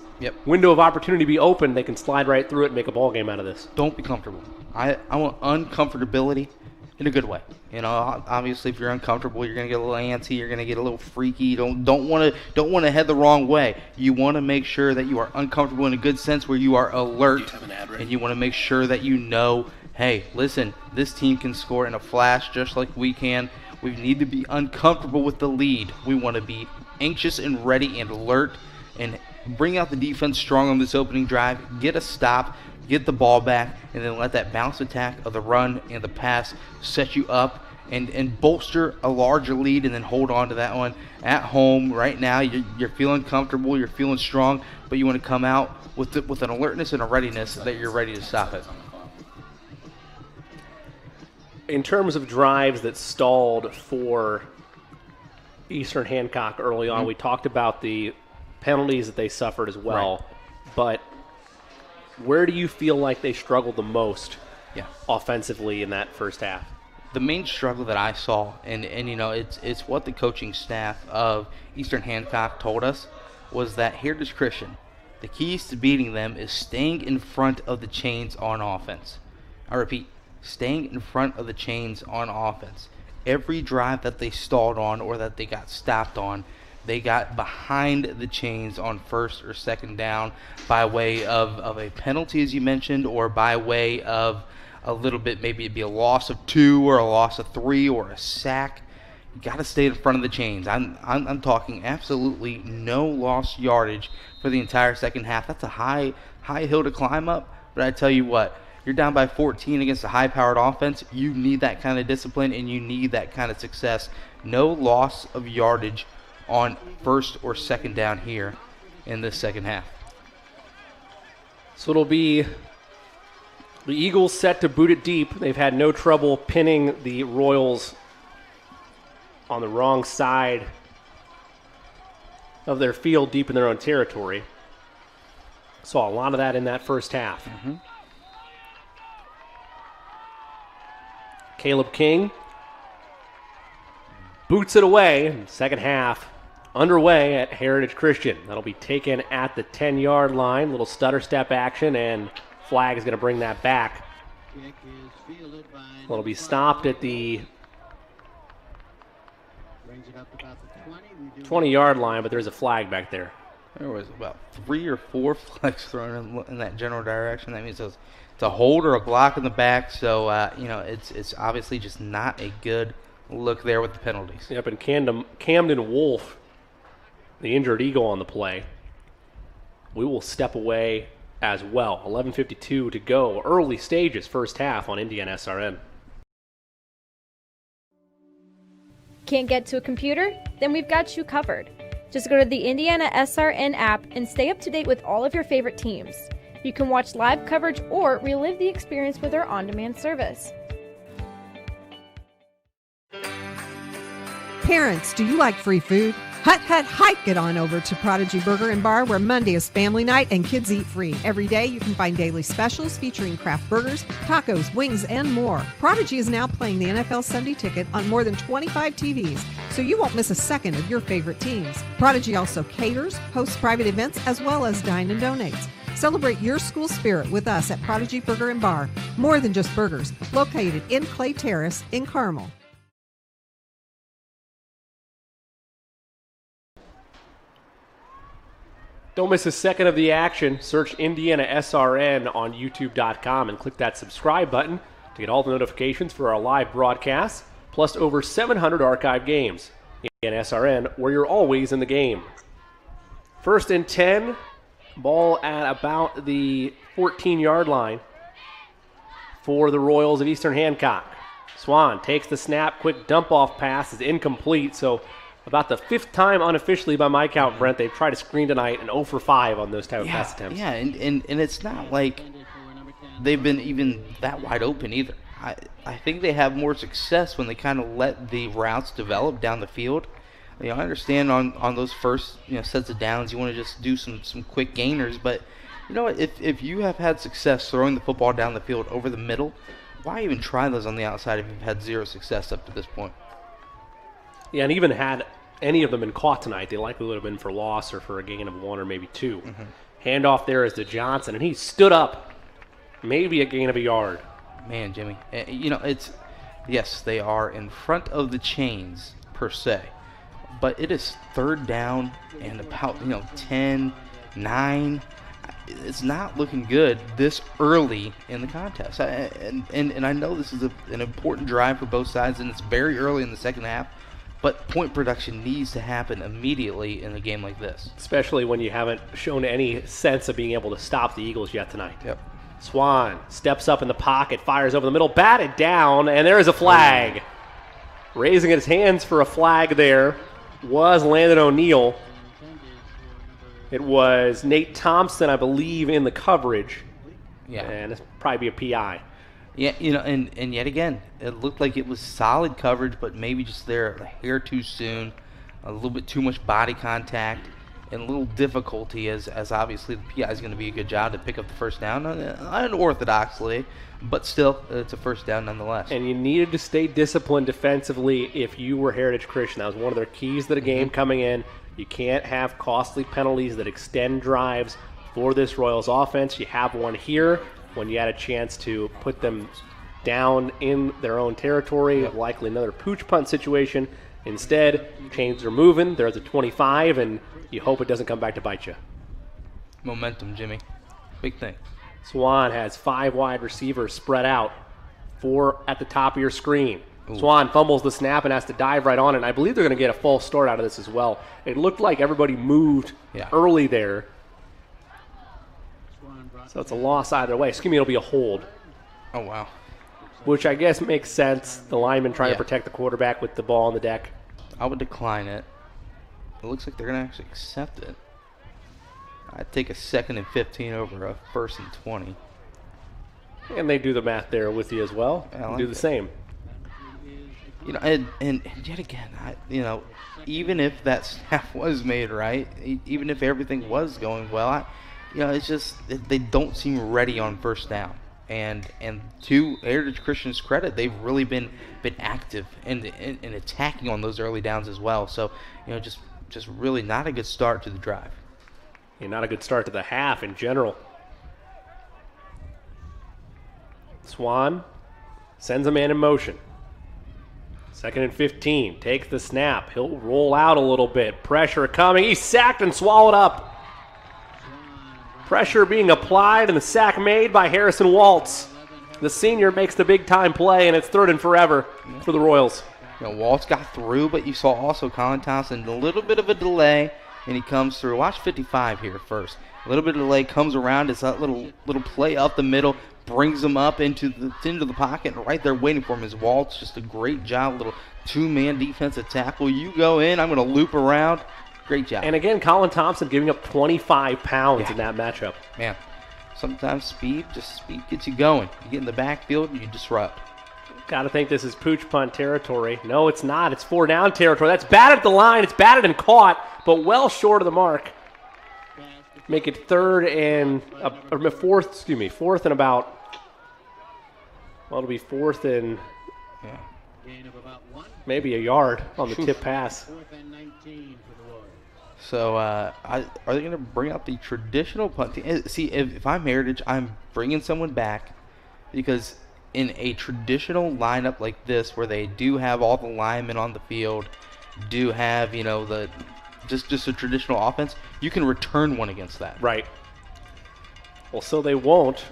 window of opportunity be open, they can slide right through it and make a ball game out of this. Don't be comfortable. I want uncomfortability in a good way. You know, obviously, if you're uncomfortable, you're gonna get a little antsy. You're gonna get a little freaky. You don't want to head the wrong way. You want to make sure that you are uncomfortable in a good sense, where you are alert, and you want to make sure that you know, hey, listen, this team can score in a flash just like we can. We need to be uncomfortable with the lead. We want to be anxious and ready and alert, and bring out the defense strong on this opening drive. Get a stop. Get the ball back, and then let that bounce attack of the run and the pass set you up and bolster a larger lead, and then hold on to that one at home. Right now, you're feeling comfortable, you're feeling strong, but you want to come out with an alertness and a readiness that you're ready to stop it. In terms of drives that stalled for Eastern Hancock early on, we talked about the penalties that they suffered as well. But where do you feel like they struggled the most offensively in that first half? The main struggle that I saw, and it's what the coaching staff of Eastern Hancock told us, was that Heritage Christian, the keys to beating them is staying in front of the chains on offense. I repeat, staying in front of the chains on offense. Every drive that they stalled on or that they got stopped on, they got behind the chains on first or second down by way of a penalty, as you mentioned, or by way of a little bit, maybe it'd be a loss of 2 or a loss of 3 or a sack. You got to stay in front of the chains. I'm talking absolutely no lost yardage for the entire second half. That's a high hill to climb up, but I tell you what, you're down by 14 against a high-powered offense. You need that kind of discipline, and you need that kind of success. No loss of yardage on first or second down here in this second half. So it'll be the Eagles set to boot it deep. They've had no trouble pinning the Royals on the wrong side of their field deep in their own territory. Saw a lot of that in that first half. Caleb King boots it away. Second half underway at Heritage Christian. That'll be taken at the 10-yard line. Little stutter step action, and flag is going to bring that back. It'll be stopped at the 20-yard line, but there's a flag back there. There was about 3 or 4 flags thrown in that general direction. That means it's a hold or a block in the back. So, it's obviously just not a good look there with the penalties. Yep, and Camden Wolf, the injured Eagle on the play, we will step away as well. 11:52 to go. Early stages, first half on Indiana SRN. Can't get to a computer? Then we've got you covered. Just go to the Indiana SRN app and stay up to date with all of your favorite teams. You can watch live coverage or relive the experience with our on-demand service. Parents, do you like free food? Hut, get on over to Prodigy Burger and Bar, where Monday is family night and kids eat free. Every day you can find daily specials featuring craft burgers, tacos, wings, and more. Prodigy is now playing the NFL Sunday Ticket on more than 25 TVs, so you won't miss a second of your favorite teams. Prodigy also caters, hosts private events, as well as dine and donates. Celebrate your school spirit with us at Prodigy Burger and Bar. More than just burgers, located in Clay Terrace in Carmel. Don't miss a second of the action. Search Indiana SRN on YouTube.com and click that subscribe button to get all the notifications for our live broadcasts, plus over 700 archive games. Indiana SRN, where you're always in the game. 1st and 10, ball at about the 14-yard line for the Royals of Eastern Hancock. Swan takes the snap, quick dump-off pass is incomplete, so about the 5th time unofficially by my count, Brent, they've tried to screen tonight, and 0 for 5 on those type of pass attempts. Yeah, and it's not like they've been even that wide open either. I think they have more success when they kind of let the routes develop down the field. I understand on those first sets of downs you want to just do some quick gainers, but if you have had success throwing the football down the field over the middle, why even try those on the outside if you've had 0 success up to this point? Yeah, and even had any of them been caught tonight, they likely would have been for loss or for a gain of 1 or maybe 2. Handoff there is to Johnson, and he stood up, maybe a gain of a yard. Man, Jimmy, yes, they are in front of the chains per se, but it is 3rd down and about 10, 9. It's not looking good this early in the contest, and I know this is an important drive for both sides, and it's very early in the second half. But point production needs to happen immediately in a game like this. Especially when you haven't shown any sense of being able to stop the Eagles yet tonight. Yep. Swan steps up in the pocket, fires over the middle, batted down, and there is a flag. Raising his hands for a flag there was Landon O'Neill. It was Nate Thompson, I believe, in the coverage. Yeah. And it's probably be a PI. Yeah, and yet again, it looked like it was solid coverage, but maybe just there a hair too soon, a little bit too much body contact, in a little difficulty as obviously the PI is going to be a good job to pick up the first down unorthodoxly, but still it's a first down nonetheless. And you needed to stay disciplined defensively if you were Heritage Christian. That was one of their keys to the game coming in. You can't have costly penalties that extend drives for this Royals offense. You have one here when you had a chance to put them down in their own territory, likely another pooch punt situation. Instead, chains are moving. There's a 25, and you hope it doesn't come back to bite you. Momentum, Jimmy. Big thing. Swan has 5 wide receivers spread out, 4 at the top of your screen. Ooh. Swan fumbles the snap and has to dive right on it, and I believe they're going to get a false start out of this as well. It looked like everybody moved early there. So it's a loss either way. Excuse me, it'll be a hold. Oh, wow. Which I guess makes sense. The lineman trying to protect the quarterback with the ball on the deck. I would decline it. It looks like they're going to actually accept it. I'd take a 2nd and 15 over a 1st and 20. And they do the math there with you as well. Like do the same. You know, and yet again, even if that snap was made right, even if everything was going well, it's just they don't seem ready on first down. And to Heritage Christian's credit, they've really been active in attacking on those early downs as well. So, just really not a good start to the drive. Yeah, not a good start to the half in general. Swan sends a man in motion. 2nd and 15. Takes the snap. He'll roll out a little bit. Pressure coming. He's sacked and swallowed up. Pressure being applied and the sack made by Harrison Waltz. The senior makes the big-time play, and it's 3rd and forever for the Royals. Waltz got through, but you saw also Colin Thompson, a little bit of a delay, and he comes through. Watch 55 here first. A little bit of delay, comes around. It's that little play up the middle, brings him up into the pocket, and right there waiting for him is Waltz. Just a great job, little 2-man defensive tackle. You go in, I'm going to loop around. Great job. And again, Colin Thompson giving up 25 pounds in that matchup. Man, sometimes speed gets you going. You get in the backfield and you disrupt. Got to think this is pooch punt territory. No, it's not. It's 4 down territory. That's batted at the line. It's batted and caught, but well short of the mark. Make it 4th and about. Well, it'll be 4th and maybe a yard on the tip pass. So are they going to bring out the traditional punt team? See, if I'm Heritage, I'm bringing someone back because in a traditional lineup like this where they do have all the linemen on the field, do have, the just a traditional offense, you can return one against that. Right. Well, so they won't.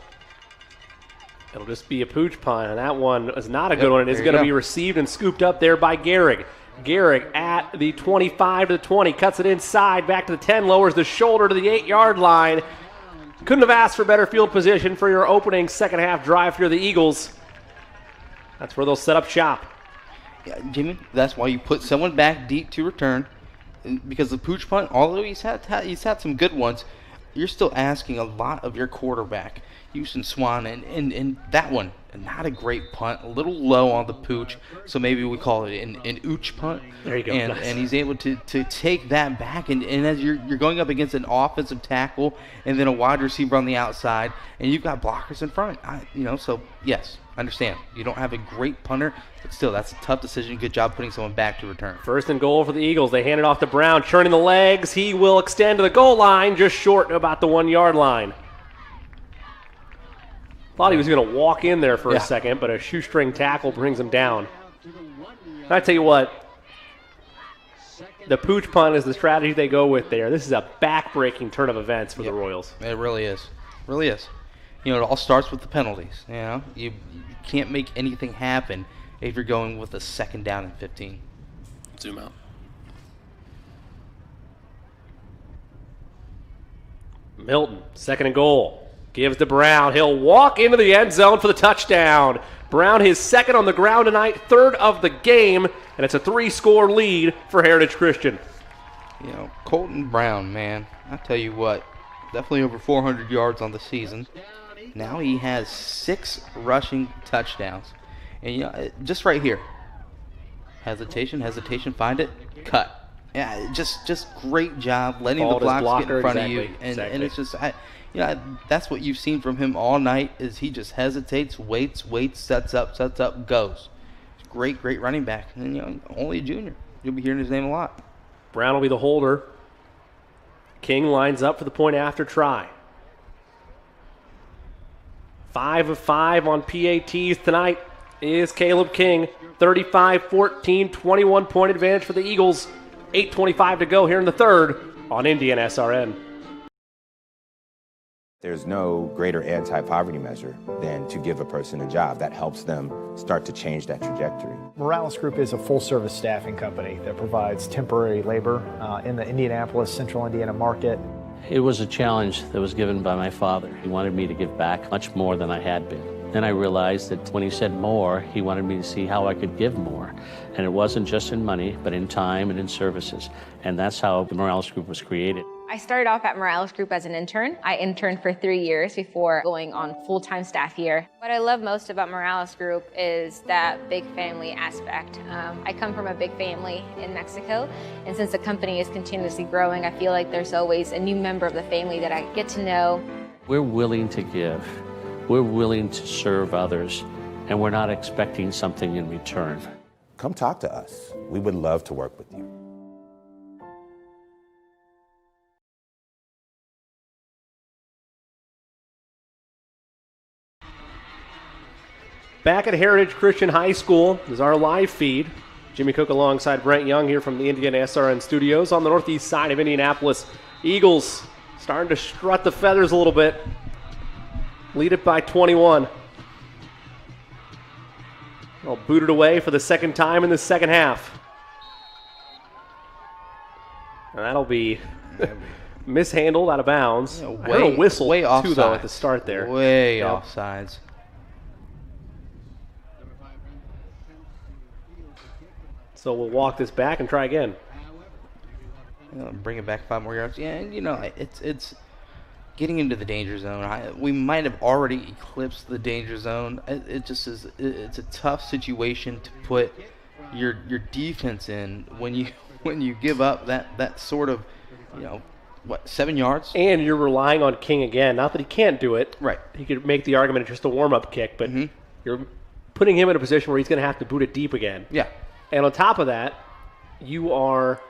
It'll just be a pooch punt, and that one is not a good one. It is going to be received and scooped up there by Gehrig. Gehrig at the 25 to the 20, cuts it inside, back to the 10, lowers the shoulder to the 8-yard line. Couldn't have asked for better field position for your opening second half drive for the Eagles. That's where they'll set up shop. Yeah, Jimmy, that's why you put someone back deep to return, because the pooch punt, although he's had some good ones, you're still asking a lot of your quarterback, Houston Swan, and that one, not a great punt, a little low on the pooch, so maybe we call it an ooch punt. There you go. And he's able to take that back, and as you're going up against an offensive tackle and then a wide receiver on the outside, and you've got blockers in front, so yes, understand. You don't have a great punter, but still, that's a tough decision. Good job putting someone back to return. 1st and goal for the Eagles. They hand it off to Brown, churning the legs. He will extend to the goal line, just short about the 1-yard line. Thought he was going to walk in there for a second, but a shoestring tackle brings him down. And I tell you what, the pooch punt is the strategy they go with there. This is a back-breaking turn of events for the Royals. It really is. Really is. It all starts with the penalties. You can't make anything happen if you're going with a 2nd down and 15. Zoom out. Milton, 2nd and goal. Gives to Brown. He'll walk into the end zone for the touchdown. Brown, his 2nd on the ground tonight, 3rd of the game, and it's a 3-score lead for Heritage Christian. Colton Brown, man, I tell you what, definitely over 400 yards on the season. Now he has 6 rushing touchdowns. And just right here, hesitation, find it, cut. Yeah, just great job letting Followed the his blocks get blocker, in front of exactly, you, and exactly. it's just that's what you've seen from him all night. Is he just hesitates, waits, sets up, goes. Great running back, and only a junior. You'll be hearing his name a lot. Brown will be the holder. King lines up for the point after try. 5 of 5 on PATs tonight is Caleb King. 35-14, 21-point advantage for the Eagles. 8:25 to go here in the third on Indiana SRN. There's no greater anti-poverty measure than to give a person a job that helps them start to change that trajectory. Morales Group is a full-service staffing company that provides temporary labor in the Indianapolis, Central Indiana market. It was a challenge that was given by my father. He wanted me to give back much more than I had been. Then I realized that when he said more, he wanted me to see how I could give more. And it wasn't just in money, but in time and in services. And that's how the Morales Group was created. I started off at Morales Group as an intern. I interned for 3 years before going on full-time staff here. What I love most about Morales Group is that big family aspect. I come from a big family in Mexico, and since the company is continuously growing, I feel like there's always a new member of the family that I get to know. We're willing to give. We're willing to serve others, and we're not expecting something in return. Come talk to us. We would love to work with you. Back at Heritage Christian High School is our live feed. Jimmy Cook alongside Brent Young here from the Indiana SRN studios on the northeast side of Indianapolis. Eagles starting to strut the feathers a little bit. Lead it by 21. They'll boot it away for the second time in the second half. And that'll be mishandled out of bounds. I heard a whistle way too, though, offsides. at the start there. Way Yeah. offsides. So we'll walk this back and try again. Bring it back 5 more yards. Yeah, and it's getting into the danger zone. We might have already eclipsed the danger zone. It just is. It's a tough situation to put your defense in when you give up that sort of 7 yards. And you're relying on King again. Not that he can't do it. Right. He could make the argument it's just a warm-up kick, but you're putting him in a position where he's going to have to boot it deep again. Yeah. And on top of that, you are,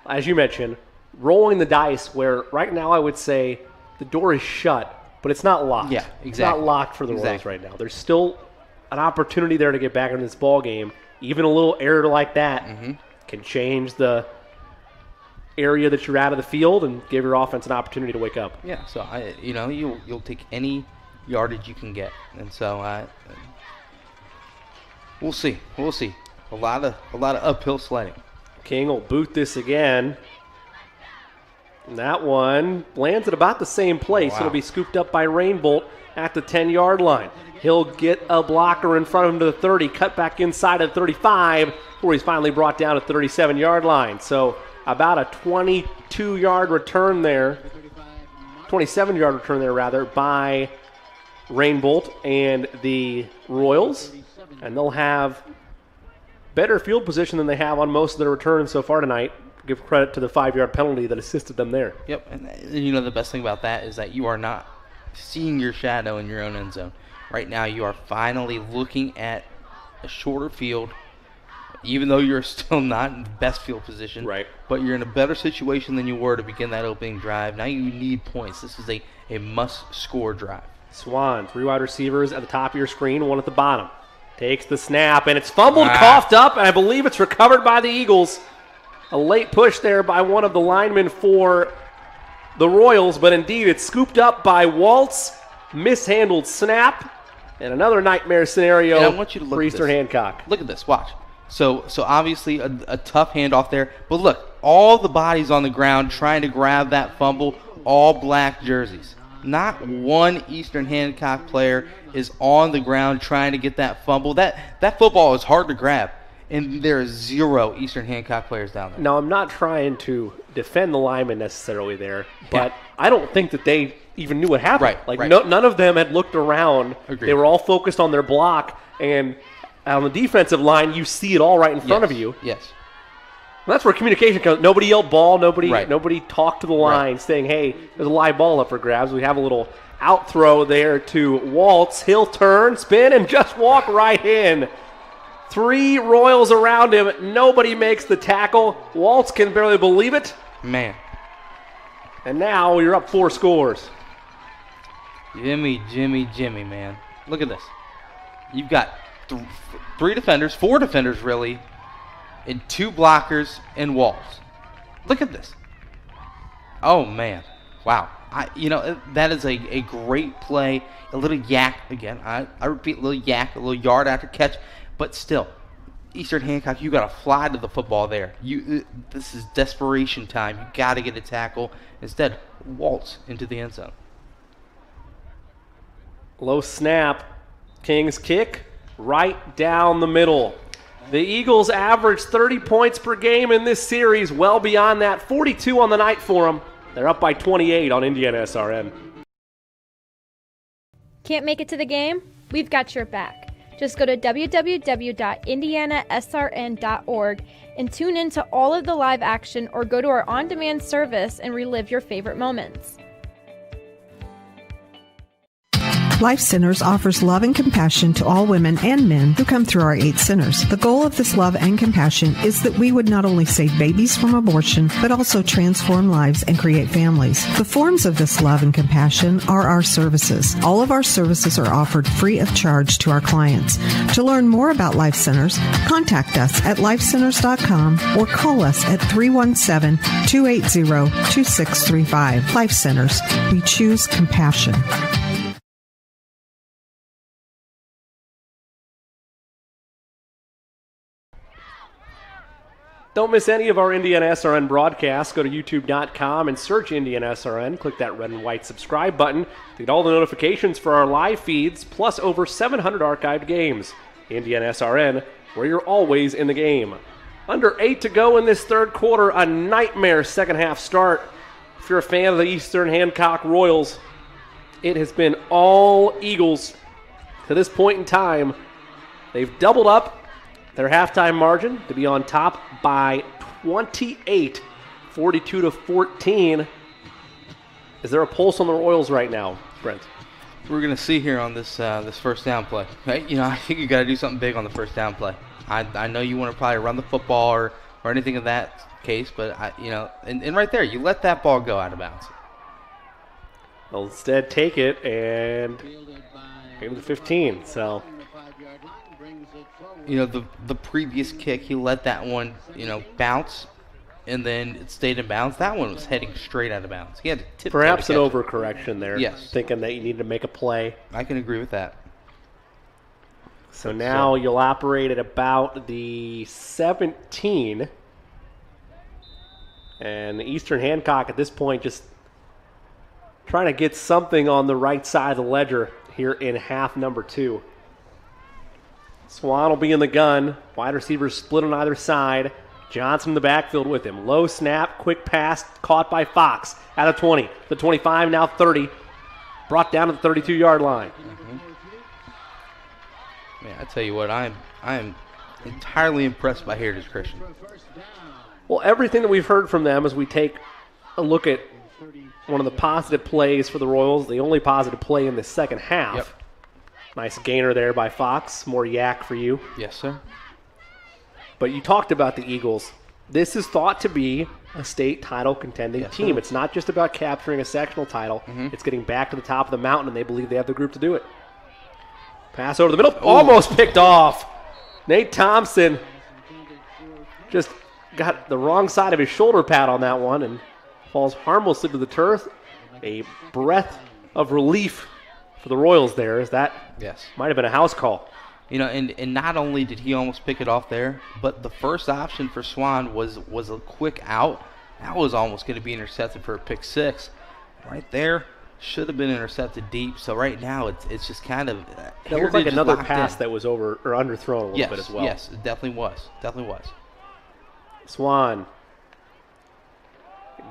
as you mentioned, rolling the dice where right now I would say the door is shut, but it's not locked. Yeah, exactly. It's not locked for the Royals right now. There's still an opportunity there to get back in this ball game. Even a little error like that can change the area that you're out of the field and give your offense an opportunity to wake up. Yeah, so you'll take any yardage you can get, and so we'll see. A lot of uphill sledding. King will boot this again. And that one lands at about the same place. Wow. It'll be scooped up by Rainbolt at the 10-yard line. He'll get a blocker in front of him to the 30, cut back inside of the 35, before he's finally brought down at the 37-yard line. So about a 22-yard return there, 27-yard return there, rather, by Rainbolt and the Royals. And they'll have better field position than they have on most of their returns so far tonight. Give credit to the 5-yard penalty that assisted them there. Yep, and the best thing about that is that you are not seeing your shadow in your own end zone. Right now you are finally looking at a shorter field, even though you're still not in the best field position. Right. But you're in a better situation than you were to begin that opening drive. Now you need points. This is a must-score drive. Swan, 3 wide receivers at the top of your screen, 1 at the bottom. Takes the snap, and it's fumbled, coughed up, and I believe it's recovered by the Eagles. A late push there by one of the linemen for the Royals, but indeed it's scooped up by Waltz. Mishandled snap, and another nightmare scenario I want you to look for at Eastern this. Hancock. Look at this. Watch. So obviously a tough handoff there, but look, all the bodies on the ground trying to grab that fumble, all black jerseys. Not one Eastern Hancock player is on the ground trying to get that fumble. That football is hard to grab, and there are 0 Eastern Hancock players down there. Now, I'm not trying to defend the linemen necessarily there, but I don't think that they even knew what happened. Right. None of them had looked around. Agreed. They were all focused on their block, and on the defensive line, you see it all right in front of you. Yes. That's where communication comes. Nobody yelled ball. Right. Nobody talked to the line saying, hey, there's a live ball up for grabs. We have a little out throw there to Waltz. He'll turn, spin, and just walk right in. 3 Royals around him. Nobody makes the tackle. Waltz can barely believe it. Man. And now you're up 4 scores. Jimmy, man. Look at this. You've got 4 defenders, really, and 2 blockers and Waltz. Look at this. Oh, man. Wow. That is a great play. A little yak, again. I repeat, a little yak, a little yard after catch. But still, Eastern Hancock, you got to fly to the football there. This is desperation time. You got to get a tackle. Instead, Waltz into the end zone. Low snap. Kings kick right down the middle. The Eagles average 30 points per game in this series, well beyond that. 42 on the night for them. They're up by 28 on Indiana SRN. Can't make it to the game? We've got your back. Just go to www.indianasrn.org and tune in to all of the live action, or go to our on-demand service and relive your favorite moments. Life Centers offers love and compassion to all women and men who come through our 8 centers. The goal of this love and compassion is that we would not only save babies from abortion, but also transform lives and create families. The forms of this love and compassion are our services. All of our services are offered free of charge to our clients. To learn more about Life Centers, contact us at lifecenters.com or call us at 317-280-2635. Life Centers. We choose compassion. Don't miss any of our Indiana SRN broadcasts. Go to youtube.com and search Indiana SRN. Click that red and white subscribe button to get all the notifications for our live feeds, plus over 700 archived games. Indiana SRN, where you're always in the game. Under 8 to go in this third quarter, a nightmare second half start. If you're a fan of the Eastern Hancock Royals, it has been all Eagles to this point in time. They've doubled up their halftime margin to be on top by 28, 42-14. Is there a pulse on the Royals right now, Brent? We're going to see here on this first down play. Right? I think you got to do something big on the first down play. I know you want to probably run the football or anything of that case, but and right there, you let that ball go out of bounds. They'll instead take it and give it to 15. So. The previous kick, he let that one, bounce, and then it stayed in bounds. That one was heading straight out of bounds. He had to tip. Perhaps an overcorrection there. Yes. Thinking that you need to make a play. I can agree with that. So now you'll operate at about the 17. And Eastern Hancock at this point just trying to get something on the right side of the ledger here in half number 2. Swan will be in the gun. Wide receivers split on either side. Johnson in the backfield with him. Low snap, quick pass, caught by Fox. Out of 20. The 25, now 30. Brought down to the 32-yard line. Mm-hmm. Man, I tell you what, I am entirely impressed by Heritage Christian. Well, everything that we've heard from them as we take a look at one of the positive plays for the Royals, the only positive play in the second half. Yep. Nice gainer there by Fox. More yak for you. Yes, sir. But you talked about the Eagles. This is thought to be a state title contending team. Sir. It's not just about capturing a sectional title. Mm-hmm. It's getting back to the top of the mountain, and they believe they have the group to do it. Pass over the middle. Almost picked off. Nate Thompson just got the wrong side of his shoulder pad on that one and falls harmlessly to the turf. A breath of relief for the Royals there, as that might have been a house call. And not only did he almost pick it off there, but the first option for Swan was a quick out. That was almost going to be intercepted for a pick 6. Right there, should have been intercepted deep. So right now, it's just kind of it looked like another pass that was over or underthrown a little bit as well. Yes, it definitely was. Swan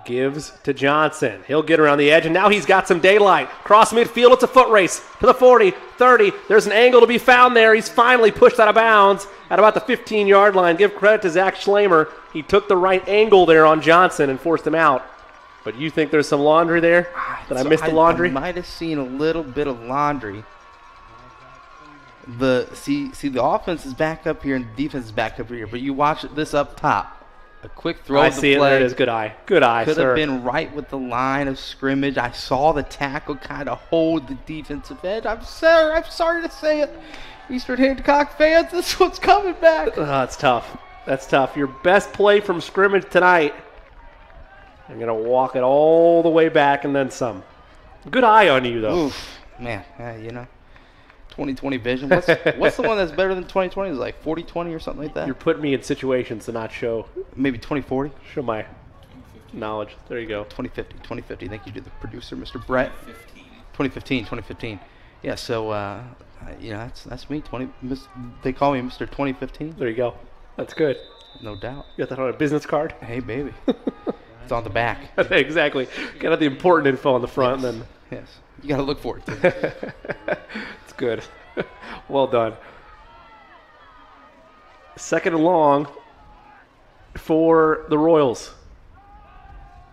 Gives to Johnson. He'll get around the edge, and now he's got some daylight. Cross midfield, it's a foot race to the 40, 30. There's an angle to be found there. He's finally pushed out of bounds at about the 15-yard line. Give credit to Zach Schlamer. He took the right angle there on Johnson and forced him out. But you think there's some laundry there? Did I miss the laundry? I might have seen a little bit of laundry. The offense is back up here and the defense is back up here, but you watch this up top. A quick throw. I see it. There it is. Good eye. Good eye, Could sir. have been right with the line of scrimmage. I saw the tackle kind of hold the defensive edge. I'm sorry to say it. Eastern Hancock fans, this one's coming back. That's tough. That's tough. Your best play from scrimmage tonight. I'm going to walk it all the way back and then some. Good eye on you, though. Oof, man. 20/20 vision. What's the one that's better than 20/20? Is it like 40/20 or something like that? You're putting me in situations to not show. Maybe 20/40? Show my knowledge. There you go. 2050. Thank you to the producer, Mr. Brett. 2015. Yeah, so, that's me. They call me Mr. 2015. There you go. That's good. No doubt. You got that on a business card? Hey, baby. It's on the back. Exactly. Got the important info on the front. Yes. And then. Yes. You got to look for it, too. It's good. Well done. Second and long for the Royals.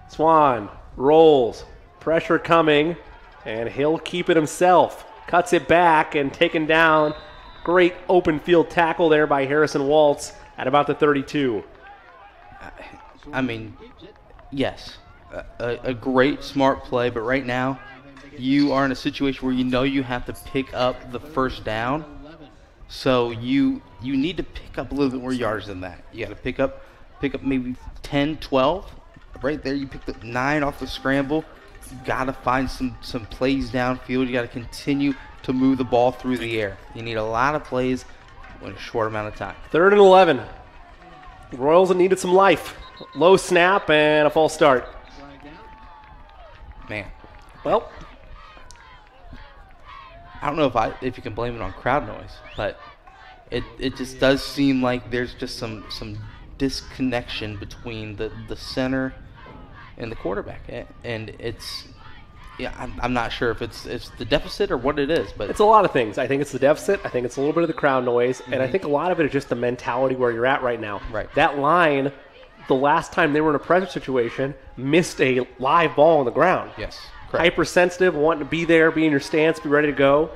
Swan rolls. Pressure coming, and he'll keep it himself. Cuts it back and taken down. Great open field tackle there by Harrison Waltz at about the 32. I mean, yes, a great, smart play, but right now you are in a situation where you know you have to pick up the first down. So you need to pick up a little bit more yards than that. You got to pick up maybe 10, 12. Right there, you picked up 9 off the scramble. You got to find some plays downfield. You got to continue to move the ball through the air. You need a lot of plays in a short amount of time. 3rd and 11. The Royals needed some life. Low snap and a false start. Man. Well, I don't know if you can blame it on crowd noise, but it just does seem like there's just some disconnection between the center and the quarterback, and I'm not sure if it's the deficit or what it is, but it's a lot of things. I think it's the deficit. I think it's a little bit of the crowd noise, and I think a lot of it is just the mentality where you're at right now. Right. That line, the last time they were in a pressure situation, missed a live ball on the ground. Yes. Correct. Hypersensitive, wanting to be there, be in your stance, be ready to go,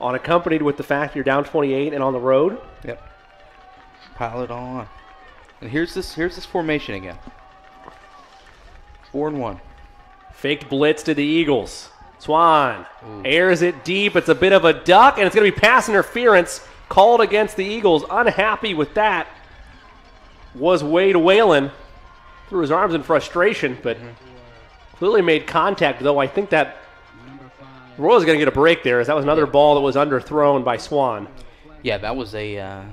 unaccompanied with the fact you're down 28 and on the road. Yep. Pile it all on. And here's this formation again. 4-1. Faked blitz to the Eagles. Swan airs it deep. It's a bit of a duck, and it's going to be pass interference called against the Eagles. Unhappy with that was Wade Whalen. Threw his arms in frustration, but clearly made contact, though. I think that Royals going to get a break there, as that was another ball that was underthrown by Swan. Yeah, that was a,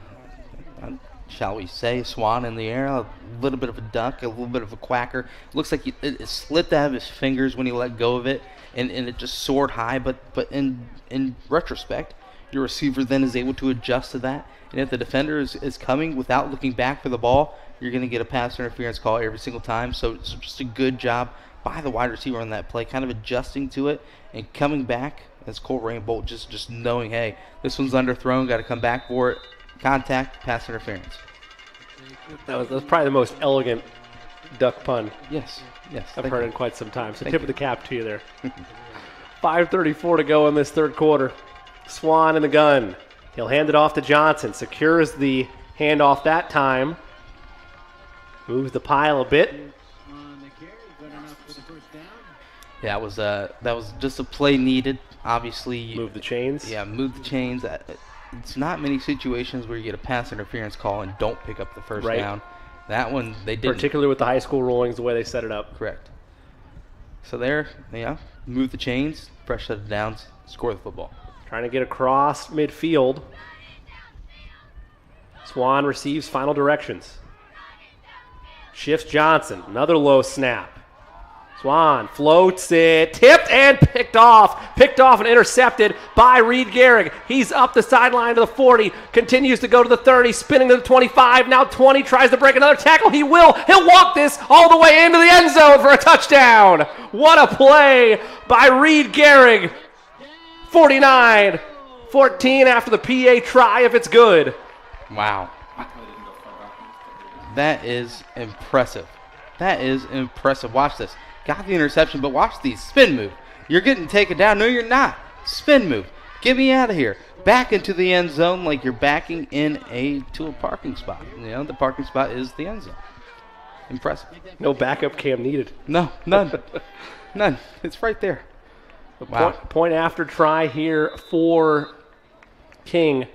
shall we say, Swan in the air. A little bit of a duck, a little bit of a quacker. Looks like it slipped out of his fingers when he let go of it, and it just soared high. But in retrospect, your receiver then is able to adjust to that. And if the defender is coming without looking back for the ball, you're going to get a pass interference call every single time. So it's just a good job by the wide receiver on that play, kind of adjusting to it and coming back as Cole Rainbolt, just knowing, hey, this one's underthrown, got to come back for it. Contact, pass interference. That was probably the most elegant duck pun. Yes. I've heard in quite some time. So tip of the cap to you there. 5:34 to go in this third quarter. Swan in the gun. He'll hand it off to Johnson. Secures the handoff that time. Moves the pile a bit. Yeah, that was just a play needed. Obviously, move the chains. Yeah, move the chains. It's not many situations where you get a pass interference call and don't pick up the first down. That one they didn't. Particularly with the high school rulings, the way they set it up. Correct. So there, move the chains, fresh set of downs, score the football. Trying to get across midfield. Swan receives final directions. Shifts Johnson. Another low snap. Swan floats it, tipped and picked off and intercepted by Reed Gehrig. He's up the sideline to the 40, continues to go to the 30, spinning to the 25, now 20, tries to break another tackle. He'll walk this all the way into the end zone for a touchdown. What a play by Reed Gehrig. 49-14 after the PA try if it's good. Wow. That is impressive. Watch this. Got the interception, but watch these. Spin move. You're getting taken down. No, you're not. Spin move. Get me out of here. Back into the end zone like you're backing to a parking spot. You know, the parking spot is the end zone. Impressive. No backup cam needed. No, none. None. It's right there. Wow. Point after try here for King.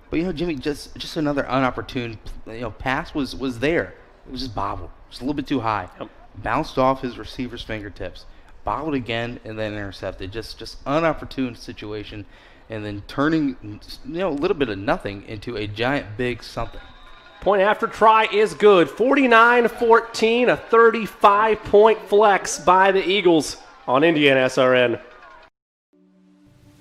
But, you know, Jimmy, just another unopportune, pass was there. It was just bobbled. Just a little bit too high. Yep. Bounced off his receiver's fingertips. Bobbled again and then intercepted. Just unopportune situation. And then turning, a little bit of nothing into a giant big something. Point after try is good. 49-14, a 35-point flex by the Eagles on Indiana SRN.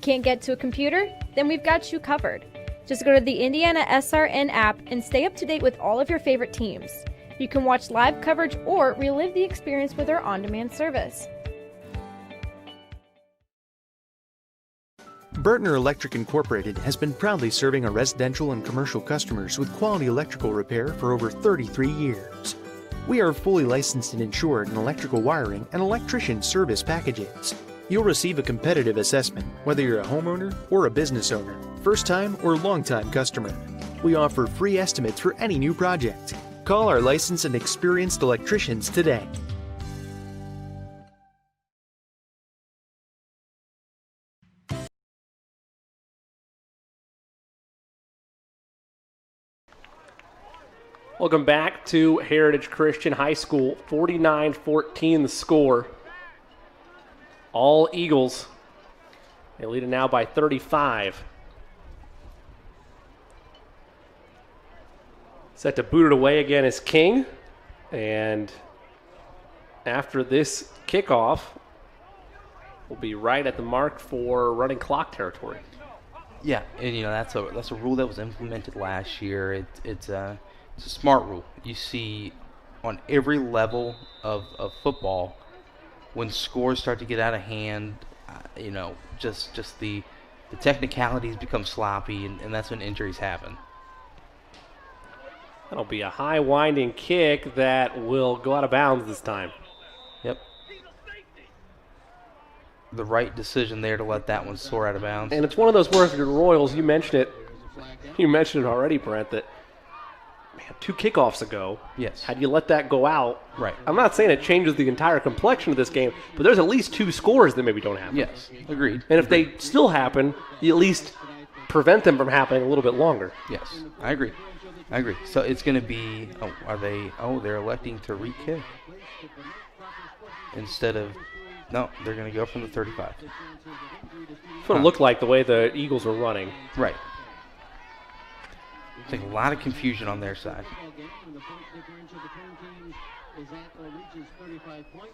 Can't get to a computer? Then we've got you covered. Just go to the Indiana SRN app and stay up to date with all of your favorite teams. You can watch live coverage or relive the experience with our on-demand service. Burtner Electric Incorporated has been proudly serving our residential and commercial customers with quality electrical repair for over 33 years. We are fully licensed and insured in electrical wiring and electrician service packages. You'll receive a competitive assessment, whether you're a homeowner or a business owner, first-time or long-time customer. We offer free estimates for any new project. Call our licensed and experienced electricians today. Welcome back to Heritage Christian High School. 49-14 the score. All Eagles. They lead it now by 35. Set to boot it away again is King. And after this kickoff, we'll be right at the mark for running clock territory. Yeah, and that's a rule that was implemented last year. It's a smart rule. You see on every level of football, when scores start to get out of hand, just the technicalities become sloppy, and that's when injuries happen. That'll be a high winding kick that will go out of bounds this time. Yep. The right decision there to let that one soar out of bounds. And it's one of those where if you're Royals, you mentioned it already, Brent, that 2 kickoffs ago, yes, had you let that go out, right. I'm not saying it changes the entire complexion of this game, but there's at least 2 scores that maybe don't happen. Yes, agreed. And if they still happen, you at least prevent them from happening a little bit longer. Yes, I agree. So it's going to be, they're electing to re-kick instead of, no, they're going to go from the 35. That's what it looked like the way the Eagles were running. Right. I think a lot of confusion on their side.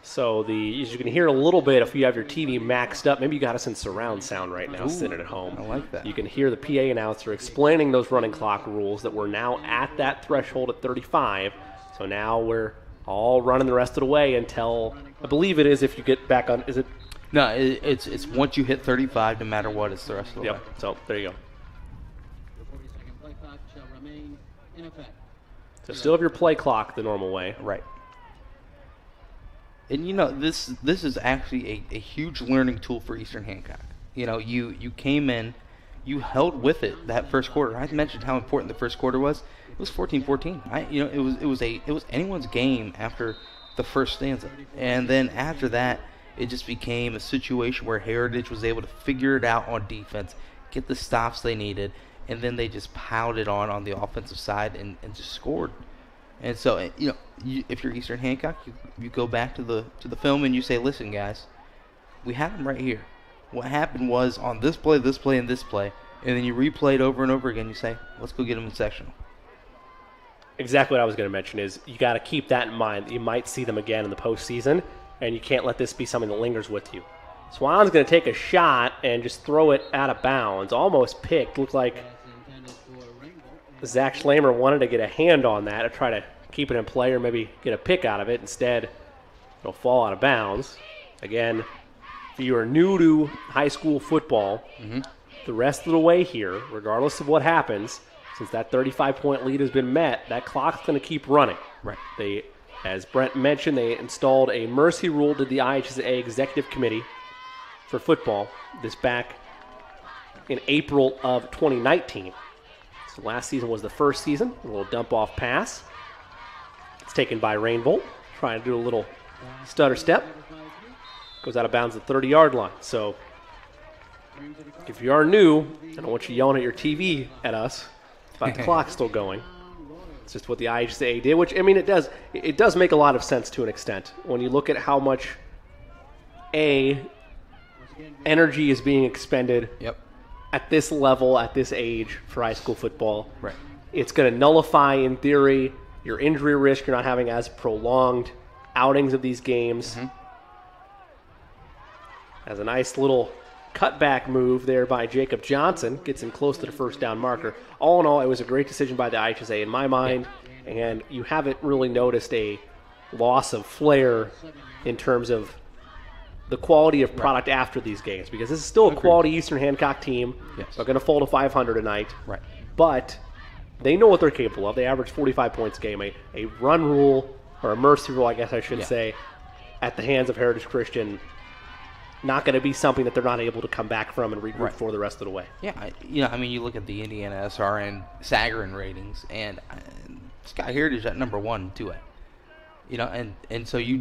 So as you can hear a little bit if you have your TV maxed up, maybe you got us in surround sound right now. Ooh, sitting at home. I like that. You can hear the PA announcer explaining those running clock rules that we're now at that threshold at 35. So now we're all running the rest of the way until, I believe it is if you get back on, is it? No, it's once you hit 35, no matter what, it's the rest of the way. Yep, so there you go. So still have your play clock the normal way. Right. And this is actually a huge learning tool for Eastern Hancock. You came in, you held with it that first quarter. I mentioned how important the first quarter was. It was 14-14. It was anyone's game after the first stanza. And then after that, it just became a situation where Heritage was able to figure it out on defense, get the stops they needed, and then they just piled it on the offensive side and just scored. And so, if you're Eastern Hancock, you go back to the film and you say, listen, guys, we had them right here. What happened was on this play, and this play, and then you replay it over and over again. You say, let's go get them in sectional. Exactly what I was going to mention is you got to keep that in mind. You might see them again in the postseason. and you can't let this be something that lingers with you. Swan's going to take a shot and just throw it out of bounds. Almost picked. Looked like Zach Schlamer wanted to get a hand on that to try to keep it in play or maybe get a pick out of it. Instead, it'll fall out of bounds. Again, if you are new to high school football, the rest of the way here, regardless of what happens, since that 35-point lead has been met, that clock's going to keep running. Right. They, as Brent mentioned, they installed a mercy rule to the IHSAA Executive Committee for football, this back in April of 2019. So last season was the first season. A little dump-off pass. It's taken by Rainbolt, trying to do a little stutter step. Goes out of bounds at the 30-yard line. So if you are new, I don't want you yelling at your TV at us about the clock still going. It's just what the IHSAA did, which, I mean, it does make a lot of sense to an extent. When you look at how much, energy is being expended at this level, at this age for high school football. Right. It's going to nullify, in theory, your injury risk. You're not having as prolonged outings of these games. As a nice little cutback move there by Jacob Johnson. Gets him close to the first down marker. All in all, it was a great decision by the IHSAA in my mind, and you haven't really noticed a loss of flair in terms of the quality of product after these games, because this is still a quality Eastern Hancock team. They're going to fall to 500 tonight. Right. But they know what they're capable of. They average 45 points a game. A run rule, or a mercy rule, I guess I should say, at the hands of Heritage Christian, not going to be something that they're not able to come back from and regroup for the rest of the way. Yeah, I mean, you look at the Indiana SRN Sagarin ratings, and Scott Heritage at number 1 2A. And so you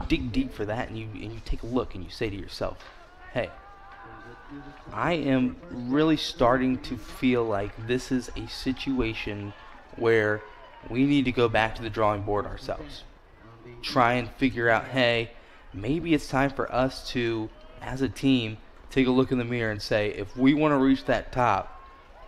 dig deep for that, and you take a look and you say to yourself, hey, I am really starting to feel like this is a situation where we need to go back to the drawing board ourselves. Try and figure out, hey, maybe it's time for us to, as a team, take a look in the mirror and say, if we want to reach that top,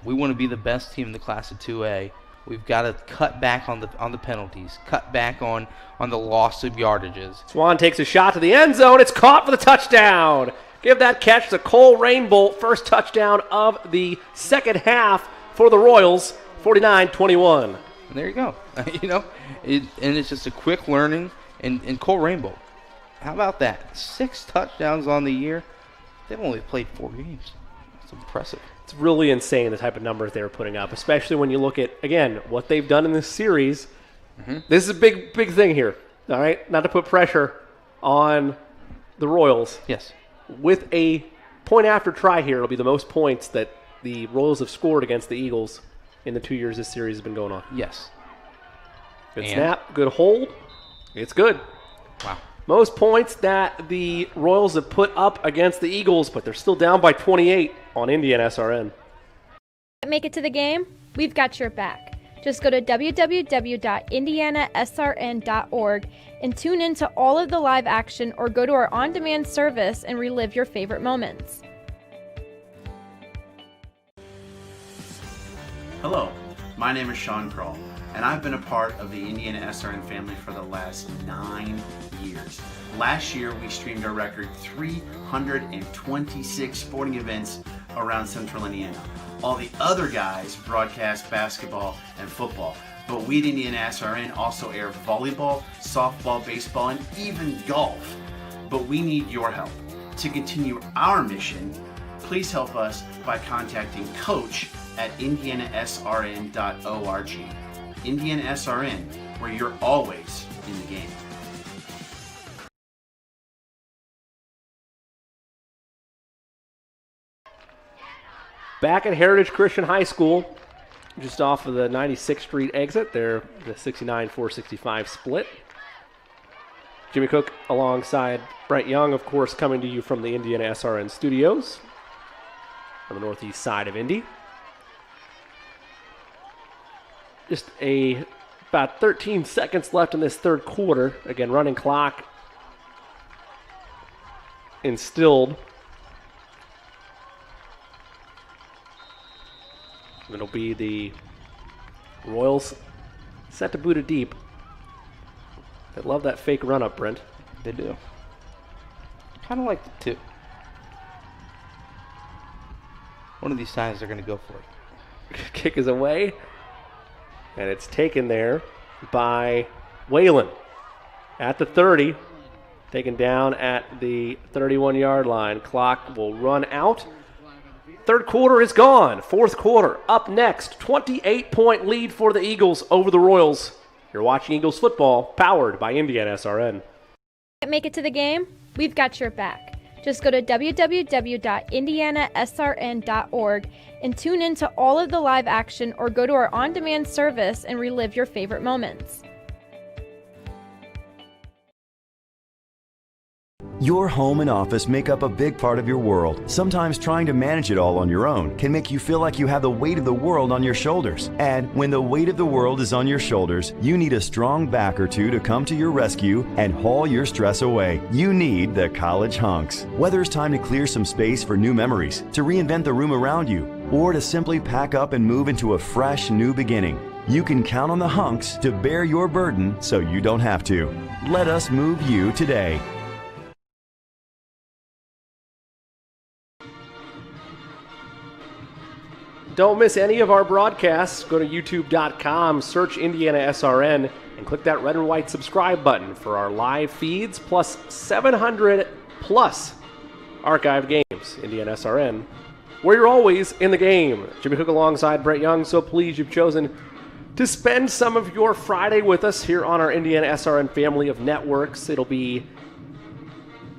we want to be the best team in the class of 2A, we've got to cut back on the penalties, cut back on the loss of yardages. Swan takes a shot to the end zone. It's caught for the touchdown. Give that catch to Cole Rainbolt. First touchdown of the second half for the Royals, 49-21. And there you go. And it's just a quick learning. And Cole Rainbolt, how about that? 6 touchdowns on the year. They've only played 4 games. That's impressive. It's really insane the type of numbers they were putting up, especially when you look at, again, what they've done in this series. This is a big thing here, all right? Not to put pressure on the Royals. Yes. With a point after try here, it'll be the most points that the Royals have scored against the Eagles in the 2 years this series has been going on. Yes. Good snap, good hold. It's good. Wow. Most points that the Royals have put up against the Eagles, but they're still down by 28 on Indiana SRN. Make it to the game? We've got your back. Just go to www.indianasrn.org and tune in to all of the live action, or go to our on-demand service and relive your favorite moments. Hello, my name is Sean Kroll, and I've been a part of the Indiana SRN family for the last 9 years. Last year, we streamed a record 326 sporting events around Central Indiana. All the other guys broadcast basketball and football, but we at Indiana SRN also air volleyball, softball, baseball, and even golf. But we need your help. To continue our mission, please help us by contacting Coach at indianasrn.org. Indiana SRN, where you're always in the game. Back at Heritage Christian High School, just off of the 96th Street exit, they're the 69-465 split. Jimmy Cook alongside Brent Young, of course, coming to you from the Indiana SRN studios on the northeast side of Indy. Just about 13 seconds left in this third quarter. Again, running clock instilled. It'll be the Royals set to boot it deep. They love that fake run-up, Brent. They do. Kind of like the two. One of these times they're going to go for it. Kick is away, and it's taken there by Whalen at the 30, taken down at the 31-yard line. Clock will run out. Third quarter is gone. Fourth quarter up next. 28-point lead for the Eagles over the Royals. You're watching Eagles football, powered by Indiana SRN. Can't make it to the game? We've got your back. Just go to www.indianasrn.org and tune in to all of the live action, or go to our on-demand service and relive your favorite moments. Your home and office make up a big part of your world. Sometimes trying to manage it all on your own can make you feel like you have the weight of the world on your shoulders. And when the weight of the world is on your shoulders, you need a strong back or two to come to your rescue and haul your stress away. You need the College Hunks. Whether it's time to clear some space for new memories, to reinvent the room around you, or to simply pack up and move into a fresh new beginning, you can count on the Hunks to bear your burden so you don't have to. Let us move you today. Don't miss any of our broadcasts. Go to youtube.com, search Indiana SRN, and click that red and white subscribe button for our live feeds, plus 700 plus archived games. Indiana SRN, where you're always in the game. Jimmy Cook alongside Brett Young. So pleased you've chosen to spend some of your Friday with us here on our Indiana SRN family of networks. It'll be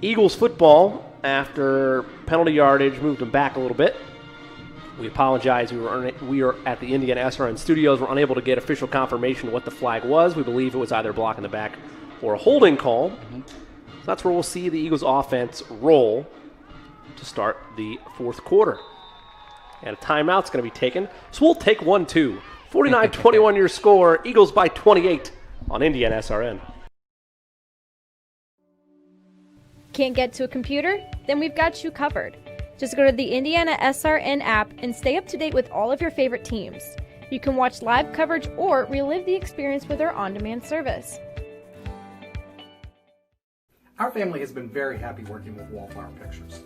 Eagles football after penalty yardage moved them back a little bit. We apologize. We are at the Indiana SRN studios. We're unable to get official confirmation of what the flag was. We believe it was either a block in the back or a holding call. So that's where we'll see the Eagles offense roll to start the fourth quarter. And a timeout's going to be taken. So we'll take 1-2. 49-21 your score. Eagles by 28 on Indiana SRN. Can't get to a computer? Then we've got you covered. Just go to the Indiana SRN app and stay up to date with all of your favorite teams. You can watch live coverage or relive the experience with our on-demand service. Our family has been very happy working with Wallflower Pictures,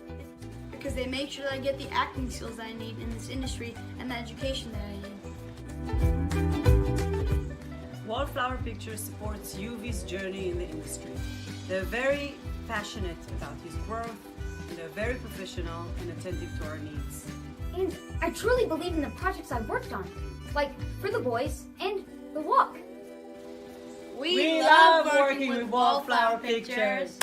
because they make sure that I get the acting skills that I need in this industry and the education that I need. Wallflower Pictures supports UV's journey in the industry. They're very passionate about his growth. They're very professional and attentive to our needs. And I truly believe in the projects I've worked on, like For the Boys and The Walk. We love working with Wallflower Pictures.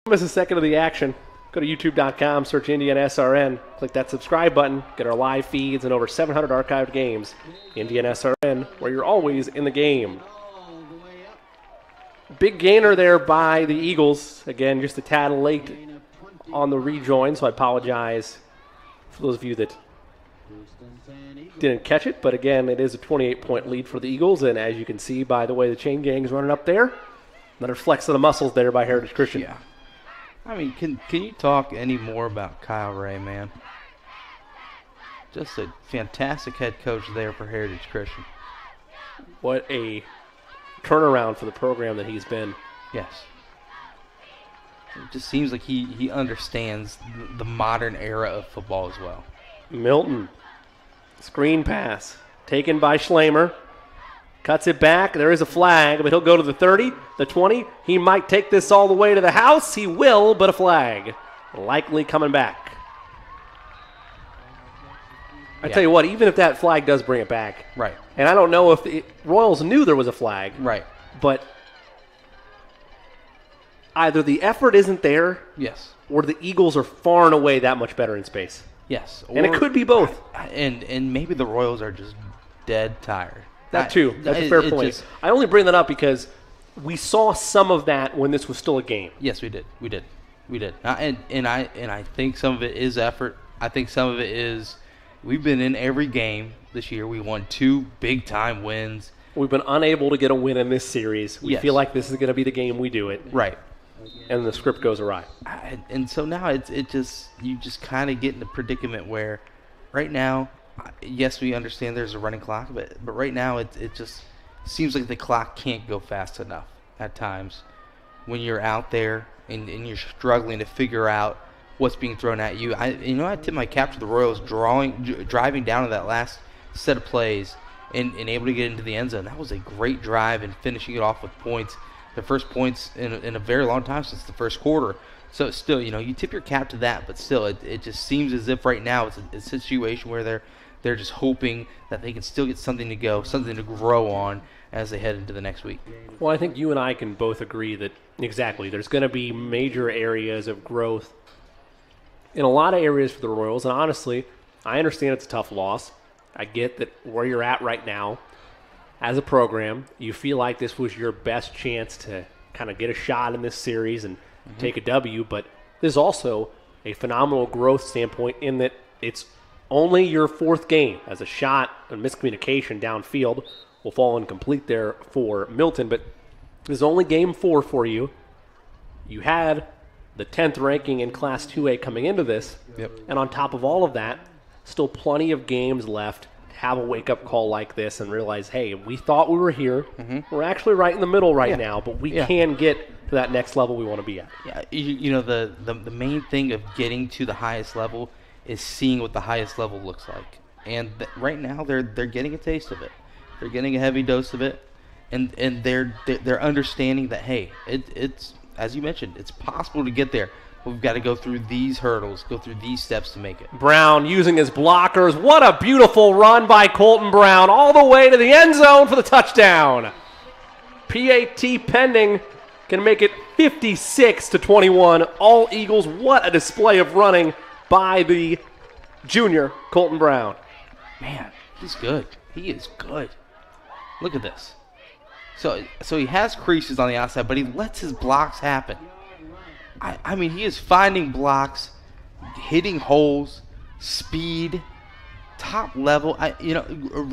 Miss a second of the action. Go to youtube.com, search Indiana SRN, click that subscribe button, get our live feeds and over 700 archived games. Indiana SRN, where you're always in the game. Big gainer there by the Eagles. Again, just a tad late on the rejoin, so I apologize for those of you that didn't catch it. But again, it is a 28-point lead for the Eagles, and as you can see by the way the chain gang is running up there, another flex of the muscles there by Heritage Christian. Yeah. I mean, can you talk any more about Kyle Ray, man? Just a fantastic head coach there for Heritage Christian. What a turnaround for the program that he's been. Yes. It just seems like he understands the modern era of football as well. Milton. Screen pass. Taken by Schlamer. Cuts it back. There is a flag, but he'll go to the 30, the 20. He might take this all the way to the house. He will, but a flag. Likely coming back. I tell you what, even if that flag does bring it back. Right. And I don't know if the Royals knew there was a flag. Right. But either the effort isn't there. Yes. Or the Eagles are far and away that much better in space. Yes. And it could be both. And maybe the Royals are just dead tired. That too. That's a fair point. I only bring that up because we saw some of that when this was still a game. Yes, we did. And I think some of it is effort. I think some of it is we've been in every game this year. We won 2 big-time wins. We've been unable to get a win in this series. We Yes. feel like this is going to be the game we do it. Right. And the script goes awry. And so now you just kind of get in the predicament where right now, yes, we understand there's a running clock, but right now it just seems like the clock can't go fast enough at times when you're out there and you're struggling to figure out what's being thrown at you. I tip my cap to the Royals driving down to that last set of plays and able to get into the end zone. That was a great drive and finishing it off with points. The first points in a very long time since the first quarter. So still, you tip your cap to that, but still, it just seems as if right now it's a situation where they're just hoping that they can still get something to go, something to grow on as they head into the next week. Well, I think you and I can both agree that exactly there's going to be major areas of growth in a lot of areas for the Royals. And honestly, I understand it's a tough loss. I get that where you're at right now as a program, you feel like this was your best chance to kind of get a shot in this series and take a W. But there's also a phenomenal growth standpoint in that it's only your fourth game, as a shot and miscommunication downfield will fall incomplete there for Milton. But this is only game 4 for you. You had the 10th ranking in Class 2A coming into this. Yep. And on top of all of that, still plenty of games left to have a wake-up call like this and realize, hey, we thought we were here. We're actually right in the middle now, but we can get to that next level we want to be at. Yeah, the main thing of getting to the highest level is seeing what the highest level looks like. And right now they're getting a taste of it. They're getting a heavy dose of it, and they're understanding that, hey, it's as you mentioned, it's possible to get there. But we've got to go through these hurdles, go through these steps to make it. Brown using his blockers. What a beautiful run by Colton Brown all the way to the end zone for the touchdown. PAT pending, can make it 56-21. All Eagles. What a display of running by the junior Colton Brown. Man, he's good. He is good. Look at this. So he has creases on the outside, but he lets his blocks happen. I mean, he is finding blocks, hitting holes, speed, top level.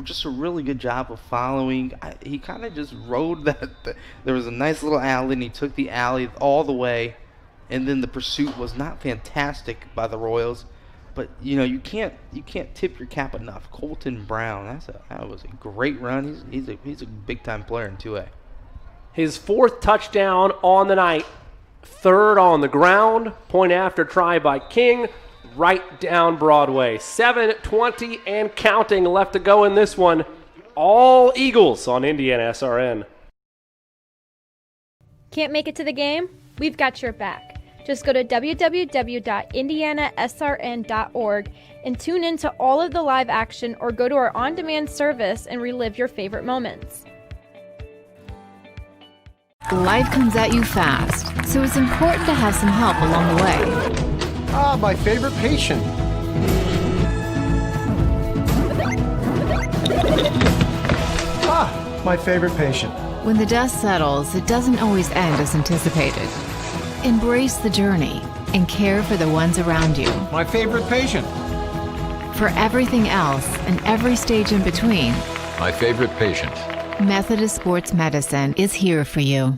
Just a really good job of following. He kind of just rode that. There was a nice little alley, and he took the alley all the way. And then the pursuit was not fantastic by the Royals, but you can't tip your cap enough. Colton Brown, that was a great run. He's a big time player in 2A. His 4th touchdown on the night, 3rd on the ground. Point after try by King, right down Broadway. 7:20 and counting left to go in this one. All Eagles on Indiana SRN. Can't make it to the game? We've got your back. Just go to www.indianasrn.org and tune in to all of the live action, or go to our on-demand service and relive your favorite moments. Life comes at you fast, so it's important to have some help along the way. My favorite patient. My favorite patient. When the dust settles, it doesn't always end as anticipated. Embrace the journey and care for the ones around you. My favorite patient. For everything else and every stage in between, my favorite patient. Methodist Sports Medicine is here for you.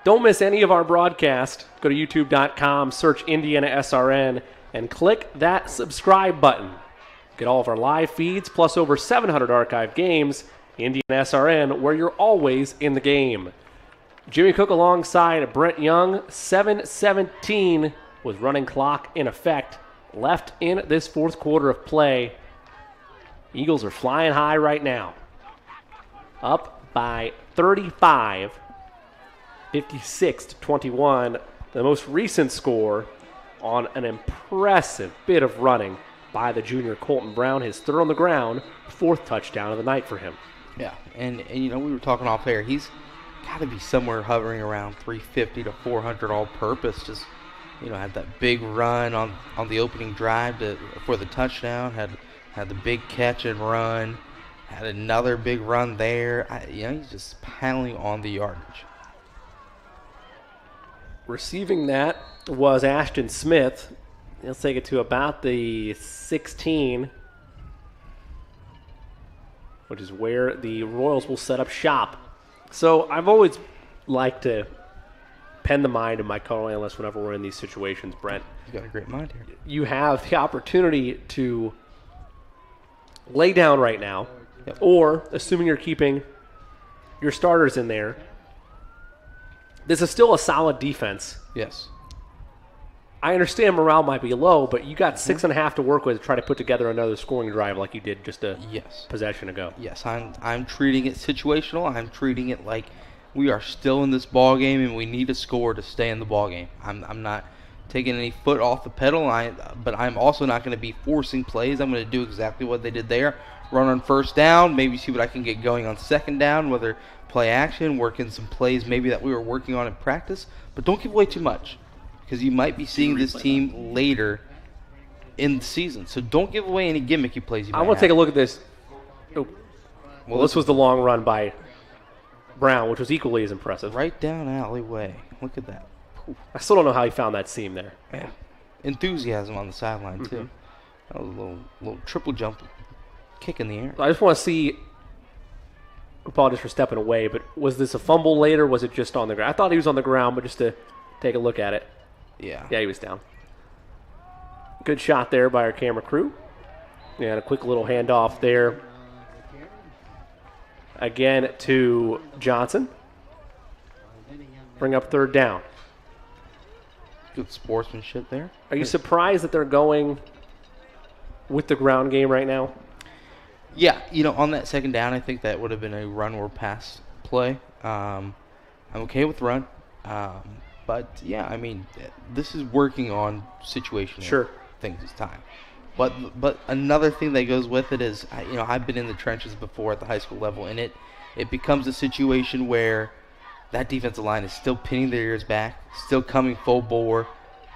Don't miss any of our broadcast. Go to youtube.com, search Indiana SRN, and click that subscribe button. Get all of our live feeds, plus over 700 archive games. Indiana SRN, where you're always in the game. Jimmy Cook alongside Brent Young. 7:17 with running clock in effect left in this 4th quarter of play. Eagles are flying high right now. Up by 35, 56-21. The most recent score on an impressive bit of running by the junior Colton Brown. His 3rd on the ground, 4th touchdown of the night for him. Yeah, and we were talking off air. He's got to be somewhere hovering around 350 to 400 all-purpose. Just had that big run on the opening drive for the touchdown. Had the big catch and run. Had another big run there. He's just piling on the yardage. Receiving that was Ashton Smith. He'll take it to about the 16, which is where the Royals will set up shop. So I've always liked to pen the mind of my co-analyst whenever we're in these situations, Brent. You got a great mind here. You have the opportunity to lay down right now, or, assuming you're keeping your starters in there, this is still a solid defense. Yes. I understand morale might be low, but you got 6.5 to work with to try to put together another scoring drive like you did just a possession ago. Yes, I'm treating it situational. I'm treating it like we are still in this ball game and we need a score to stay in the ball game. I'm not taking any foot off the pedal, but I'm also not going to be forcing plays. I'm going to do exactly what they did there. Run on first down, maybe see what I can get going on second down, whether play action, work in some plays maybe that we were working on in practice, but don't give away too much because you might be seeing this team later in the season. So don't give away any gimmicky plays you might I want to take a look at this. Oh. Well, this was the long run by Brown, which was equally as impressive. Right down alleyway. Look at that. I still don't know how he found that seam there. Yeah. Enthusiasm on the sideline, too. That was a little triple jump kick in the air. I just want to see, apologies for stepping away, but was this a fumble later? Was it just on the ground? I thought he was on the ground, but just to take a look at it. Yeah. Yeah, he was down. Good shot there by our camera crew. And a quick little handoff there. Again to Johnson. Bring up third down. Good sportsmanship there. Are you surprised that they're going with the ground game right now? Yeah, on that second down, I think that would have been a run or pass play. I'm okay with run. But, yeah, I mean, this is working on situational things this time. But another thing that goes with it is, I've been in the trenches before at the high school level, and it becomes a situation where that defensive line is still pinning their ears back, still coming full bore,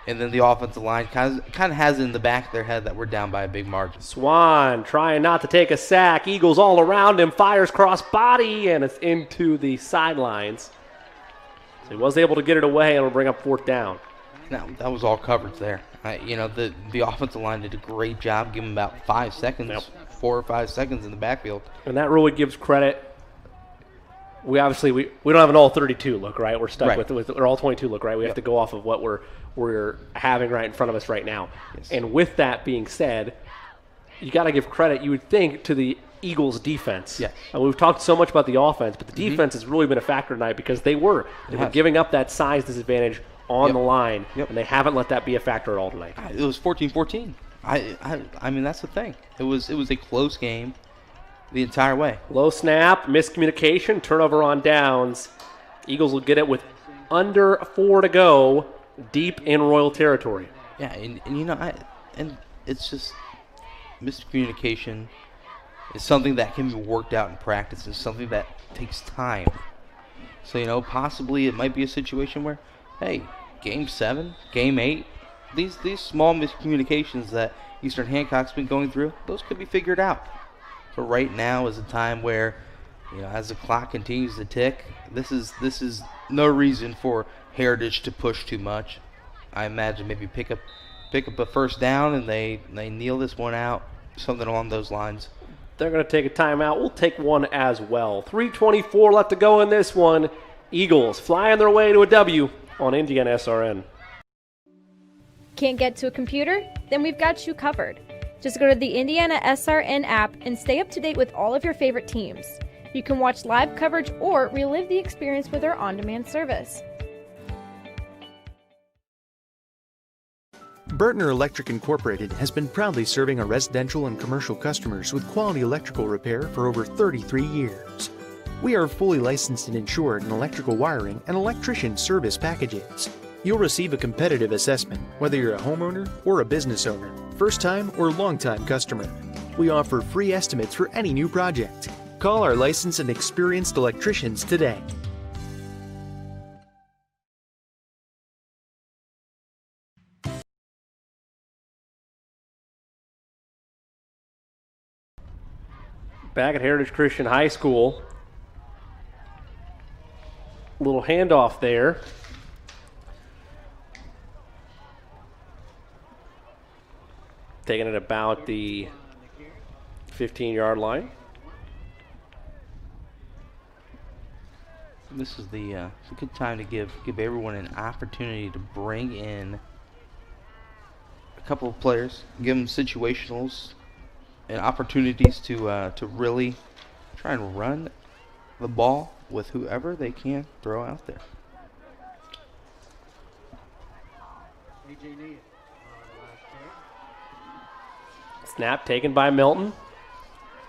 and then the offensive line kind of has it in the back of their head that we're down by a big margin. Swan trying not to take a sack. Eagles all around him. Fires cross body, and it's into the sidelines. So he was able to get it away, and will bring up fourth down. Now, that was all coverage there. The offensive line did a great job, giving about 5 seconds, 4 or 5 seconds in the backfield. And that really gives credit. We obviously we don't have an all 32 look, right? We're stuck with or all 22 look, right? We have to go off of what we're having right in front of us right now. Yes. And with that being said, you got to give credit, you would think, to the Eagles defense. Yes. And we've talked so much about the offense, but the defense has really been a factor tonight because they were giving up that size disadvantage on the line, and they haven't let that be a factor at all tonight. It was 14-14. I mean, that's the thing. It was a close game the entire way. Low snap, miscommunication, turnover on downs. Eagles will get it with under 4 to go, deep in Royal territory. Yeah, and it's just miscommunication is something that can be worked out in practice. It's something that takes time. So, possibly it might be a situation where, hey, Game 7, Game 8, these small miscommunications that Eastern Hancock's been going through, those could be figured out. But right now is a time where, as the clock continues to tick, this is no reason for Heritage to push too much. I imagine maybe pick up a first down and they kneel this one out, something along those lines. They're going to take a timeout. We'll take one as well. 3:24 left to go in this one. Eagles flying their way to a W on Indiana SRN. Can't get to a computer? Then we've got you covered. Just go to the Indiana SRN app and stay up to date with all of your favorite teams. You can watch live coverage or relive the experience with our on-demand service. Burtner Electric Incorporated has been proudly serving our residential and commercial customers with quality electrical repair for over 33 years. We are fully licensed and insured in electrical wiring and electrician service packages. You'll receive a competitive assessment, whether you're a homeowner or a business owner, first-time or long-time customer. We offer free estimates for any new project. Call our licensed and experienced electricians today. Back at Heritage Christian High School. Little handoff there. Taking it about the 15-yard line. This is it's a good time to give everyone an opportunity to bring in a couple of players, give them situationals and opportunities to really try and run the ball with whoever they can throw out there. Snap taken by Milton.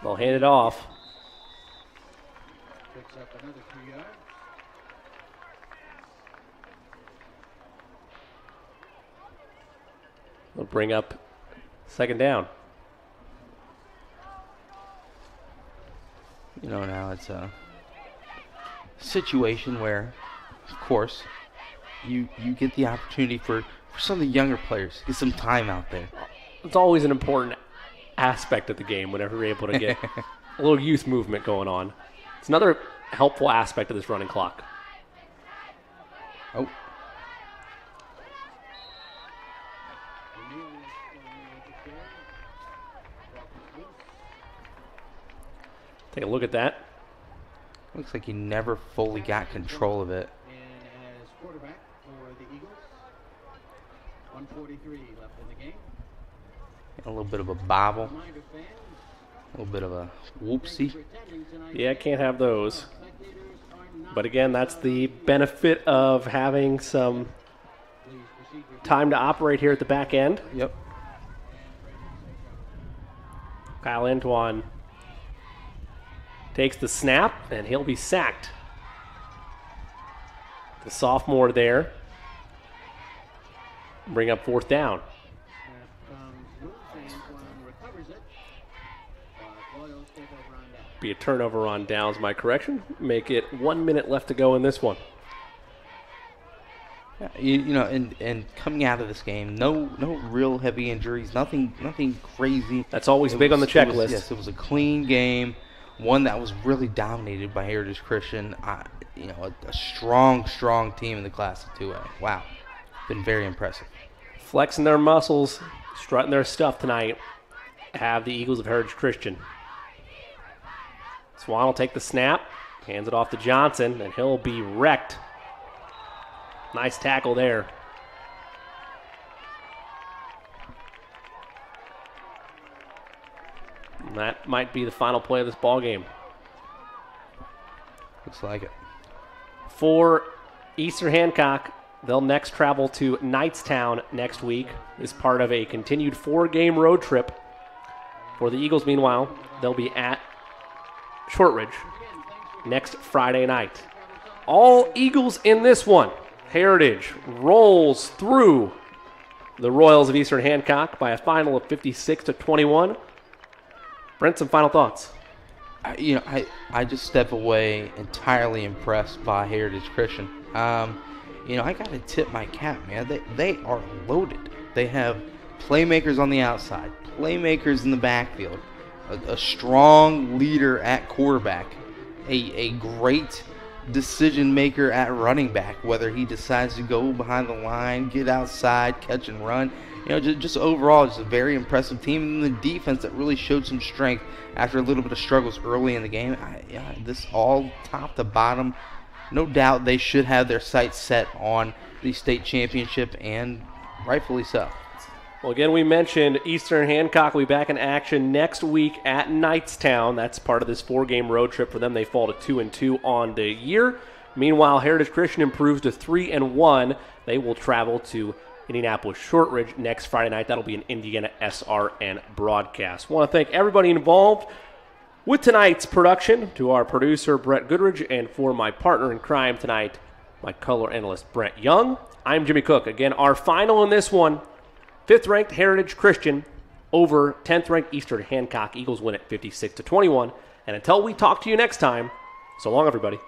They'll hand it off. Picks up another 3 yards. They'll bring up second down. Now it's a situation where, of course, you get the opportunity for some of the younger players, get some time out there. It's always an important aspect of the game whenever you're able to get a little youth movement going on. It's another helpful aspect of this running clock. Oh. Take a look at that. Looks like he never fully got control of it. And as quarterback for the Eagles, 1:43 left in the game. A little bit of a bobble. A little bit of a whoopsie. Yeah, can't have those. But again, that's the benefit of having some time to operate here at the back end. Yep. Kyle Antoine takes the snap, and he'll be sacked. The sophomore there. Bring up fourth down. Be a turnover on downs, my correction. Make it 1 minute left to go in this one. Yeah, and coming out of this game, no real heavy injuries, nothing crazy. That's always big on the checklist. Yes, it was a clean game, one that was really dominated by Heritage Christian. A strong team in the Class of 2A. Wow, been very impressive. Flexing their muscles, strutting their stuff tonight, have the Eagles of Heritage Christian. Swan will take the snap, hands it off to Johnson, and he'll be wrecked. Nice tackle there. And that might be the final play of this ball game. Looks like it. For Eastern Hancock, they'll next travel to Knightstown next week as part of a continued 4-game road trip. For the Eagles, meanwhile, they'll be at Shortridge next Friday night. All Eagles in this one. Heritage rolls through the Royals of Eastern Hancock by a final of 56-21. Brent, some final thoughts? I just step away entirely impressed by Heritage Christian. I got to tip my cap, man. They are loaded. They have playmakers on the outside, playmakers in the backfield, a strong leader at quarterback, a great decision maker at running back, whether he decides to go behind the line, get outside, catch and run. Just overall, just a very impressive team. And the defense that really showed some strength after a little bit of struggles early in the game. This all top to bottom, no doubt they should have their sights set on the state championship, and rightfully so. Well, again, we mentioned Eastern Hancock will be back in action next week at Knightstown. That's part of this 4-game road trip for them. They fall to 2-2 on the year. Meanwhile, Heritage Christian improves to 3-1. They will travel to Indianapolis Shortridge next Friday night. That'll be an Indiana SRN broadcast. I want to thank everybody involved with tonight's production, to our producer, Brett Goodridge, and for my partner in crime tonight, my color analyst, Brent Young. I'm Jimmy Cook. Again, our final in this one, 5th-ranked Heritage Christian over 10th-ranked Eastern Hancock. Eagles win it 56-21. And until we talk to you next time, so long, everybody.